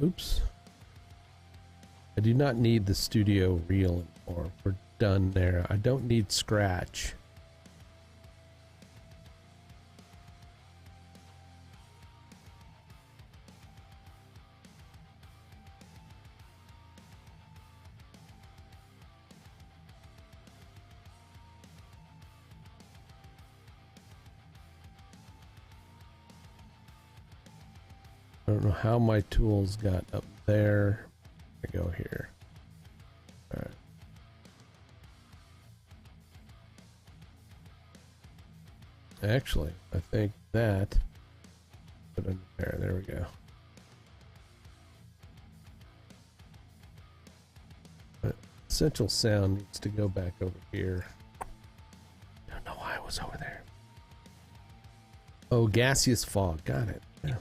Oops. I do not need the studio reel anymore. We're done there. I don't need Scratch. I don't know how my tools got up there. I go here. All right. Actually, I think that put in there. There we go. But Essential Sound needs to go back over here. Don't know why I was over there. Oh, Gaseous Fog. Got it. Yeah.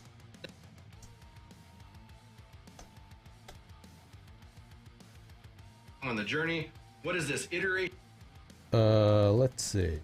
On the journey. What is this? Iterate. Let's see.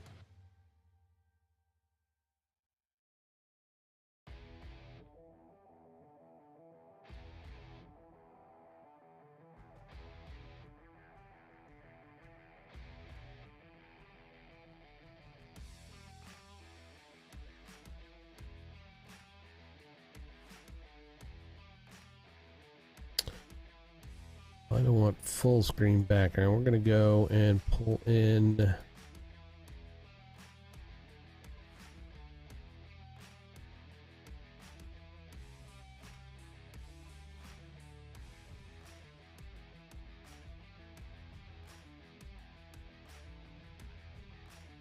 I don't want full screen background. We're going to go and pull in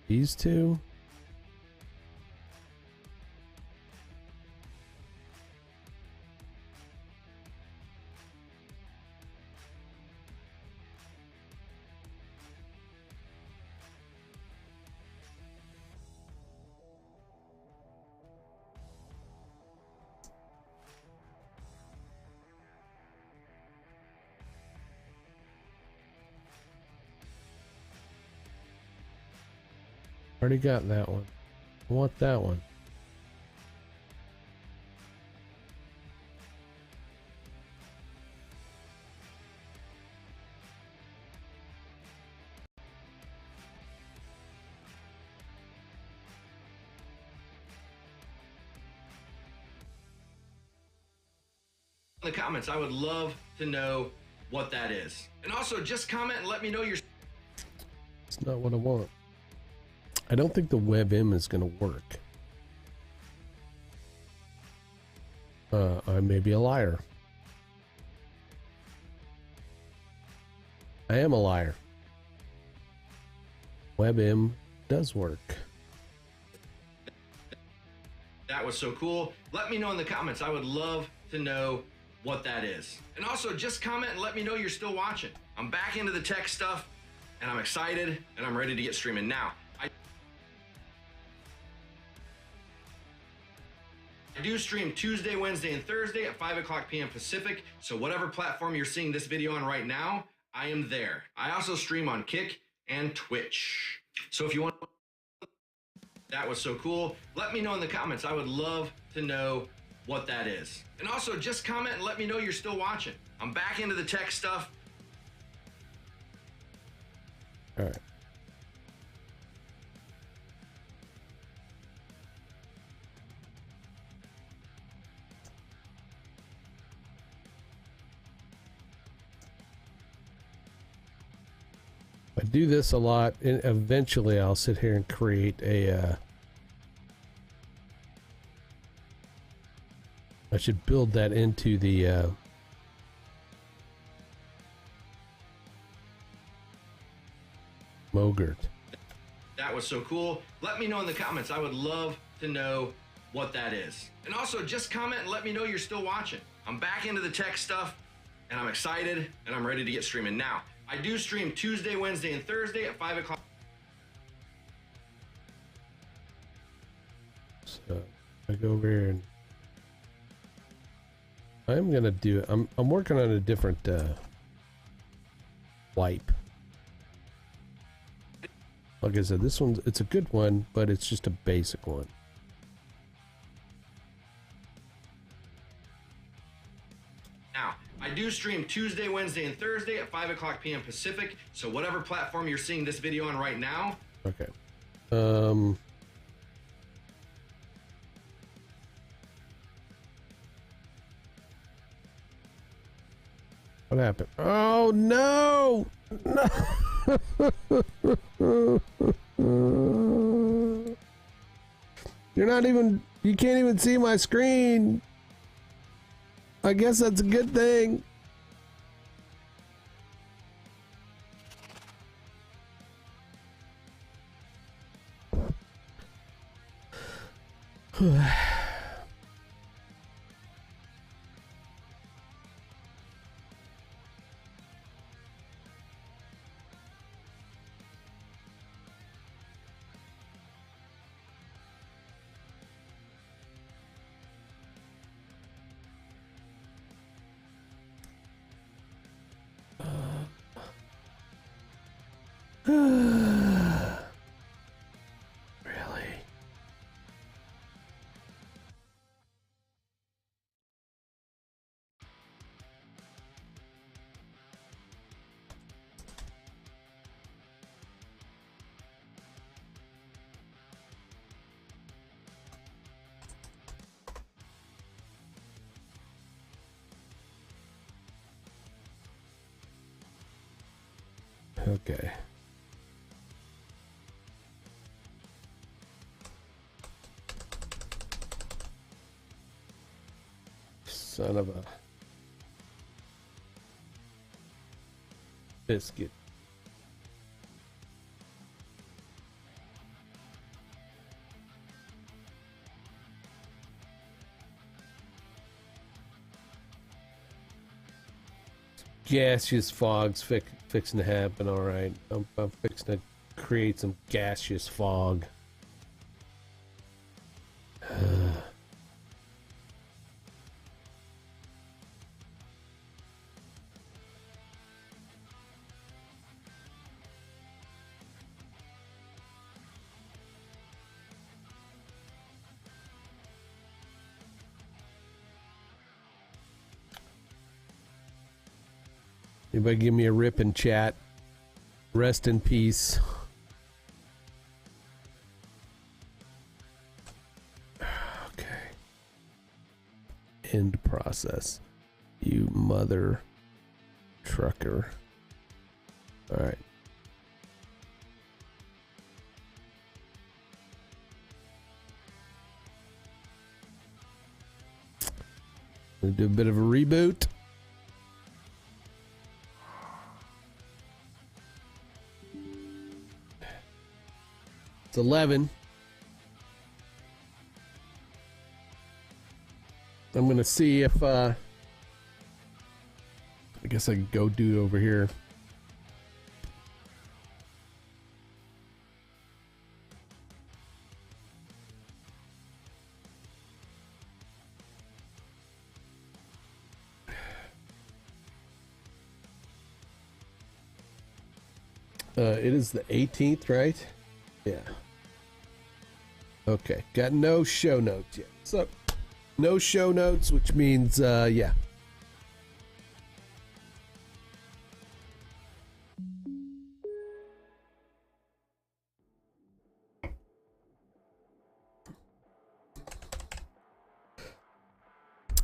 these two. Already got that one. I want that one. In the comments, I would love to know what that is. And also just comment and let me know your. It's not what I want. I don't think the WebM is going to work. I may be a liar. I am a liar. WebM does work. That was so cool. Let me know in the comments. I would love to know what that is. And also just comment and let me know you're still watching. I'm back into the tech stuff and I'm excited and I'm ready to get streaming now. I do stream Tuesday, Wednesday, and Thursday at 5 o'clock p.m. Pacific. So whatever platform you're seeing this video on right now, I am there. I also stream on Kick and Twitch. So if you want, that was so cool. Let me know in the comments. I would love to know what that is. And also just comment and let me know you're still watching. I'm back into the tech stuff. All right. I do this a lot, and eventually I'll sit here and create a I should build that into the Mogurt. That was so cool. Let me know in the comments. I would love to know what that is. And also just comment and let me know you're still watching. I'm back into the tech stuff and I'm excited and I'm ready to get streaming. Now, I do stream Tuesday, Wednesday, and Thursday at 5 o'clock. So I go over here and I'm gonna do. I'm working on a different wipe. Like I said, this one's it's a good one, but it's just a basic one. Now, I do stream Tuesday, Wednesday, and Thursday at 5 o'clock p.m. Pacific. So whatever platform you're seeing this video on right now. Okay. What happened? Oh no! No! You're not even. You can't even see my screen. I guess that's a good thing. Really? Okay. Son of a biscuit. Gaseous fog's fixing to happen, all right. I'm fixing to create some gaseous fog. Anybody give me a rip in chat? Rest in peace. Okay. End process. You mother trucker. All right. Gonna do a bit of a reboot. It's 11. I'm gonna see if I guess I could go do it over here. It is the 18th, right? Yeah. Okay. Got no show notes yet. So, no show notes, which means, yeah.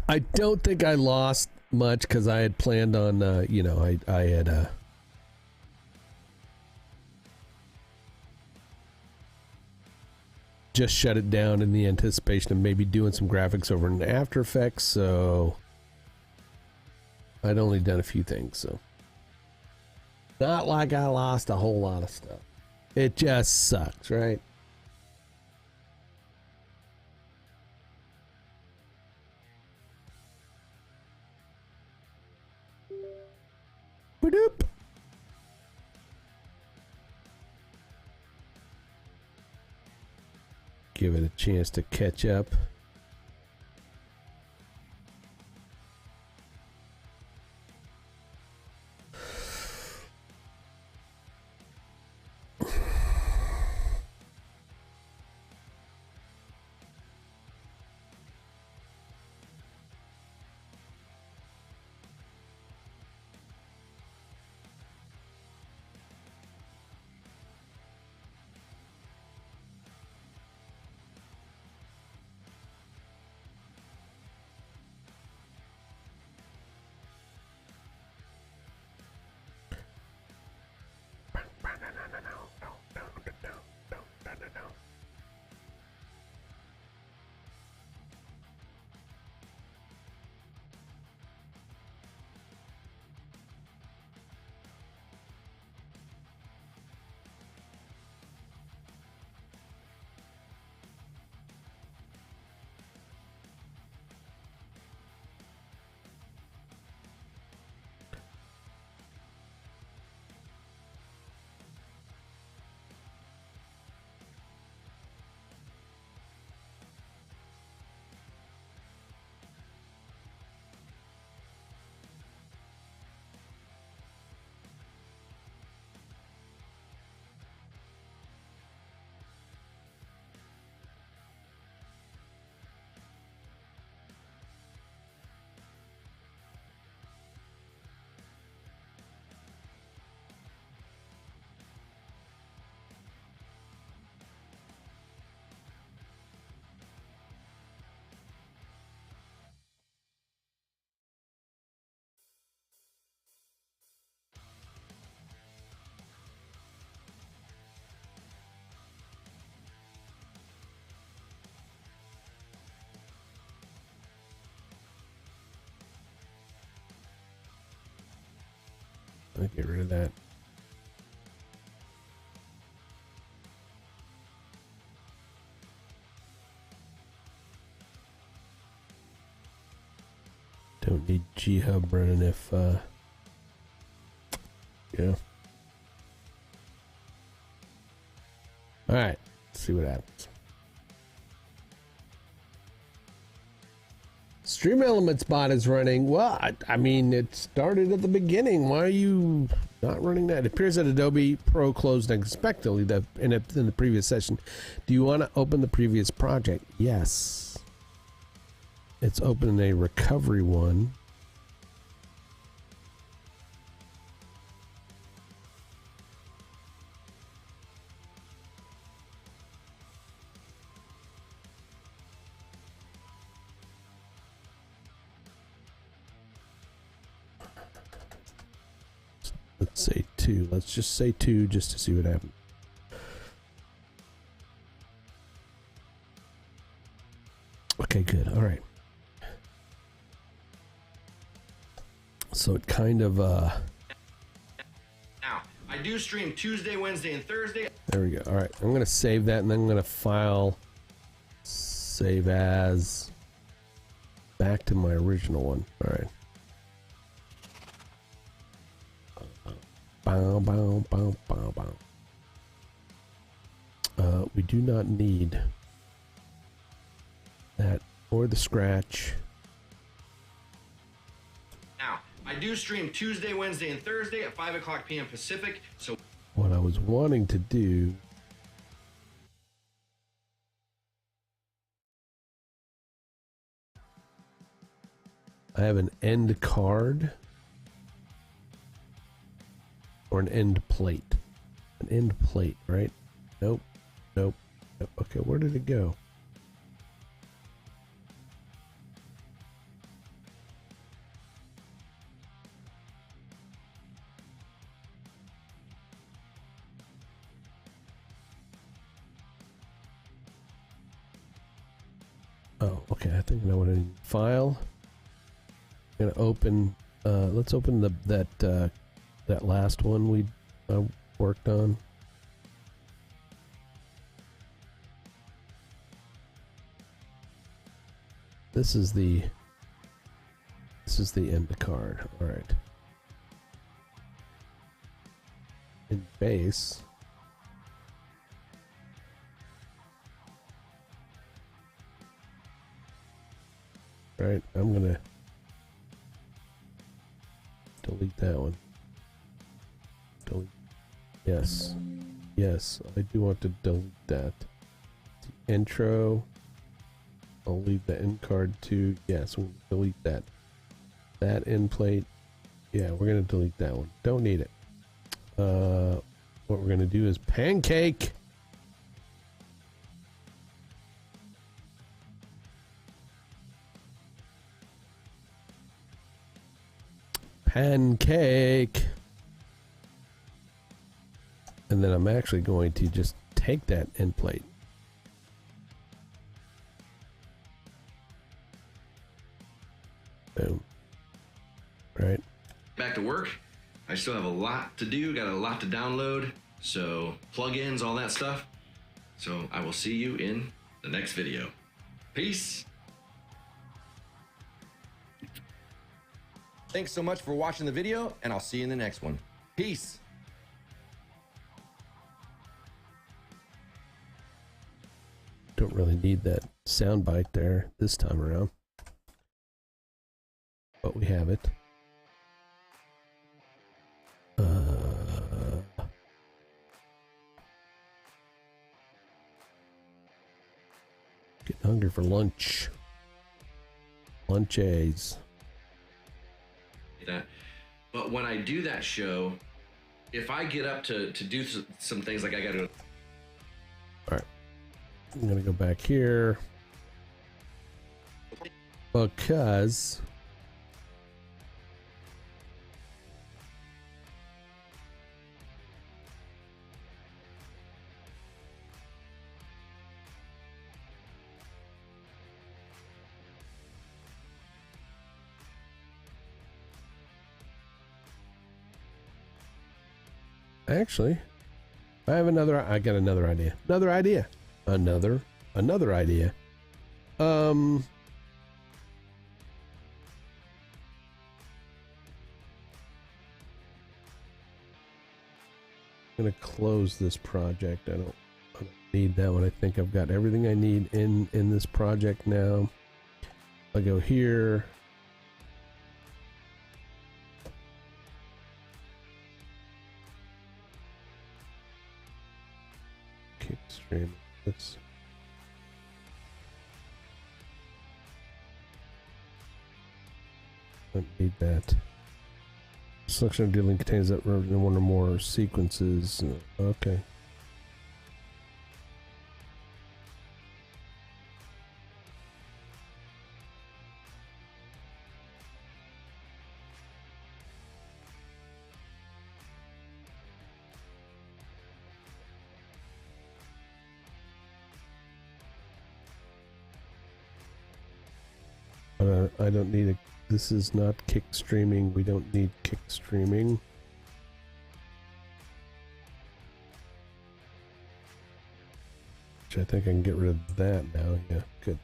I don't think I lost much because I had planned on, you know, I had, just shut it down in the anticipation of maybe doing some graphics over in After Effects, so I'd only done a few things, so not like I lost a whole lot of stuff. It just sucks, right? give it a chance to catch up. I'll get rid of that. Don't need G-Hub running if, yeah. Alright, let's see what happens. Stream Elements bot is running. Well, I mean, it started at the beginning. Why are you not running that? It appears that Adobe Pro closed unexpectedly in the previous session. Do you want to open the previous project? Yes. It's open a recovery one. Let's say 2. Let's just say 2 just to see what happens. Okay, good. All right. So it kind of Now, I do stream Tuesday, Wednesday, and Thursday. there we go. All right. I'm going to save that and then I'm going to file save as back to my original one. All right. Bow, bow, bow, bow, bow. We do not need that or the scratch. Now, I do stream Tuesday, Wednesday, and Thursday at 5 o'clock p.m. Pacific. So What I was wanting to do I have an end card or an end plate. An end plate, right? Nope. Nope. Nope. Okay, where did it go? Oh, okay. I think I know what I need. File. I'm gonna open. Let's open that last one we worked on. This is the end card. All right. In base. right? I'm gonna delete that one. Delete. Yes. Yes, I do want to delete that. The intro. I'll leave the end card too. Yes, we'll delete that. That end plate. Yeah, we're gonna delete that one. Don't need it. What we're gonna do is pancake. Pancake. And then I'm actually going to just take that end plate. Boom. Right. Back to work. I still have a lot to do, got a lot to download, so plugins, all that stuff. So I will see you in the next video. Peace. Thanks so much for watching the video, and I'll see you in the next one. Peace. Don't really need that sound bite there this time around. But we have it. Getting hungry for lunch. Lunches. That, but when I do that show, if I get up to do some things like I gotta. All right. I'm gonna go back here because actually I got another idea. Another idea. I'm gonna close this project. I don't need that one. I think I've got everything I need in this project now. I'll go here. Kickstream this. Don't need that. Selection of dealing contains that in one or more sequences. Okay. I don't need a. This is not kick streaming. We don't need kick streaming. Which I think I can get rid of that now. Yeah, good.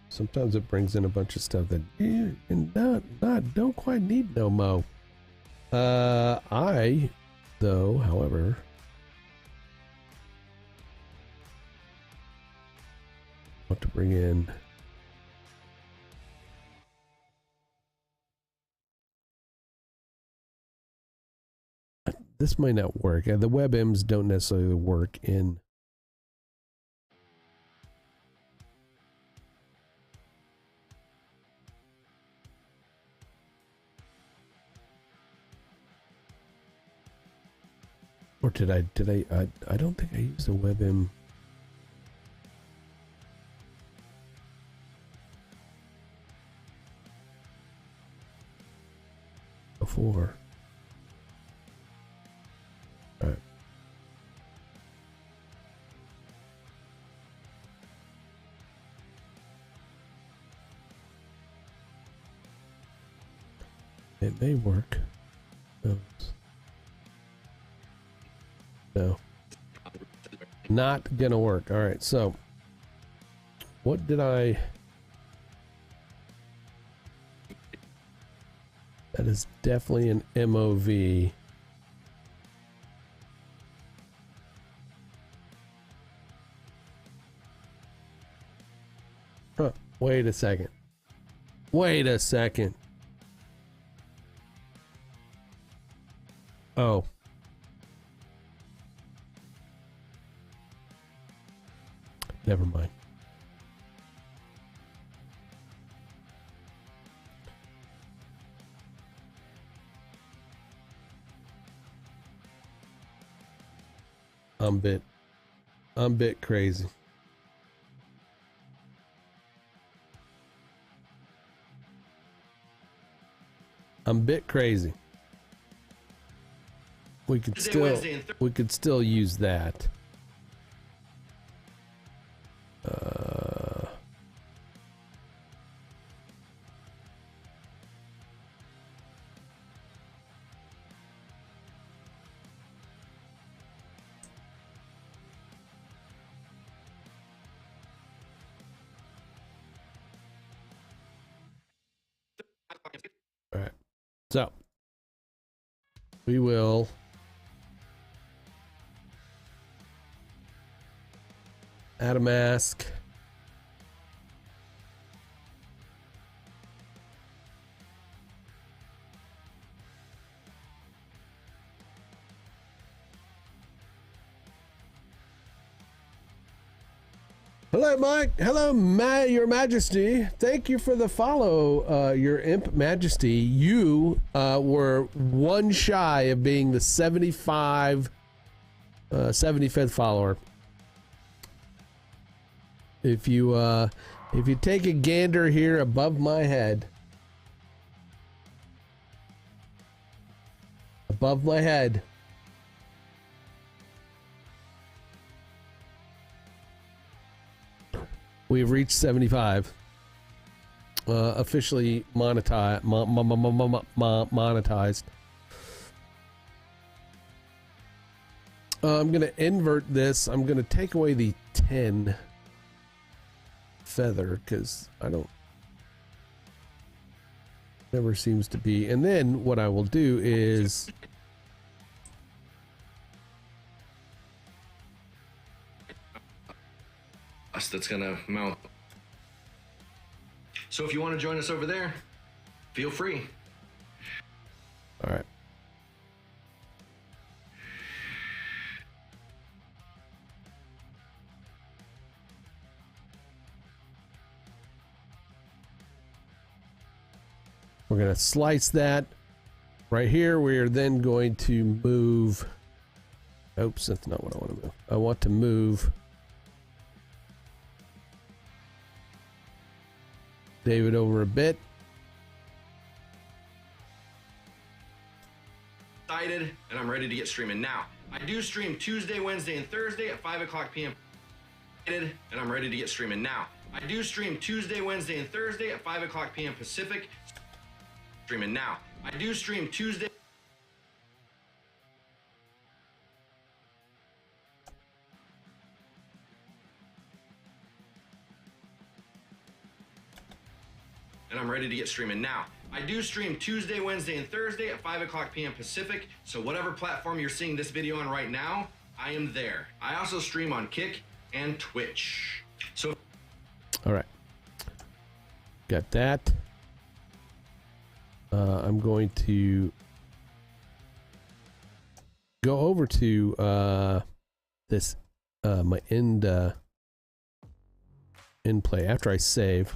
Sometimes it brings in a bunch of stuff that you don't quite need no mo. However, want to bring in. This might not work. The WebMs don't necessarily work in or did I don't think I used a WebM before. Alright. It may work. No. Not gonna work. Alright, so what did I... That is definitely an MOV. Huh. Wait a second. Wait a second. Oh. Never mind. I'm bit crazy. I'm bit crazy. We could still use that. All right. So we will add a mask. Hello, Mike. Hello, Your Majesty. Thank you for the follow, Your Imp Majesty. You were one shy of being the 75th follower. If you take a gander here above my head, we've reached 75. Officially monetized. I'm gonna invert this. I'm gonna take away the 10 feather because I don't. Never seems to be. And then what I will do is. That's gonna mount. So if you want to join us over there, feel free. All right. We're gonna slice that right here. We are then going to move. Oops, that's not what I want to move. I want to move David over a bit. Excited, and I'm ready to get streaming now. I do stream Tuesday, Wednesday, and Thursday at 5 o'clock p.m. And I'm ready to get streaming now. I do stream Tuesday, Wednesday, and Thursday at 5 o'clock p.m. Pacific. Streaming now. I do stream Tuesday. And I'm ready to get streaming now. I do stream Tuesday, Wednesday, and Thursday at 5 o'clock p.m. Pacific. So whatever platform you're seeing this video on right now, I am there. I also stream on Kick and Twitch. So. All right. Got that. I'm going to go over to this my end play after I save.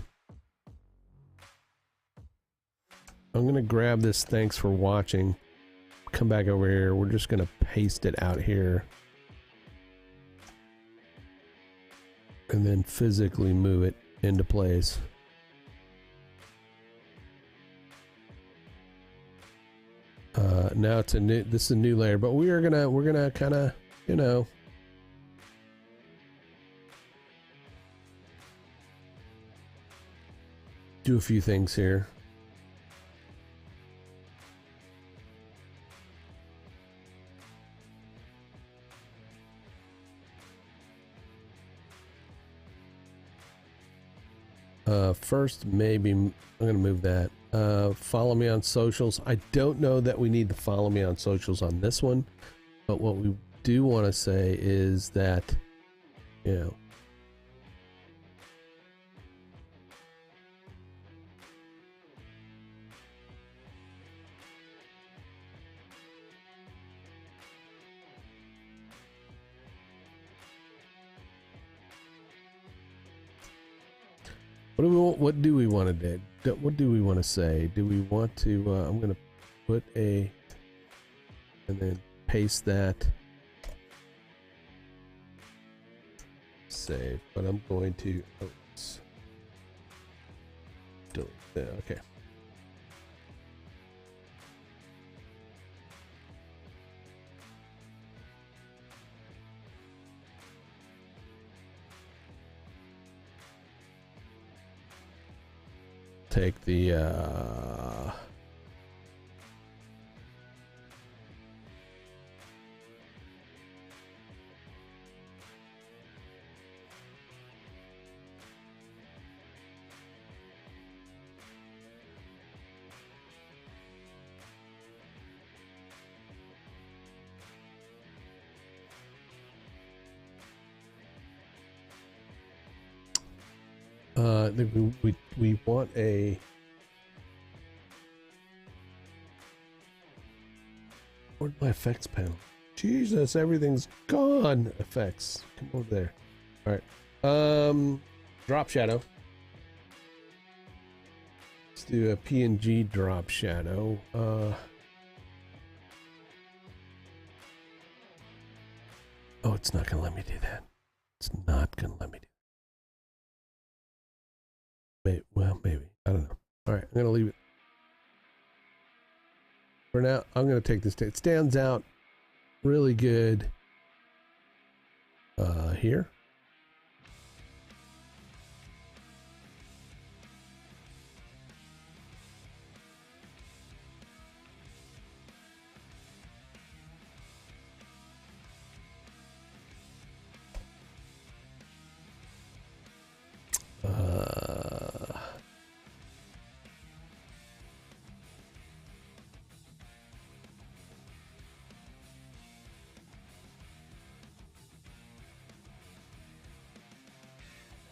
I'm going to grab this thanks for watching. Come back over here. We're just going to paste it out here. And then physically move it into place. Now it's this is a new layer, but we're gonna kind of, you know, do a few things here. First, maybe I'm gonna move that. Follow me on socials. I don't know that we need to follow me on socials on this one, but what we do want to say is that, you know, What do we want? What do we want to do? What do we want to say? Do we want to? I'm gonna put a and then paste that. Save, but I'm going to. Oops. Delete that. Okay. Take the I think we want a. Where's my effects panel? Jesus, everything's gone. Effects, come over there. All right. Drop shadow. Let's do a PNG drop shadow. Oh, it's not gonna let me do that. It's not gonna let me do. Well, maybe. I don't know. All right, I'm gonna leave it. For now, I'm gonna take this. It stands out really good here.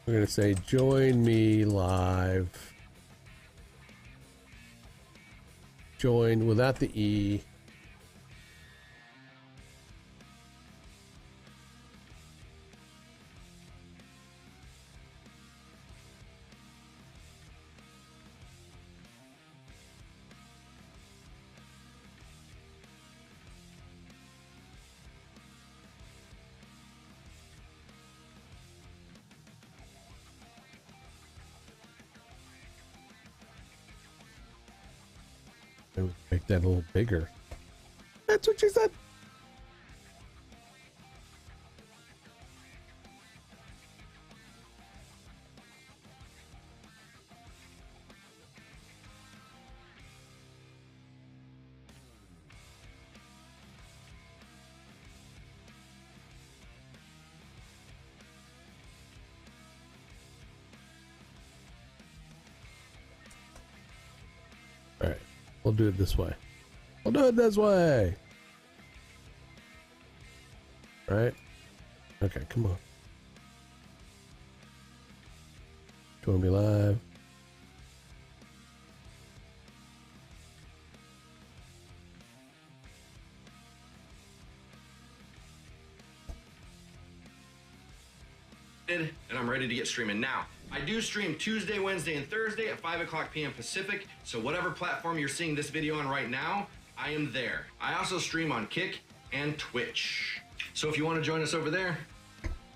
We're going to say, join me live. Join without the E. Make that a little bigger. That's what she said. All right. We'll do it this way. We'll do it this way. Right? Okay, come on. Join me live. And I'm ready to get streaming now. I do stream Tuesday, Wednesday, and Thursday at 5 o'clock p.m. Pacific, so whatever platform you're seeing this video on right now, I am there. I also stream on Kick and Twitch. So if you want to join us over there,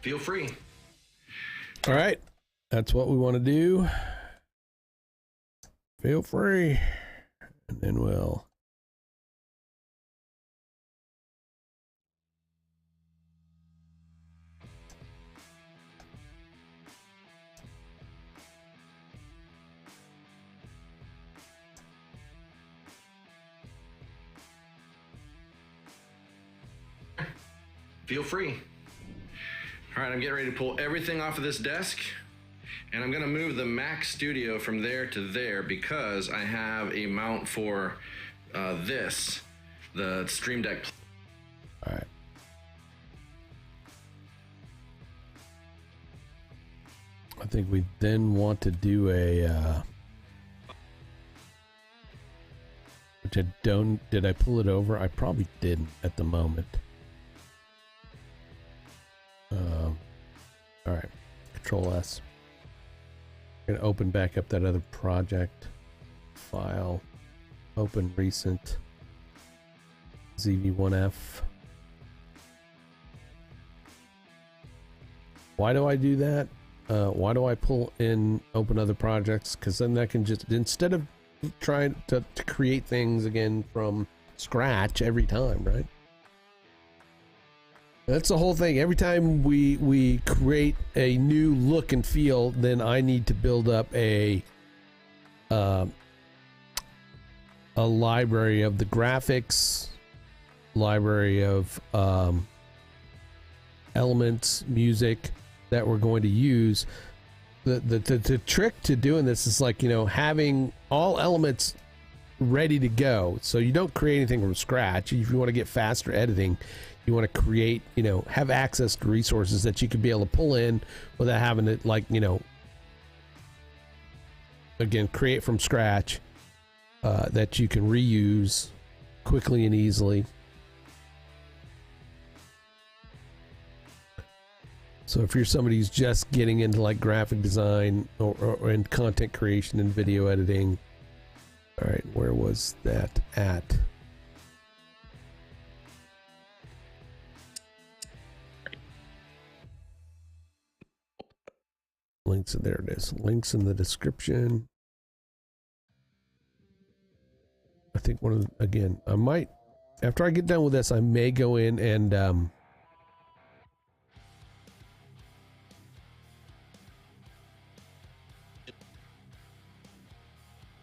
feel free. All right. That's what we want to do. Feel free. And then we'll... Feel free. All right, I'm getting ready to pull everything off of this desk, and I'm gonna move the Mac Studio from there to there because I have a mount for the Stream Deck. All right. I think we then want to do a... which I don't... Did I pull it over? I probably didn't at the moment. All right, Control S. gonna open back up that other project file. Open recent ZV1F. Why do I do that? Why do I pull in open other projects? Because then I can just, instead of trying to create things again from scratch every time, right? That's the whole thing. Every time we create a new look and feel, then I need to build up a library of the graphics, library of elements, music that we're going to use. The trick to doing this is, like, you know, having all elements ready to go, so you don't create anything from scratch. If you want to get faster editing, you want to create, you know, have access to resources that you can be able to pull in without having to, like, you know, again, create from scratch, that you can reuse quickly and easily. So if you're somebody who's just getting into, like, graphic design or in content creation and video editing, all right, where was that at? Links, there it is. Links in the description. I think one of the, again, I might, after I get done with this, I may go in and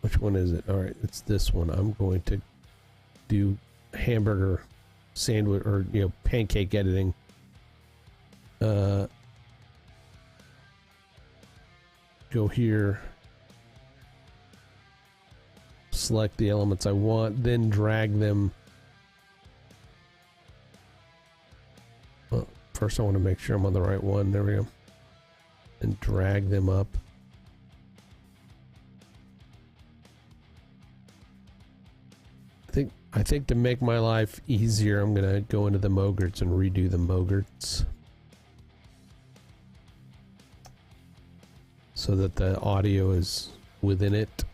which one is it? All right, it's this one. I'm going to do hamburger sandwich, or, you know, pancake editing. Go here, select the elements I want, then drag them. Well, first I want to make sure I'm on the right one. There we go. And drag them up. I think to make my life easier, I'm gonna go into the Mogerts and redo the Mogerts, so that the audio is within it.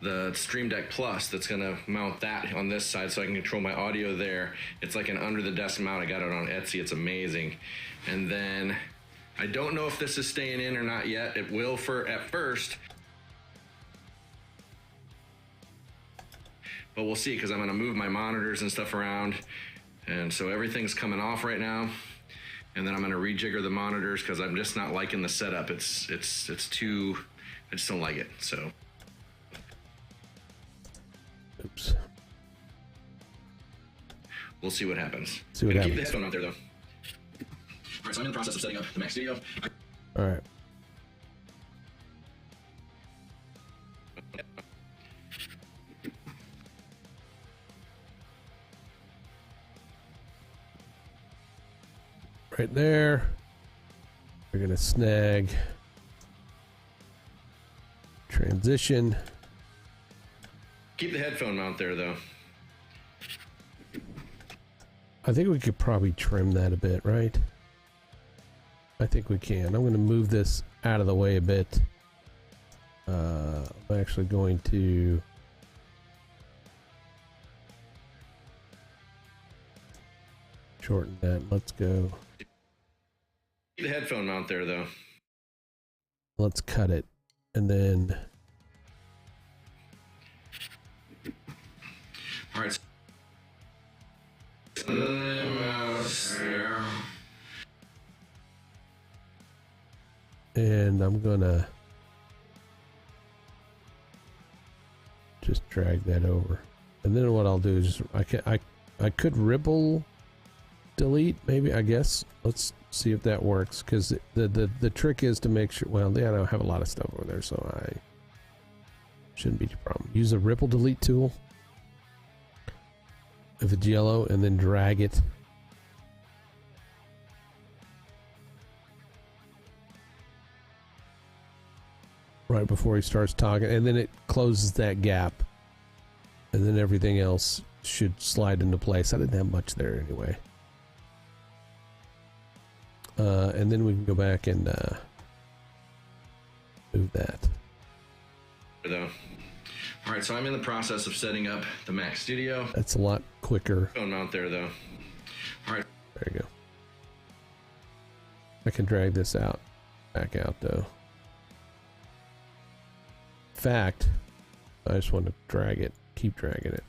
The Stream Deck Plus, that's gonna mount that on this side so I can control my audio there. It's like an under the desk mount. I got it on Etsy. It's amazing. And then I don't know if this is staying in or not yet. It will at first, but we'll see, because I'm gonna move my monitors and stuff around, and so everything's coming off right now. And then I'm gonna rejigger the monitors because I'm just not liking the setup. It's too, I just don't like it. So, oops. We'll see what happens. See what Keep happens. the headphone out there though. All right, so I'm in the process of setting up the Mac Studio. All right. Right there. We're gonna snag transition. Keep the headphone mount there though. I think we could probably trim that a bit, right? I think we can. I'm gonna move this out of the way a bit. I'm actually going to shorten that. Let's go. Keep the headphone mount there though. Let's cut it, and then All right. and I'm gonna just drag that over, and then what I'll do is I could ripple delete, maybe, I guess. Let's see if that works, because the trick is to make sure, well, yeah, I don't have a lot of stuff over there, so I shouldn't be a problem. Use the ripple delete tool if it's yellow, and then drag it. Right before he starts talking, and then it closes that gap, and then everything else should slide into place. I didn't have much there anyway. And then we can go back and Move that. Though. All right, so I'm in the process of setting up the Mac Studio. That's a lot quicker. Phone mount there, though. All right. There you go. I can drag this out, back out though. In fact, I just want to drag it, keep dragging it.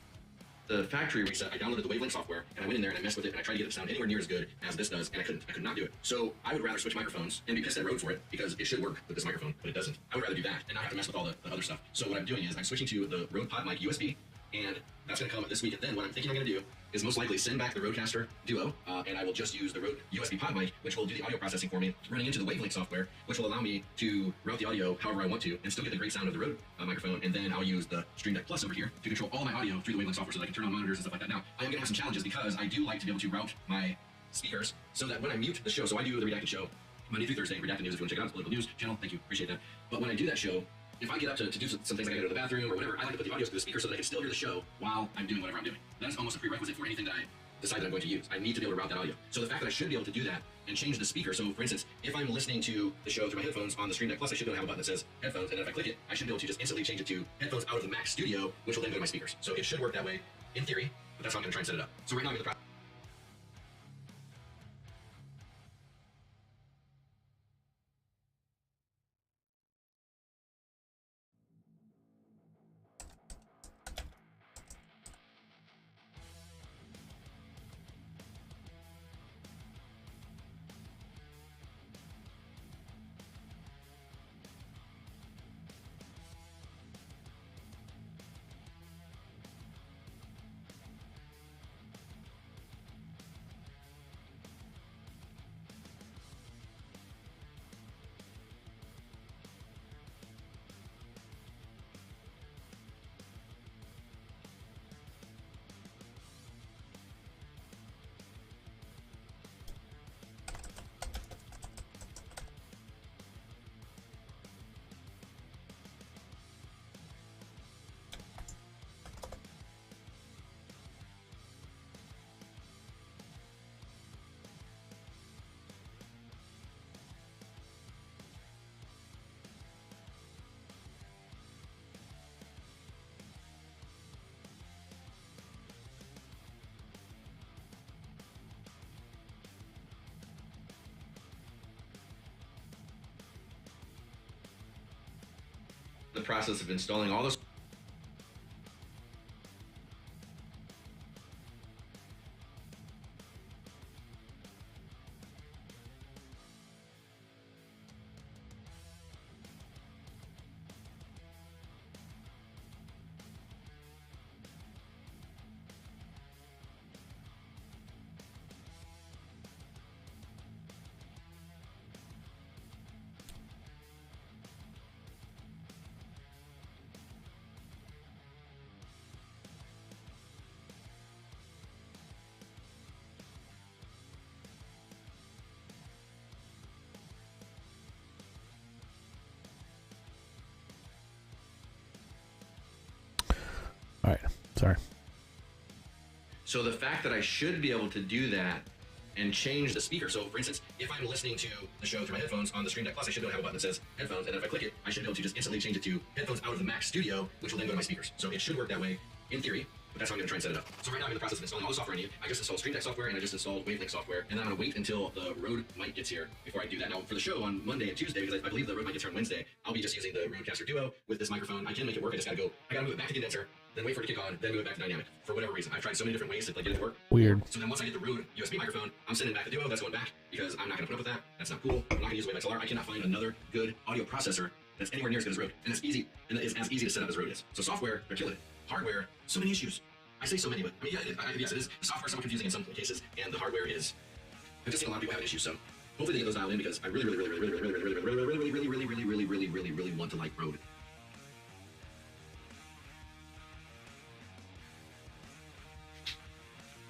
The factory reset, I downloaded the Wavelength software, and I went in there and I messed with it, and I tried to get it to sound anywhere near as good as this does, and I could not do it. So I would rather switch microphones and be pissed at Rode for it, because it should work with this microphone, but it doesn't. I would rather do that and not have to mess with all the other stuff. So what I'm doing is I'm switching to the Rode PodMic USB, and that's going to come this week. And then what I'm thinking I'm going to do is most likely send back the Rodecaster Duo, and I will just use the Rode USB PodMic, which will do the audio processing for me, running into the Wavelength software, which will allow me to route the audio however I want to, and still get the great sound of the Rode microphone. And then I'll use the Stream Deck Plus over here to control all my audio through the Wavelength software, so that I can turn on monitors and stuff like that. Now, I am going to have some challenges because I do like to be able to route my speakers so that when I mute the show, so I do the Redacted show Monday through Thursday, Redacted News, if you want to check it out, it's a political news channel, thank you, appreciate that. But when I do that show, if I get up to do some things, like I gotta go to the bathroom or whatever, I like to put the audio through the speaker so that I can still hear the show while I'm doing whatever I'm doing. That's almost a prerequisite for anything that I decide that I'm going to use. I need to be able to route that audio. So the fact that I should be able to do that and change the speaker, so for instance, if I'm listening to the show through my headphones on the Stream Deck Plus, I should be able to have a button that says headphones, and then if I click it, I should be able to just instantly change it to headphones out of the Mac Studio, which will then go to my speakers. So it should work that way in theory, but that's how I'm gonna try and set it up. So right now I'm in the process. The process of installing all those. All right, sorry. So the fact that I should be able to do that and change the speaker. So for instance, if I'm listening to the show through my headphones on the Stream Deck Plus, I should be able to have a button that says headphones, and then if I click it, I should be able to just instantly change it to headphones out of the Mac Studio, which will then go to my speakers. So it should work that way in theory, but that's how I'm gonna try and set it up. So right now I'm in the process of installing all the software I need. I just installed Stream Deck software and I just installed Wavelength software, and then I'm gonna wait until the Rode mic gets here before I do that. Now for the show on Monday and Tuesday, because I believe the Rode mic gets here on Wednesday, I'll be just using the Rodecaster Duo with this microphone. I can make it work, I gotta move it back to condenser, then wait for it to kick on, then move it back to dynamic. For whatever reason, I've tried so many different ways to get it to work. Weird. So then once I get the Rode USB microphone, I'm sending back the Duo, that's going back, because I'm not gonna put up with that. That's not cool. I'm not gonna use Wave XLR. I cannot find another good audio processor that's anywhere near as good as Rode. And it's easy, and it's as easy to set up as Rode is. So software, they're killing it. Hardware, so many issues. I say so many, but I mean, yes, it is. The software is somewhat confusing in some cases, and the hardware is. I've just seen a lot of people having issues, so hopefully they get those dialed in, because I really want to like Rode.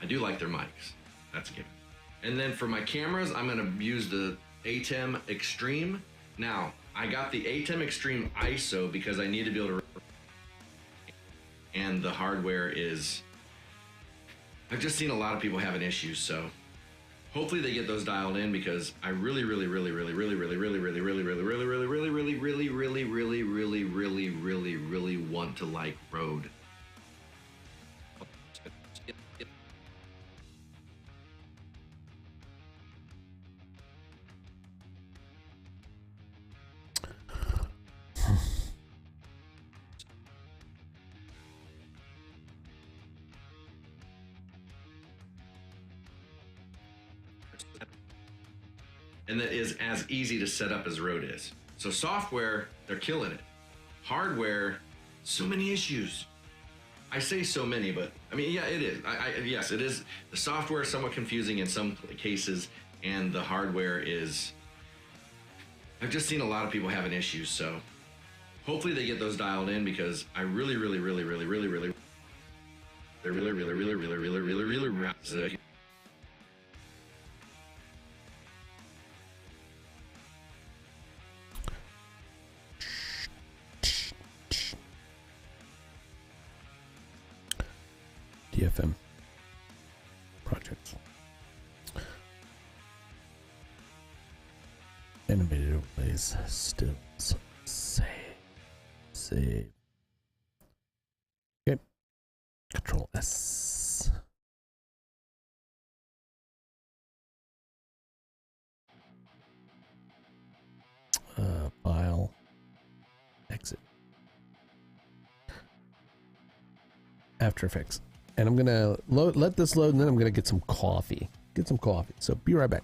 I do like their mics. That's a given. And then for my cameras, I'm gonna use the ATEM Extreme. Now, I got the ATEM Extreme ISO because I need to be able to, and the hardware is, I've just seen a lot of people having issues, so hopefully they get those dialed in because I really want to like Road. And that is as easy to set up as Road is. So software, they're killing it. Hardware, so many issues. I say so many, but I mean, yeah, it is. Yes, it is. The software is somewhat confusing in some cases, and the hardware is. I've just seen a lot of people having issues, so hopefully they get those dialed in because I really. DFM projects. Animated overlays, still save. Okay. Control S. File. Exit. After Effects. And I'm gonna let this load, and then I'm gonna get some coffee. So be right back.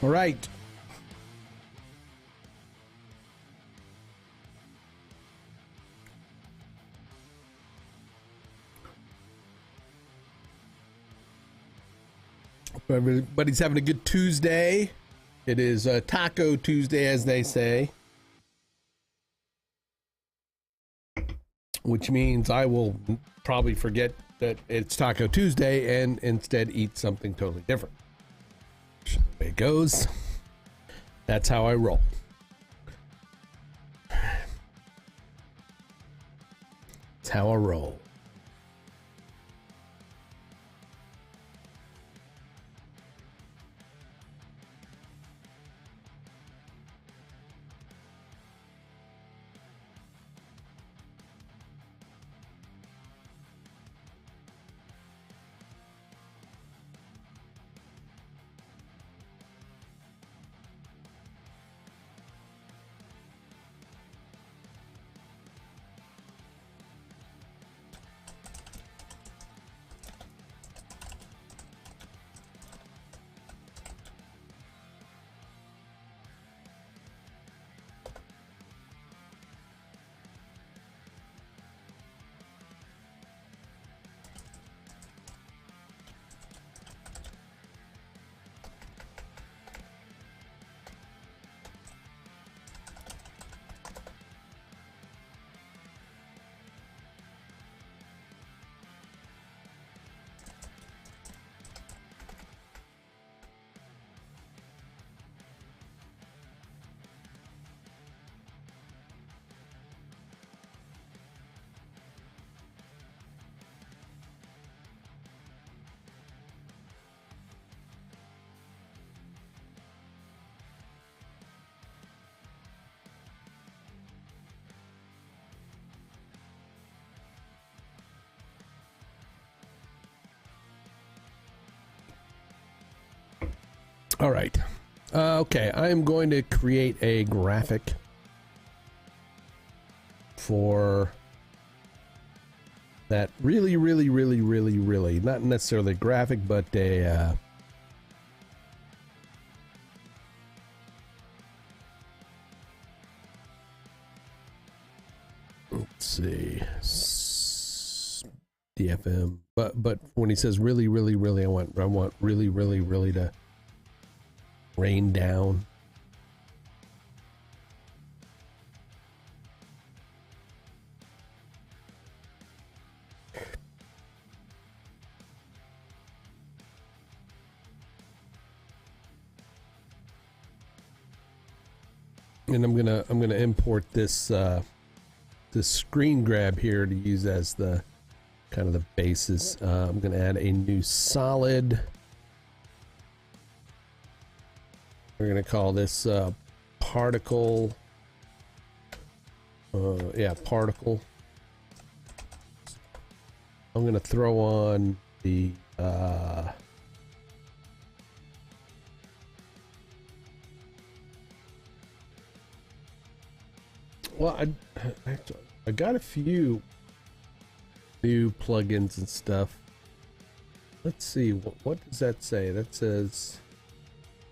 All right. Hope everybody's having a good Tuesday. It is Taco Tuesday, as they say. Which means I will probably forget that it's Taco Tuesday and instead eat something totally different. The way it goes. That's how I roll. That's how I roll. All right. Okay, I am going to create a graphic for that really, not necessarily a graphic, but a let's see, DFM. But when he says really, I want really to rain down. And I'm gonna import this this screen grab here to use as the kind of the basis. I'm gonna add a new solid. We're gonna call this particle. Yeah, particle. I'm gonna throw on the well, I got a few new plugins and stuff. Let's see, what does that say? That says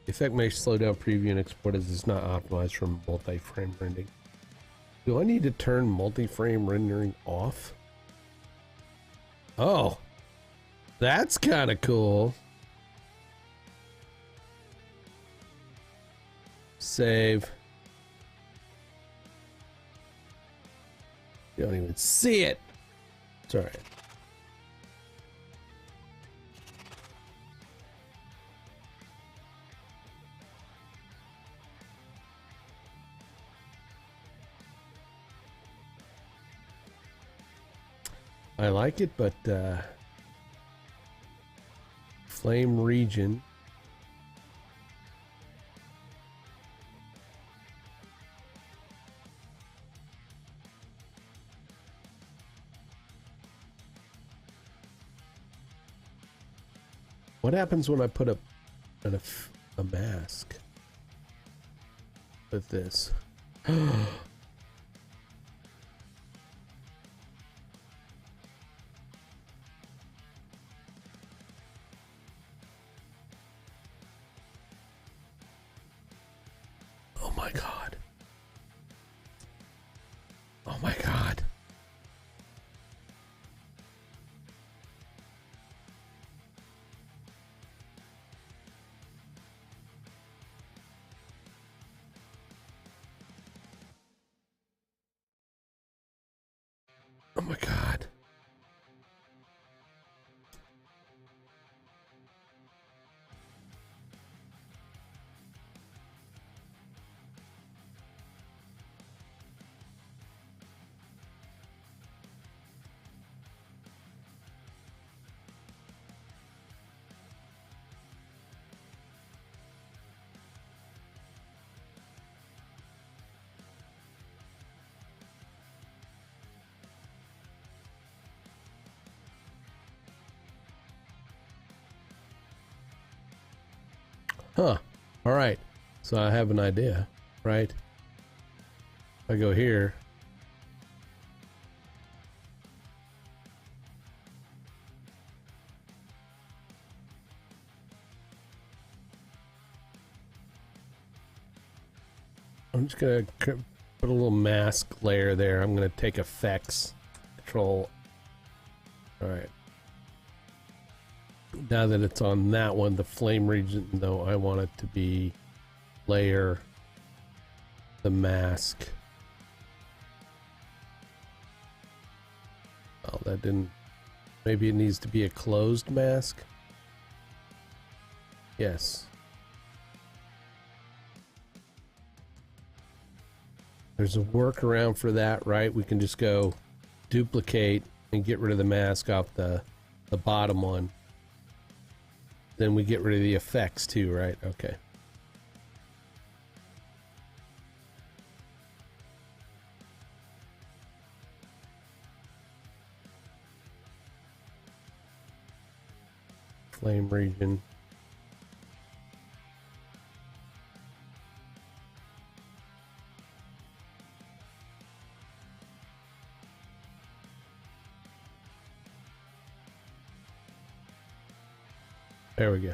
the effect may slow down preview and export as it's not optimized for multi-frame rendering. Do I need to turn multi-frame rendering off? Oh, that's kind of cool. Save. You don't even see it. It's all right. I like it, but flame region. What happens when I put a mask with this? my god. Oh my god. Oh my god. Huh. All right. So I have an idea, right? If I go here. I'm just going to put a little mask layer there. I'm going to take effects, control. All right. Now that it's on that one, the flame region, though, I want it to be layer the mask. Oh, that didn't. Maybe it needs to be a closed mask. Yes. There's a workaround for that, right? We can just go duplicate and get rid of the mask off the bottom one. Then we get rid of the effects too, right? Okay. Flame region. There we go.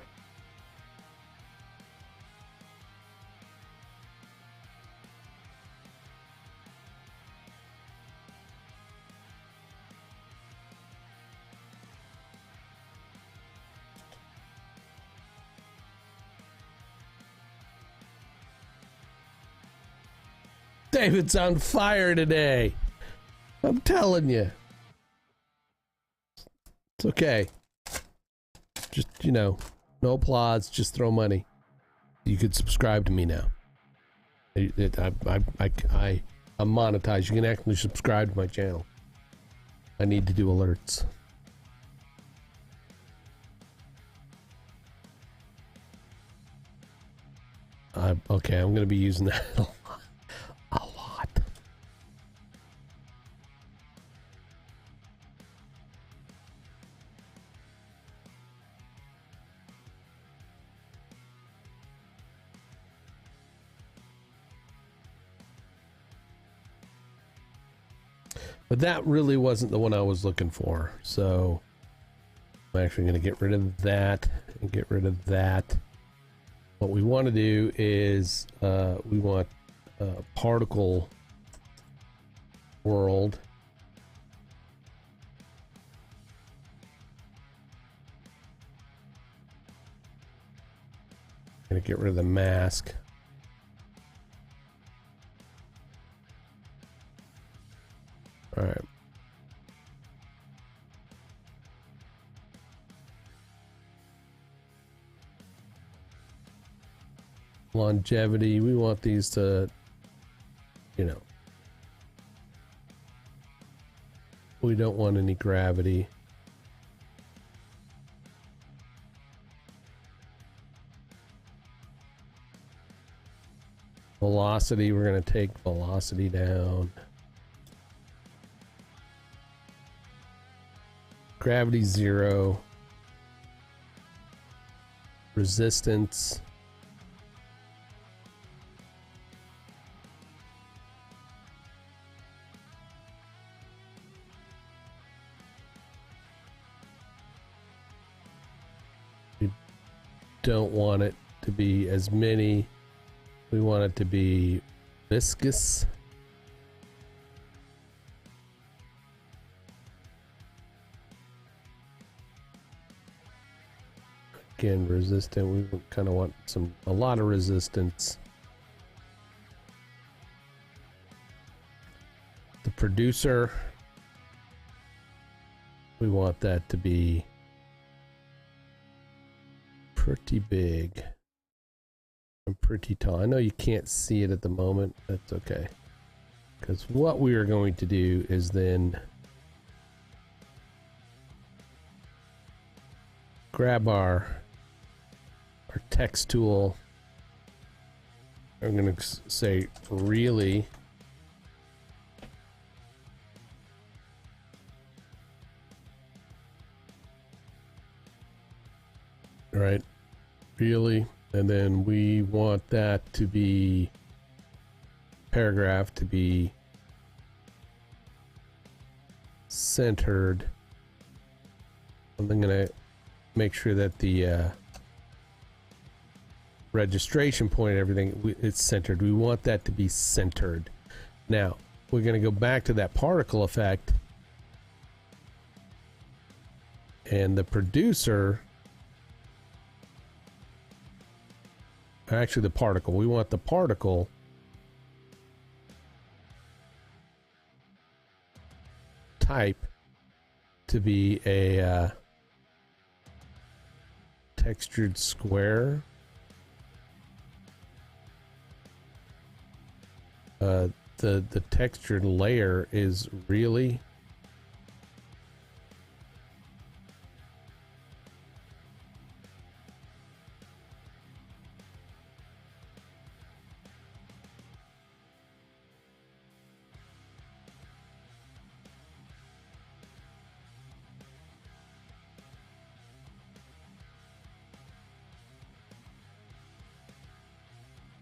David's on fire today. I'm telling you. It's okay. Just, you know, no applause, just throw money. You could subscribe to me now. I'm monetized. You can actually subscribe to my channel. I need to do alerts. Okay, I'm going to be using that a lot. But that really wasn't the one I was looking for. So I'm actually going to get rid of that and get rid of that. What we want to do is we want particle world. Going to get rid of the mask. All right. Longevity, we want these to, you know, we don't want any gravity. Velocity, we're going to take velocity down. Gravity 0. Resistance. We don't want it to be as many We want it to be viscous. Again, resistant. We kind of want a lot of resistance. The producer, we want that to be pretty big and pretty tall. I know you can't see it at the moment. That's okay. Because what we are going to do is then grab our text tool. I'm going to say really. Right, really, and then we want that to be paragraph to be centered. I'm going to make sure that the registration point, everything, it's centered. We want that to be centered. Now we're going to go back to that particle effect, and the producer, actually the particle, we want the particle type to be a textured square. The textured layer is really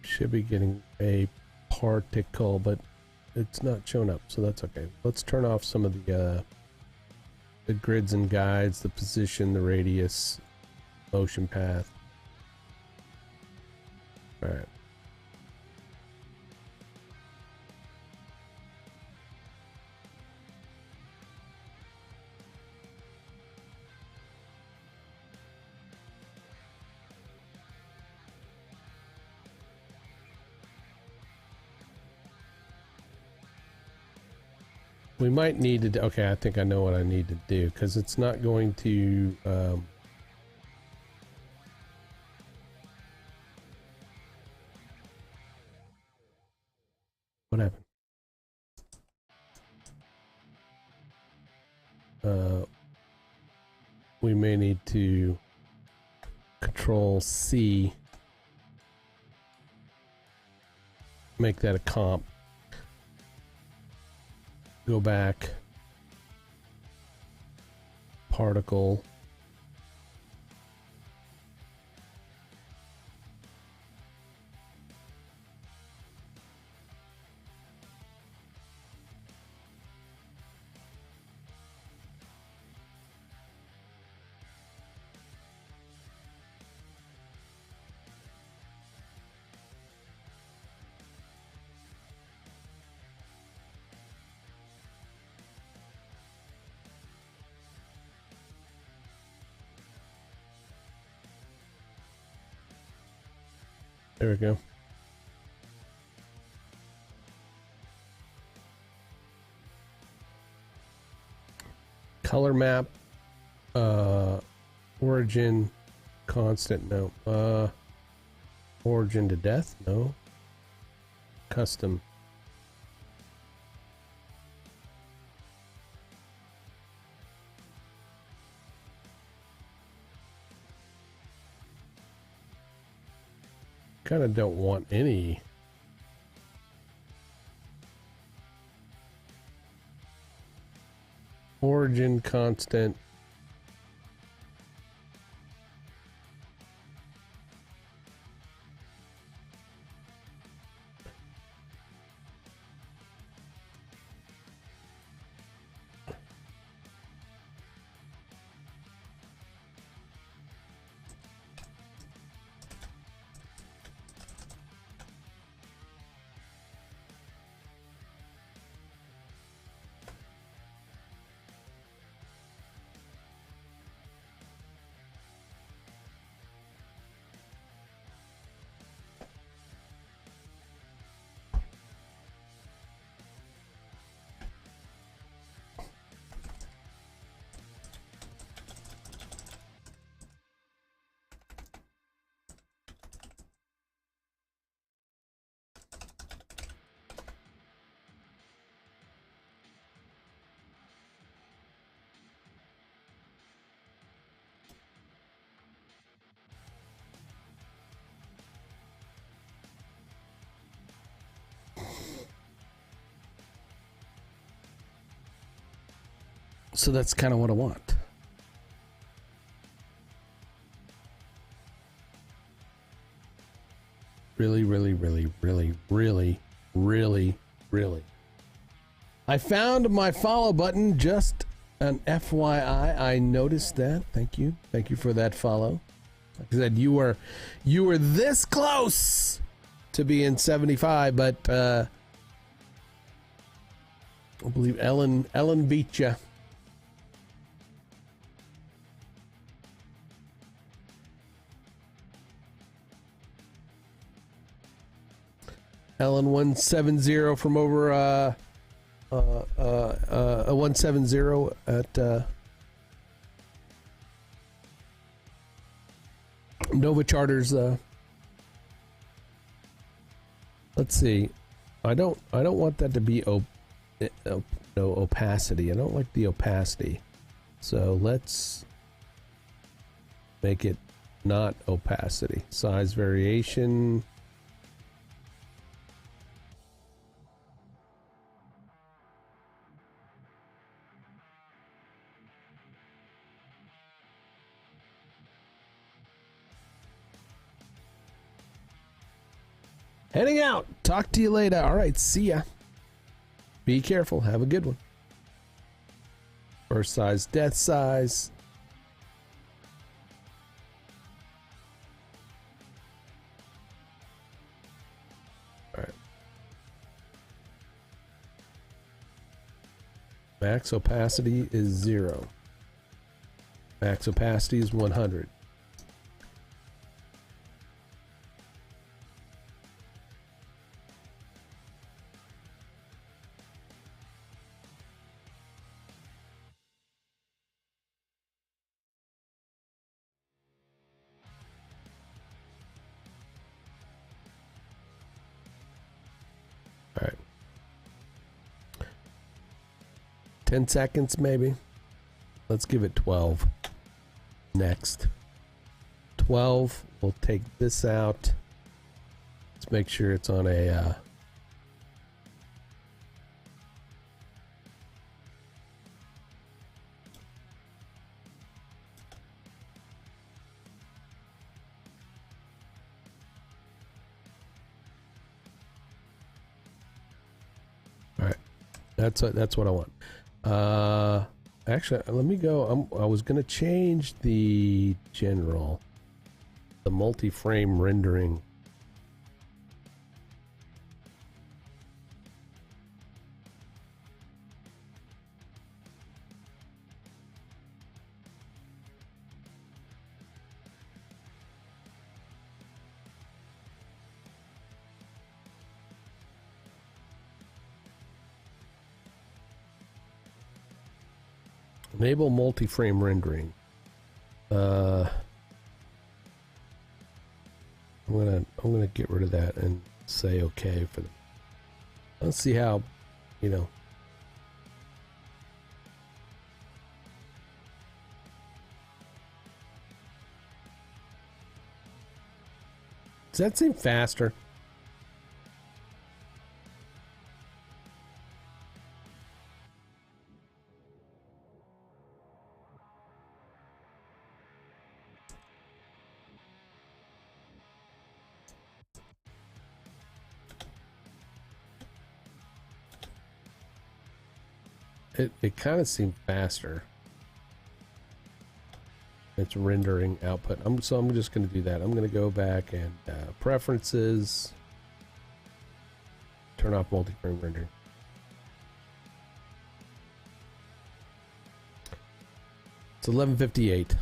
should be getting a particle, but it's not showing up, so that's okay. Let's turn off some of the grids and guides, the position, the radius, motion path. All right. We might need to, okay, I think I know what I need to do, because it's not going to, what happened? We may need to Control C, make that a comp. Go back, particle, there we go. Color map, origin, constant, no. Origin to death, no. Custom. Kind of don't want any. Origin constant. So that's kind of what I want. Really, really, really, really, really, really, really. I found my follow button, just an FYI. I noticed that. Thank you. Thank you for that follow. Like I said, you were this close to being 75, but I believe Ellen beat you. Ellen 170 from over a 170 at Nova Charters. Let's see. I don't want that to be no opacity. I don't like the opacity. So let's make it not opacity. Size variation. Heading out. Talk to you later. All right. See ya. Be careful. Have a good one. First size, death size. All right. Max opacity is 0. Max opacity is 100. All right. 10 seconds maybe. Let's give it 12. Next. 12. We'll take this out. Let's make sure it's on a all right. That's what I want. Actually, let me go. I was going to change the general, the multi-frame rendering. Enable multi-frame rendering. I'm gonna get rid of that and say okay for them. Let's see how, you know. Does that seem faster? It kind of seemed faster. It's rendering output. So I'm just going to do that. I'm going to go back and preferences. Turn off multi-frame rendering. It's 11:58.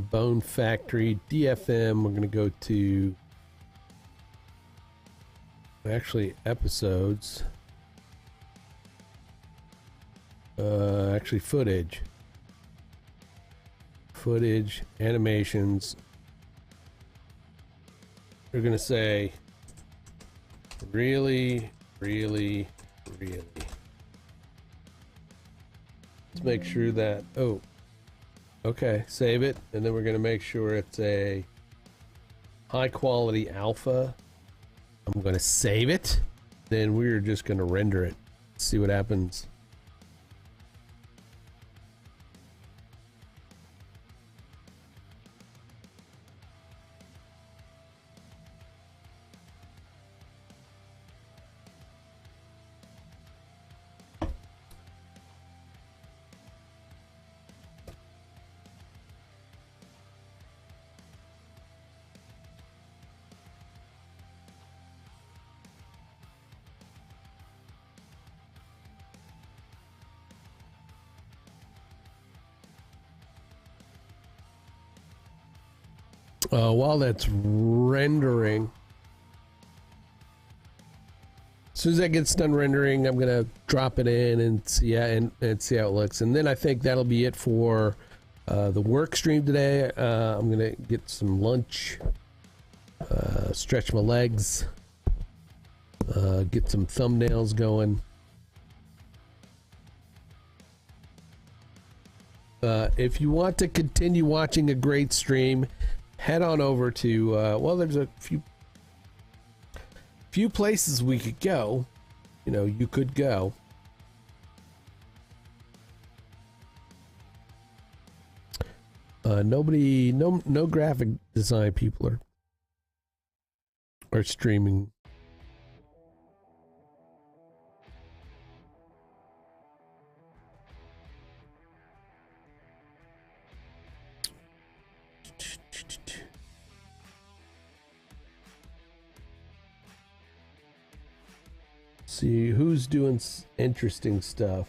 Bone Factory, DFM, we're going to go to actually episodes, actually footage. footage, animations. We're gonna say really, really, really. Let's make sure that, oh, okay, save it. And then we're gonna make sure it's a high quality alpha. I'm gonna save it. Then we're just gonna render it. See what happens. While that's rendering, as soon as that gets done rendering, I'm gonna drop it in and see and see how it looks. And then I think that'll be it for the work stream today. I'm gonna get some lunch, stretch my legs, get some thumbnails going. If you want to continue watching a great stream, head on over to well, there's a few places we could go. You know, you could go. No graphic design people are streaming. See who's doing interesting stuff.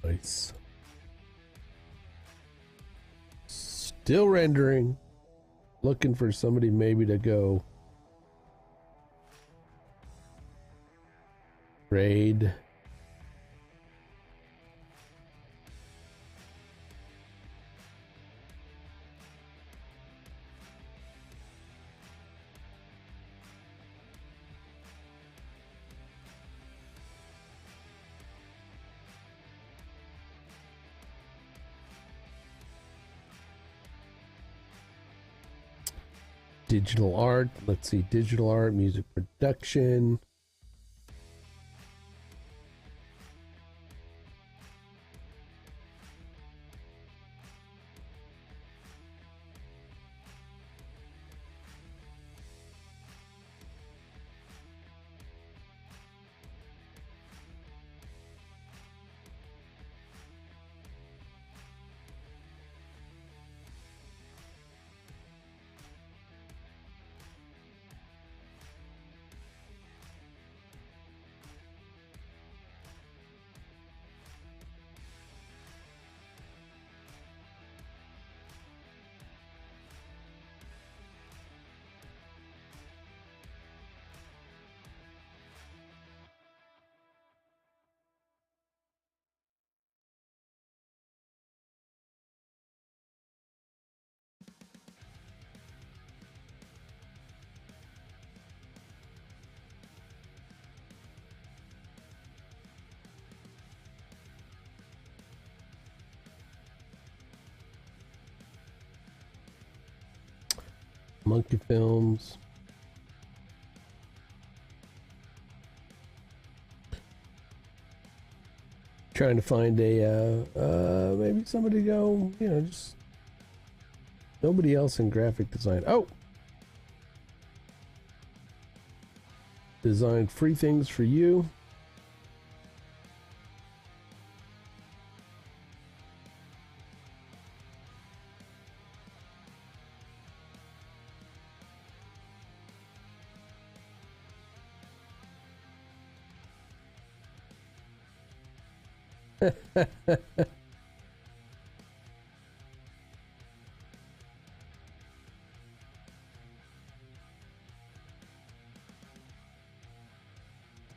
Nice. Still rendering. Looking for somebody maybe to go raid. Digital art. Let's see. Digital art, music production. Monkey Films. Trying to find a maybe somebody to go, you know, just nobody else in graphic design. Oh, design free things for you. All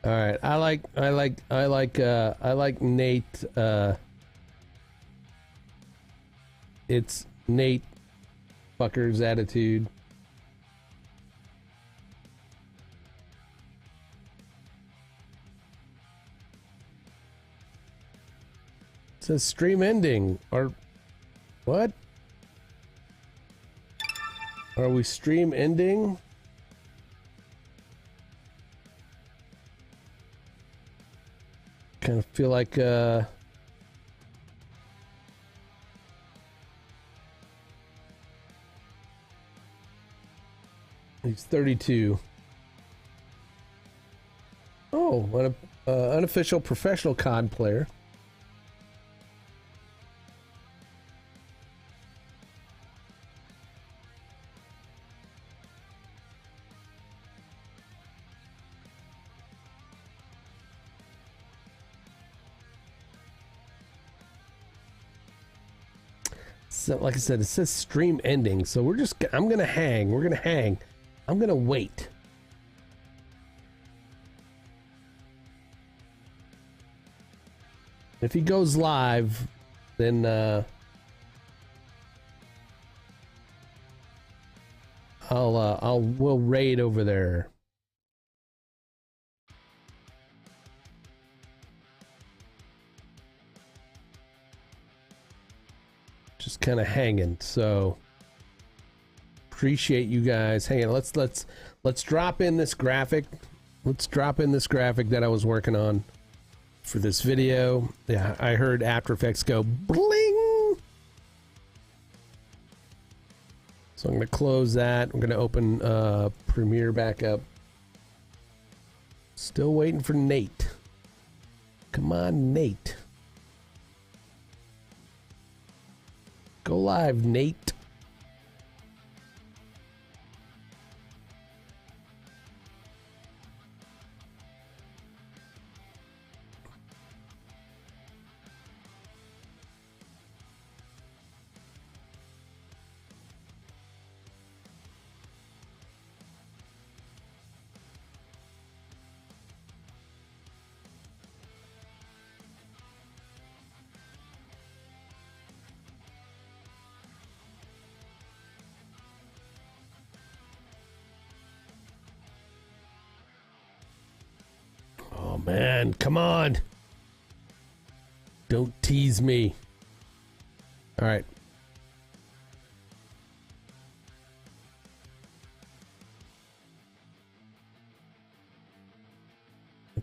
right, I like Nate. It's Nate fucker's attitude. It says stream ending. Or what? Are we stream ending? Kind of feel like he's 32. Oh, an unofficial professional COD player. So, like I said, it says stream ending, so I'm gonna hang. We're gonna hang. I'm gonna wait. If he goes live, then we'll raid over there. Just kind of hanging, so appreciate you guys hanging. Let's drop in this graphic. Let's drop in this graphic that I was working on for this video. Yeah, I heard After Effects go bling. So I'm going to close that. I'm going to open Premiere back up. Still waiting for Nate. Come on, Nate. Go live, Nate. Oh man, come on. Don't tease me. All right.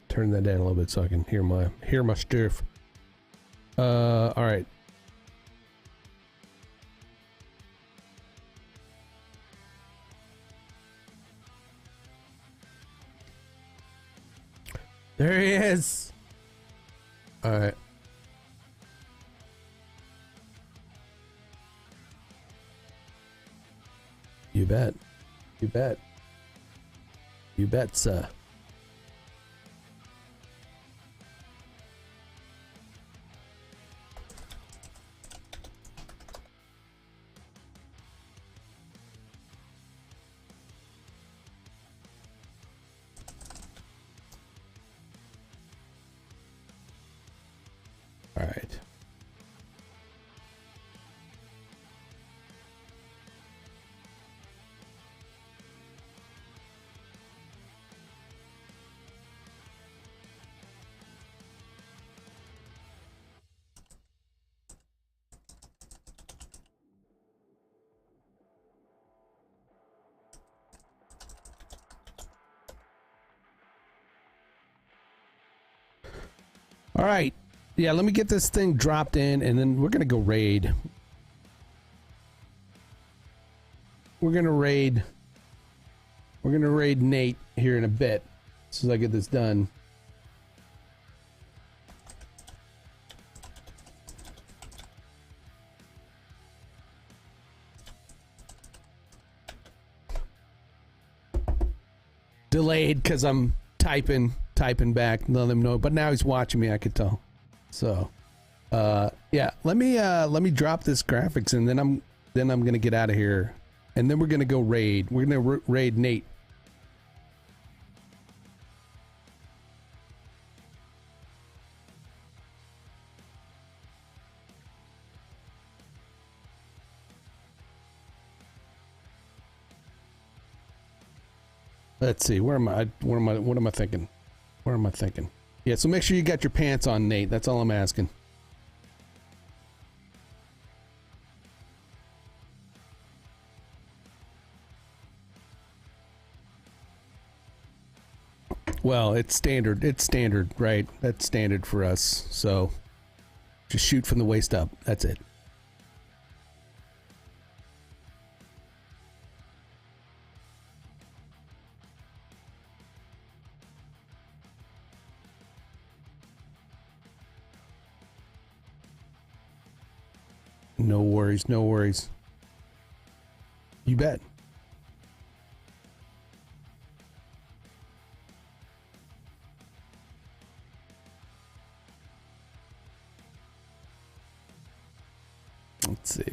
Turn that down a little bit so I can hear my stuff. All right. There he is. All right. You bet. You bet. You bet, sir. All right. All right. Yeah, let me get this thing dropped in, and then we're going to go raid. We're going to raid Nate here in a bit, as soon as I get this done. Delayed because I'm typing back, letting him know. But now he's watching me, I could tell. So, Yeah, let me drop this graphics and then I'm gonna get out of here, and then we're gonna go raid. We're gonna raid Nate. Let's see. What am I thinking? What am I thinking? Yeah, so make sure you got your pants on, Nate. That's all I'm asking. Well, it's standard. It's standard, right? That's standard for us. So just shoot from the waist up. That's it. No worries, no worries. You bet.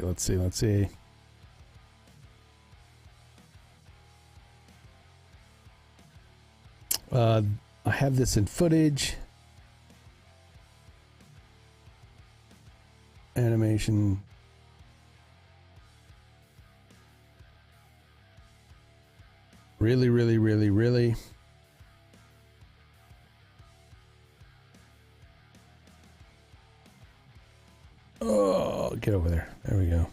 Let's see. I have this in footage. Animation. Really. Oh, get over there. There we go.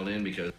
In because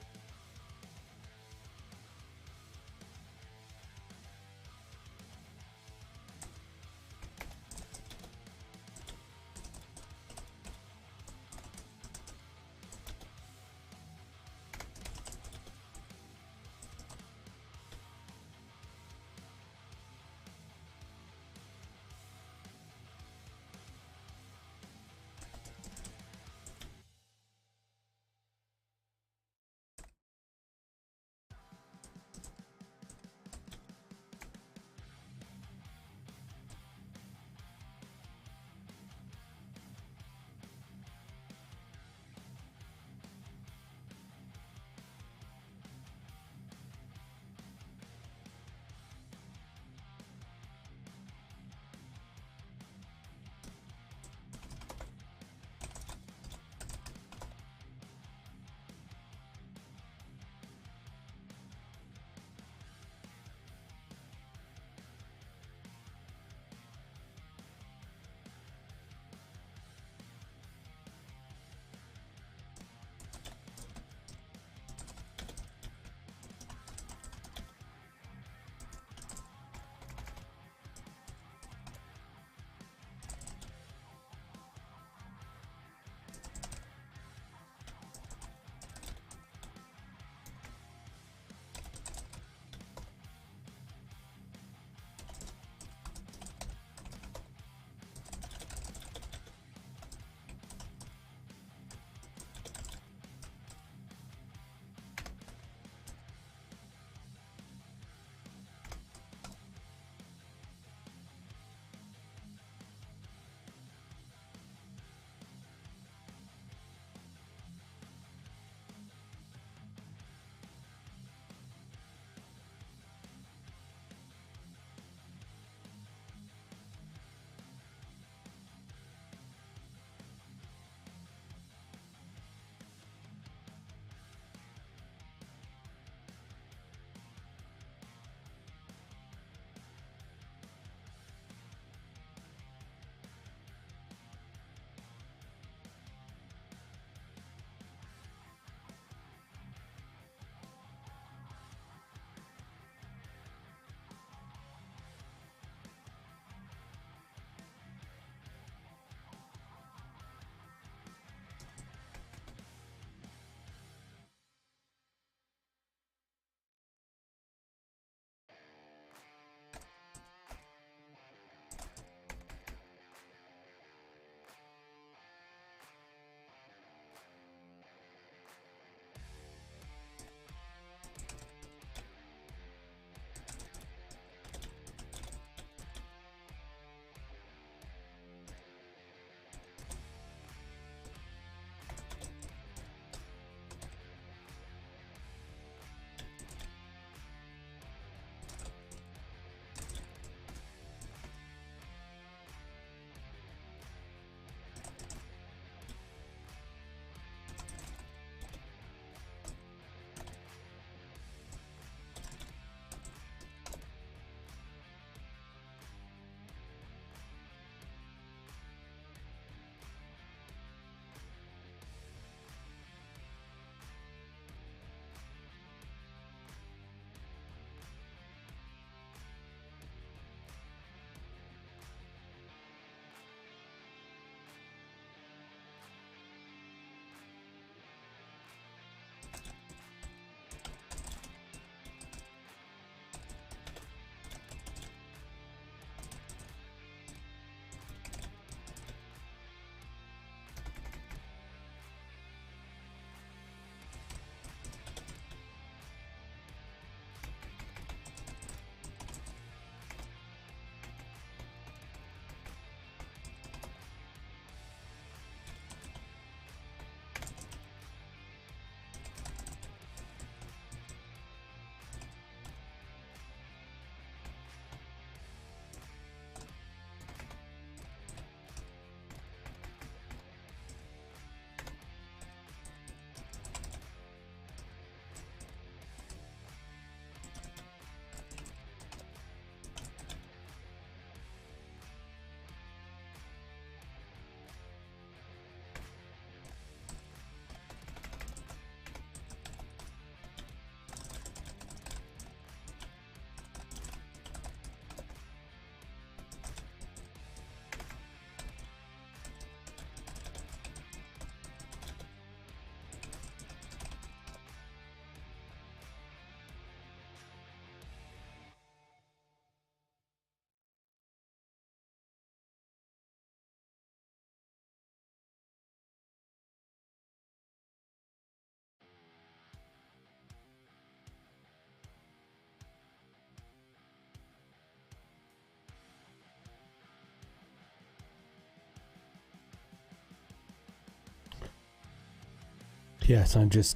Yes, I'm just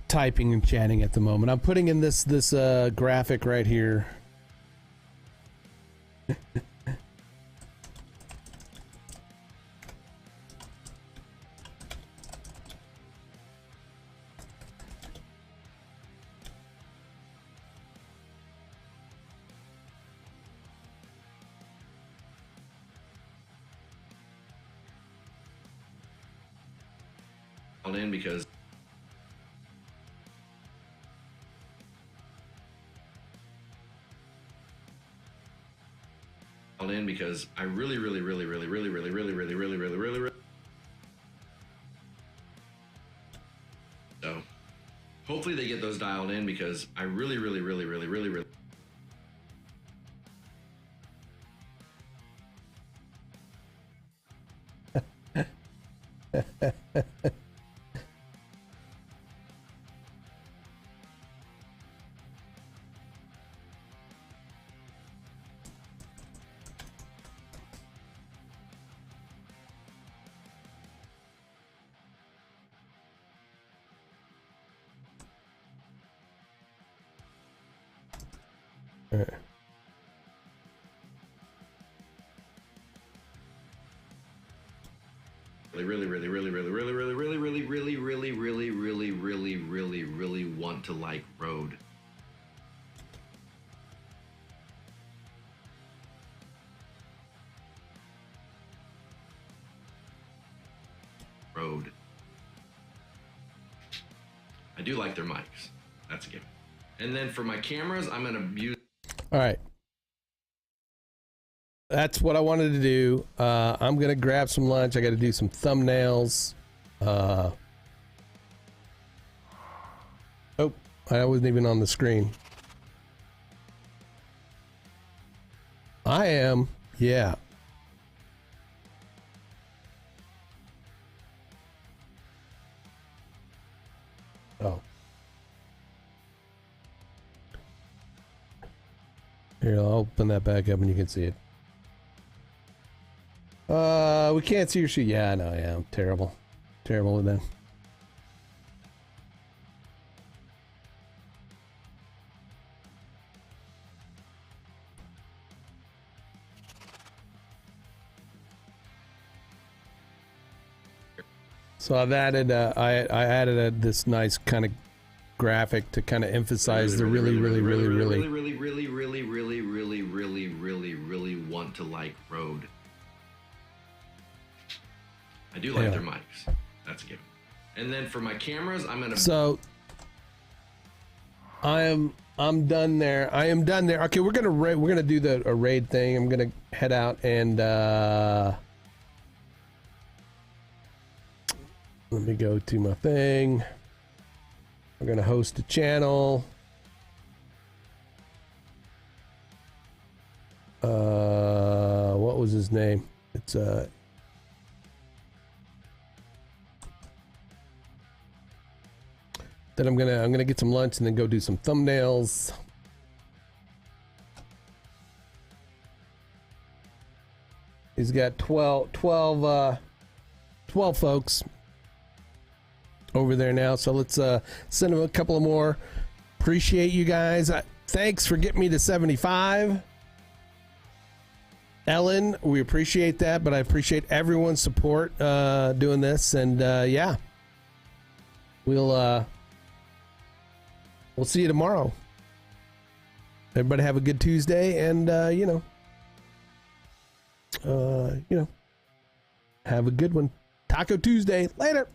typing and chatting at the moment. I'm putting in this graphic right here. In because I really so hopefully they get those dialed in because I really All right. really want to like Road. I do like their mics. That's a given. And then for my cameras, I'm gonna use. All right. That's what I wanted to do. I'm gonna grab some lunch. I got to do some thumbnails. Oh, I wasn't even on the screen. I am. Yeah. Oh. Here, I'll open that back up and you can see it. We can't see your sheet. Yeah, I know. Yeah, I'm terrible. Terrible with that. So I've added, I added this nice kind of graphic to kind of emphasize the really want to like Road. I do like their mics. That's a given. And then for my cameras, I'm gonna. So I'm done there. I am done there. Okay, we're gonna do a raid thing. I'm gonna head out and let me go to my thing. We're gonna host a channel. What was his name? It's Then I'm gonna get some lunch and then go do some thumbnails. He's got 12 folks over there now, so let's send him a couple of more. Appreciate you guys. Thanks for getting me to 75. Ellen, we appreciate that, but I appreciate everyone's support doing this, and yeah, we'll see you tomorrow. Everybody have a good Tuesday, and have a good one. Taco Tuesday. Later.